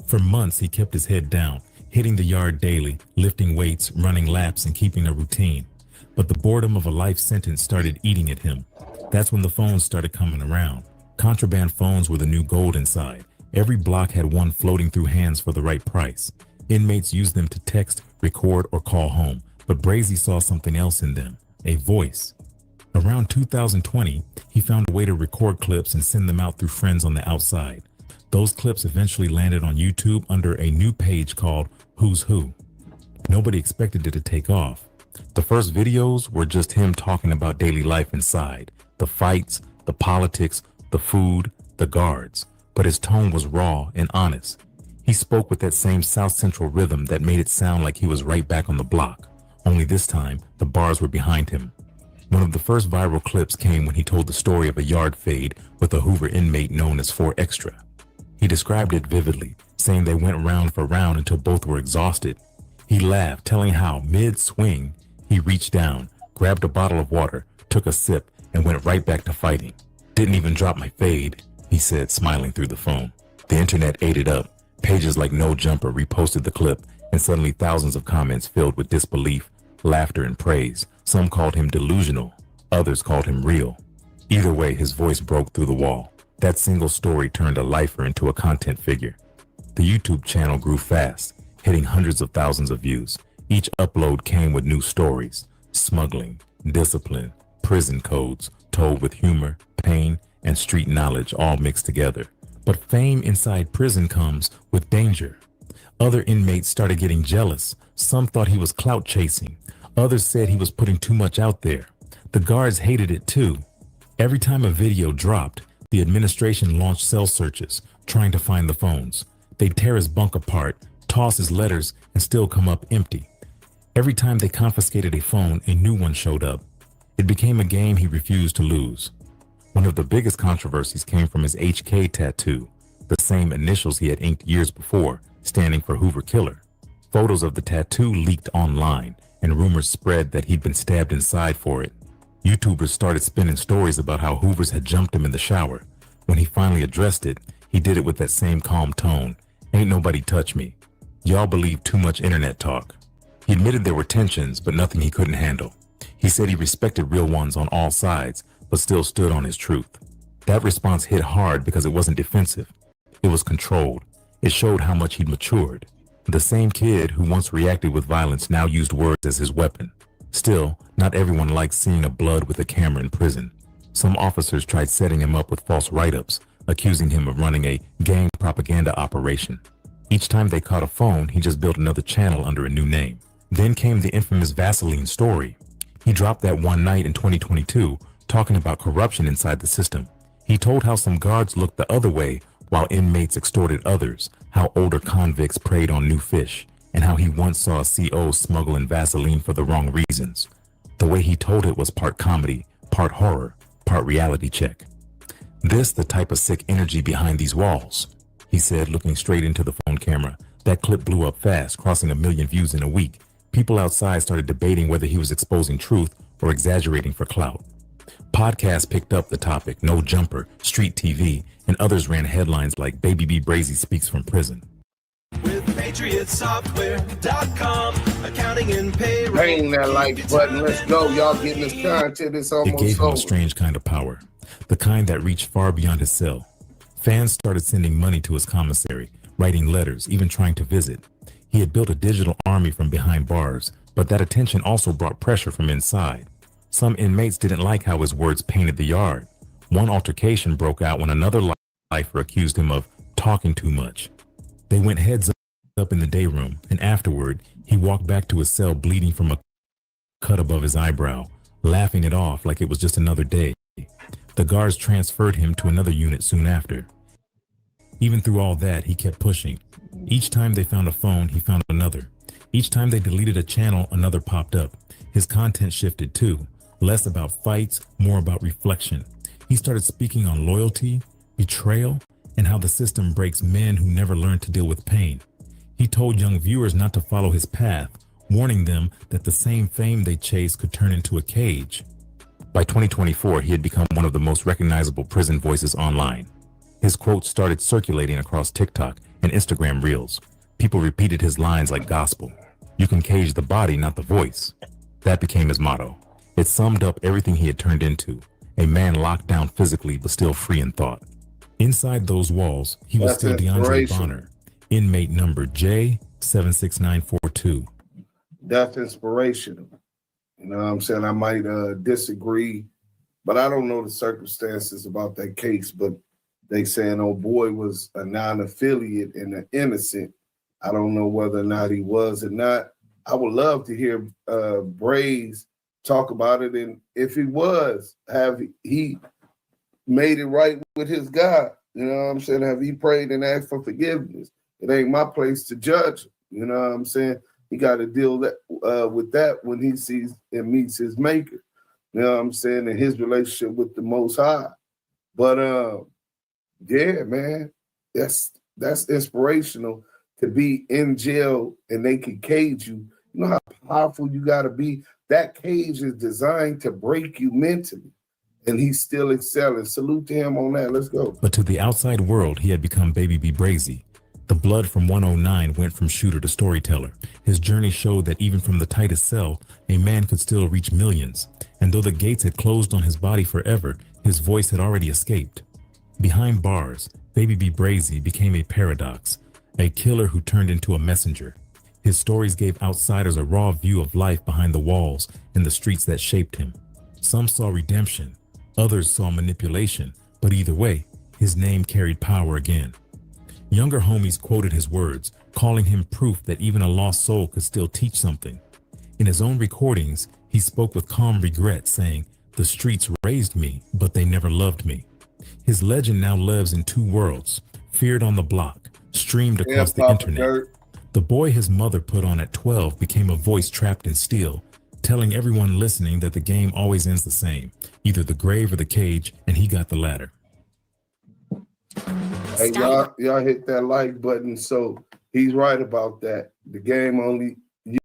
For months, he kept his head down, hitting the yard daily, lifting weights, running laps, and keeping a routine. But the boredom of a life sentence started eating at him. That's when the phones started coming around. Contraband phones were the new gold inside. Every block had one floating through hands for the right price. Inmates used them to text, record, or call home. But Brazy saw something else in them, a voice. Around 2020, he found a way to record clips and send them out through friends on the outside. Those clips eventually landed on YouTube under a new page called Who's Who. Nobody expected it to take off. The first videos were just him talking about daily life inside, the fights, the politics, the food, the guards. But his tone was raw and honest. He spoke with that same South Central rhythm that made it sound like he was right back on the block. Only this time, the bars were behind him. One of the first viral clips came when he told the story of a yard fade with a Hoover inmate known as 4 Extra. He described it vividly, saying they went round for round until both were exhausted. He laughed, telling how, mid-swing, he reached down, grabbed a bottle of water, took a sip, and went right back to fighting. "Didn't even drop my fade," he said, smiling through the phone. The internet ate it up. Pages like No Jumper reposted the clip, and suddenly thousands of comments filled with disbelief, laughter, and praise. Some called him delusional. Others called him real. Either way, his voice broke through the wall. That single story turned a lifer into a content figure. The YouTube channel grew fast, hitting hundreds of thousands of views. Each upload came with new stories: smuggling, discipline, prison codes, told with humor, pain, and street knowledge all mixed together. But fame inside prison comes with danger. Other inmates started getting jealous. Some thought he was clout chasing. Others said he was putting too much out there. The guards hated it too. Every time a video dropped, the administration launched cell searches, trying to find the phones. They'd tear his bunk apart, toss his letters, and still come up empty. Every time they confiscated a phone, a new one showed up. It became a game he refused to lose. One of the biggest controversies came from his HK tattoo, the same initials he had inked years before, standing for Hoover Killer. Photos of the tattoo leaked online, and rumors spread that he'd been stabbed inside for it. YouTubers started spinning stories about how Hoovers had jumped him in the shower. When he finally addressed it, he did it with that same calm tone. "Ain't nobody touch me. Y'all believe too much internet talk." He admitted there were tensions, but nothing he couldn't handle. He said he respected real ones on all sides, but still stood on his truth. That response hit hard because it wasn't defensive. It was controlled. It showed how much he'd matured. The same kid who once reacted with violence now used words as his weapon. Still, not everyone likes seeing a blood with a camera in prison. Some officers tried setting him up with false write-ups, accusing him of running a gang propaganda operation. Each time they caught a phone, he just built another channel under a new name. Then came the infamous Vaseline story. He dropped that one night in 2022, talking about corruption inside the system. He told how some guards looked the other way while inmates extorted others, how older convicts preyed on new fish, and how he once saw a CO smuggling Vaseline for the wrong reasons. The way he told it was part comedy, part horror, part reality check. "This the type of sick energy behind these walls," he said, looking straight into the phone camera. That clip blew up fast, crossing 1 million views in a week. People outside started debating whether he was exposing truth or exaggerating for clout. Podcasts picked up the topic, No Jumper, Street TV, and others ran headlines like Baby B Brazy speaks from prison. With PatriotSoftware.com, accounting and payroll. Bang that like button. Let's go. Y'all getting this content. It's almost It gave him over. a strange kind of power, the kind that reached far beyond his cell. Fans started sending money to his commissary, writing letters, even trying to visit. He had built a digital army from behind bars, but that attention also brought pressure from inside. Some inmates didn't like how his words painted the yard. One altercation broke out when another lifer accused him of talking too much. They went heads up in the day room, and afterward, he walked back to his cell bleeding from a cut above his eyebrow, laughing it off like it was just another day. The guards transferred him to another unit soon after. Even through all that, he kept pushing. Each time they found a phone, he found another. Each time they deleted a channel, another popped up. His content shifted too, less about fights, more about reflection. He started speaking on loyalty, betrayal, and how the system breaks men who never learned to deal with pain. He told young viewers not to follow his path, warning them that the same fame they chase could turn into a cage. By 2024, he had become one of the most recognizable prison voices online. His quotes started circulating across TikTok and Instagram Reels. People repeated his lines like gospel. "You can cage the body, not the voice." That became his motto. It summed up everything he had turned into, a man locked down physically but still free in thought. Inside those walls, he was still DeAndre Bonner, inmate number J76942. That's inspirational. You know what I'm saying? I might disagree, but I don't know the circumstances about that case, but they saying old boy was a non-affiliate and an innocent. I don't know whether or not he was or not. I would love to hear Braze talk about it, and if he was, have he made it right with his God? You know what I'm saying? Have he prayed and asked for forgiveness? It ain't my place to judge. You know what I'm saying? He got to deal with that when he sees and meets his maker. You know what I'm saying? And his relationship with the Most High. But yeah, man, that's inspirational to be in jail and they can cage you. You know how powerful you got to be? That cage is designed to break you mentally. And he's still excelling. Salute to him on that. Let's go. But to the outside world, he had become Baby B Brazy. The blood from 109 went from shooter to storyteller. His journey showed that even from the tightest cell, a man could still reach millions. And though the gates had closed on his body forever, his voice had already escaped. Behind bars, Baby B Brazy became a paradox, a killer who turned into a messenger. His stories gave outsiders a raw view of life behind the walls and the streets that shaped him. Some saw redemption, others saw manipulation, but either way, his name carried power again. Younger homies quoted his words, calling him proof that even a lost soul could still teach something. In his own recordings, he spoke with calm regret, saying, "The streets raised me, but they never loved me." His legend now lives in two worlds, feared on the block, streamed across the internet. The boy his mother put on at 12 became a voice trapped in steel, telling everyone listening that the game always ends the same, either the grave or the cage, and he got the latter. Hey, y'all hit that like button. So he's right about that. The game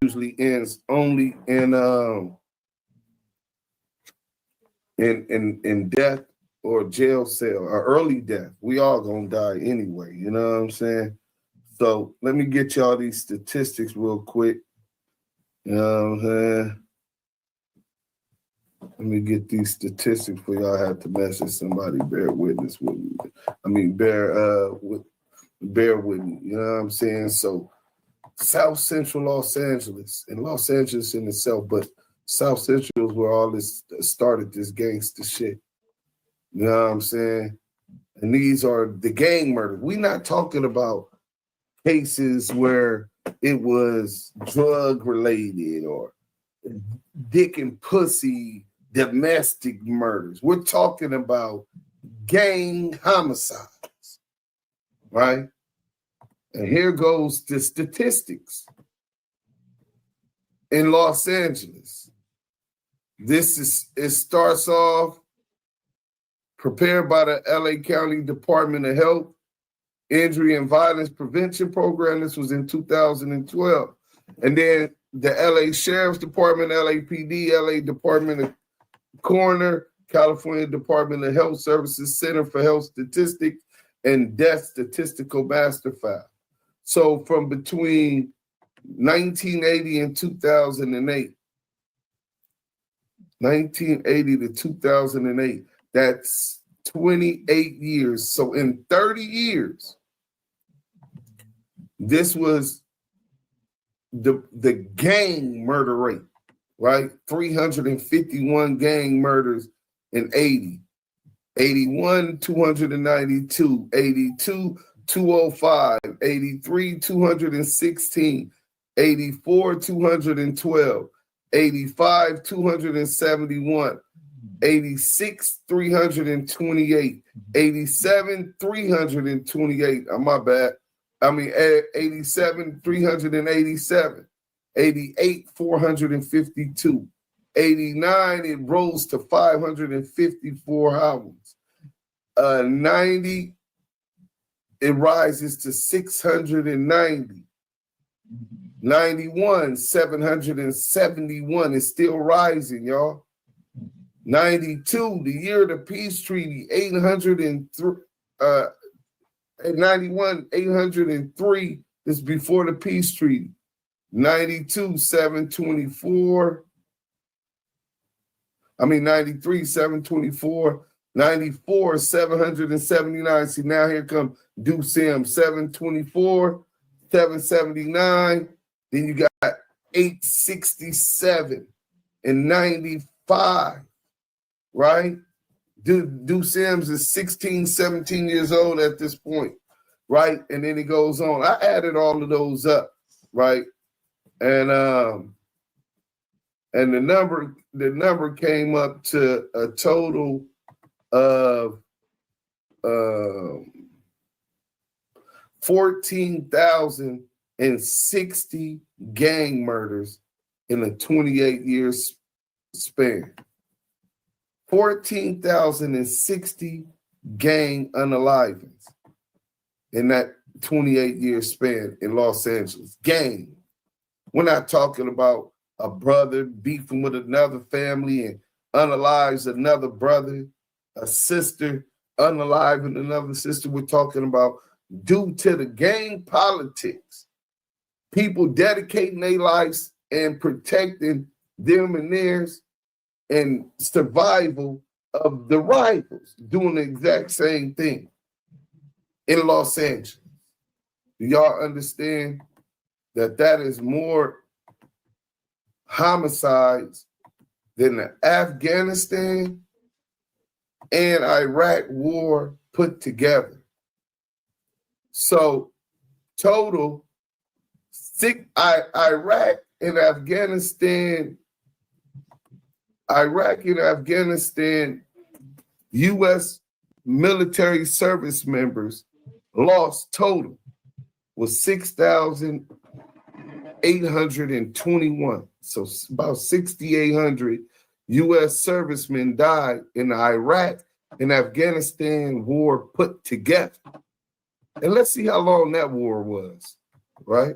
usually ends only in death or jail cell or early death. We all gonna die anyway, you know what I'm saying? So let me get y'all these statistics real quick. You know what I'm saying? Let me get these statistics for y'all. I have to message somebody, bear witness with me. I mean, bear with me. You know what I'm saying? So South Central Los Angeles, and Los Angeles in itself, but South Central is where all this started, this gangster shit. You know what I'm saying? And these are the gang murders. We're not talking about cases where it was drug related or dick and pussy domestic murders. We're talking about gang homicides, right? And here goes the statistics. In Los Angeles, it starts off prepared by the LA County Department of Health Injury and Violence Prevention Program. This was in 2012. And then the LA Sheriff's Department, LAPD, LA Department of Coroner, California Department of Health Services, Center for Health Statistics, and Death Statistical Master File. So from between 1980 and 2008, 1980 to 2008, that's 28 years. So in 30 years, this was the gang murder rate, right? 351 gang murders in 80. 81, 292, 82, 205, 83, 216, 84, 212, 85, 271, 86, 328, 87, 328. My bad. 87, 387, 88, 452, 89, it rose to 554 albums. 90, it rises to 690. 91, 771 is still rising, y'all. 92, the year of the peace treaty, 803. 91, 803 is before the peace treaty. 92, 724. 93, 724. 94, 779. See, now here come Duse, 724, 779. Then you got 867 and 95, right? Duse Sims is 16, 17 years old at this point, right? And then it goes on. I added all of those up, right? And the number came up to a total of 14,060 gang murders in a 28 years span. 14,060 gang unalivings in that 28-year span in Los Angeles. Gang. We're not talking about a brother beefing with another family and unalives another brother, a sister unaliving another sister. We're talking about due to the gang politics, people dedicating their lives and protecting them and theirs and survival of the rivals doing the exact same thing in Los Angeles. Do y'all understand that that is more homicides than the Afghanistan and Iraq war put together? So total, Iraq and Afghanistan, U.S. military service members lost total was 6,821. So about 6,800 U.S. servicemen died in the Iraq and Afghanistan war put together. And let's see how long that war was, right?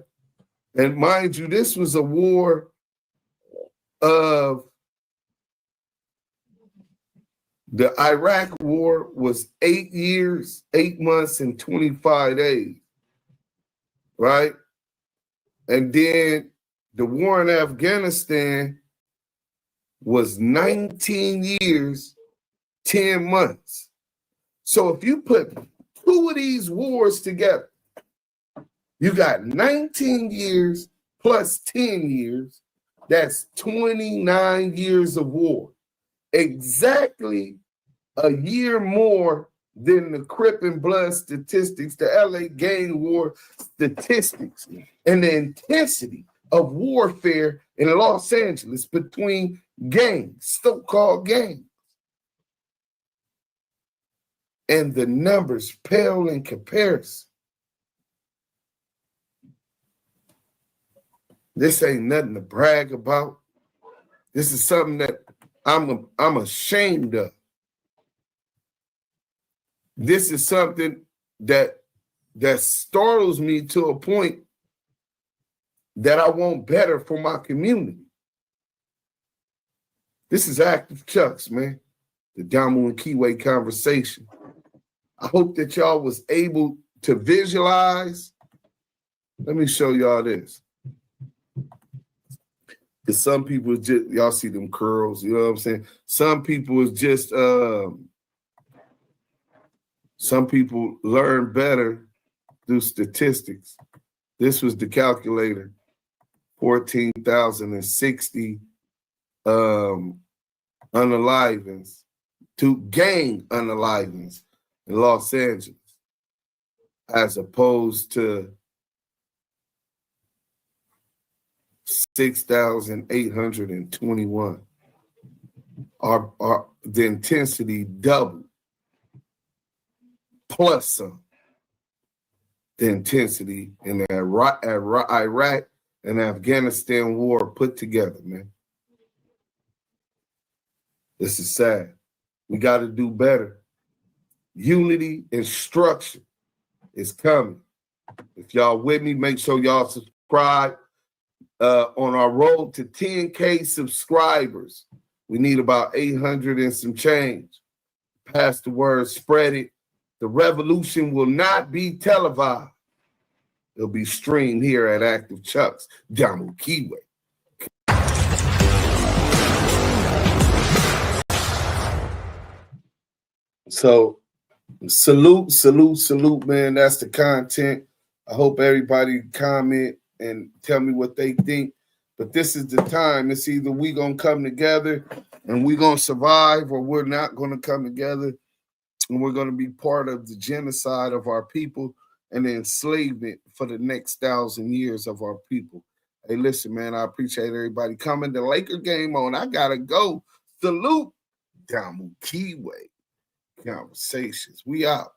And mind you, this was a war of the Iraq war was 8 years, 8 months, and 25 days, right? And then the war in Afghanistan was 19 years, 10 months. So if you put two of these wars together, you got 19 years plus 10 years. That's 29 years of war. Exactly a year more than the Crip and Blood statistics, the LA gang war statistics, and the intensity of warfare in Los Angeles between gangs, so-called gangs. And the numbers pale in comparison. This ain't nothing to brag about. This is something that I'm ashamed of. This is something that startles me to a point that I want better for my community. This is Active Chucks, man. The Damu and Kiwe conversation. I hope that y'all was able to visualize. Let me show y'all this. Because some people just, y'all see them curls, you know what I'm saying? Some people is just, some people learn better through statistics. This was the calculator, 14,060 unalivings, to gang unalivings in Los Angeles, as opposed to 6,821. The intensity doubled, plus some. The intensity in the Iraq and Afghanistan war put together, man. This is sad. We got to do better. Unity and structure is coming. If y'all with me, make sure y'all subscribe. On our road to 10K subscribers, we need about 800 and some change. Pass the word, spread it. The revolution will not be televised. It'll be streamed here at Active Chucks, Damu Kiwe. So salute, man. That's the content. I hope everybody comment and tell me what they think. But this is the time. It's either we gonna come together and we gonna survive, or we're not gonna come together and we're gonna be part of the genocide of our people and the enslavement for the next 1,000 years of our people. Hey, listen, man, I appreciate everybody coming. The Laker game on. I gotta go. Salute. Damu Kiwe. Conversations. We out.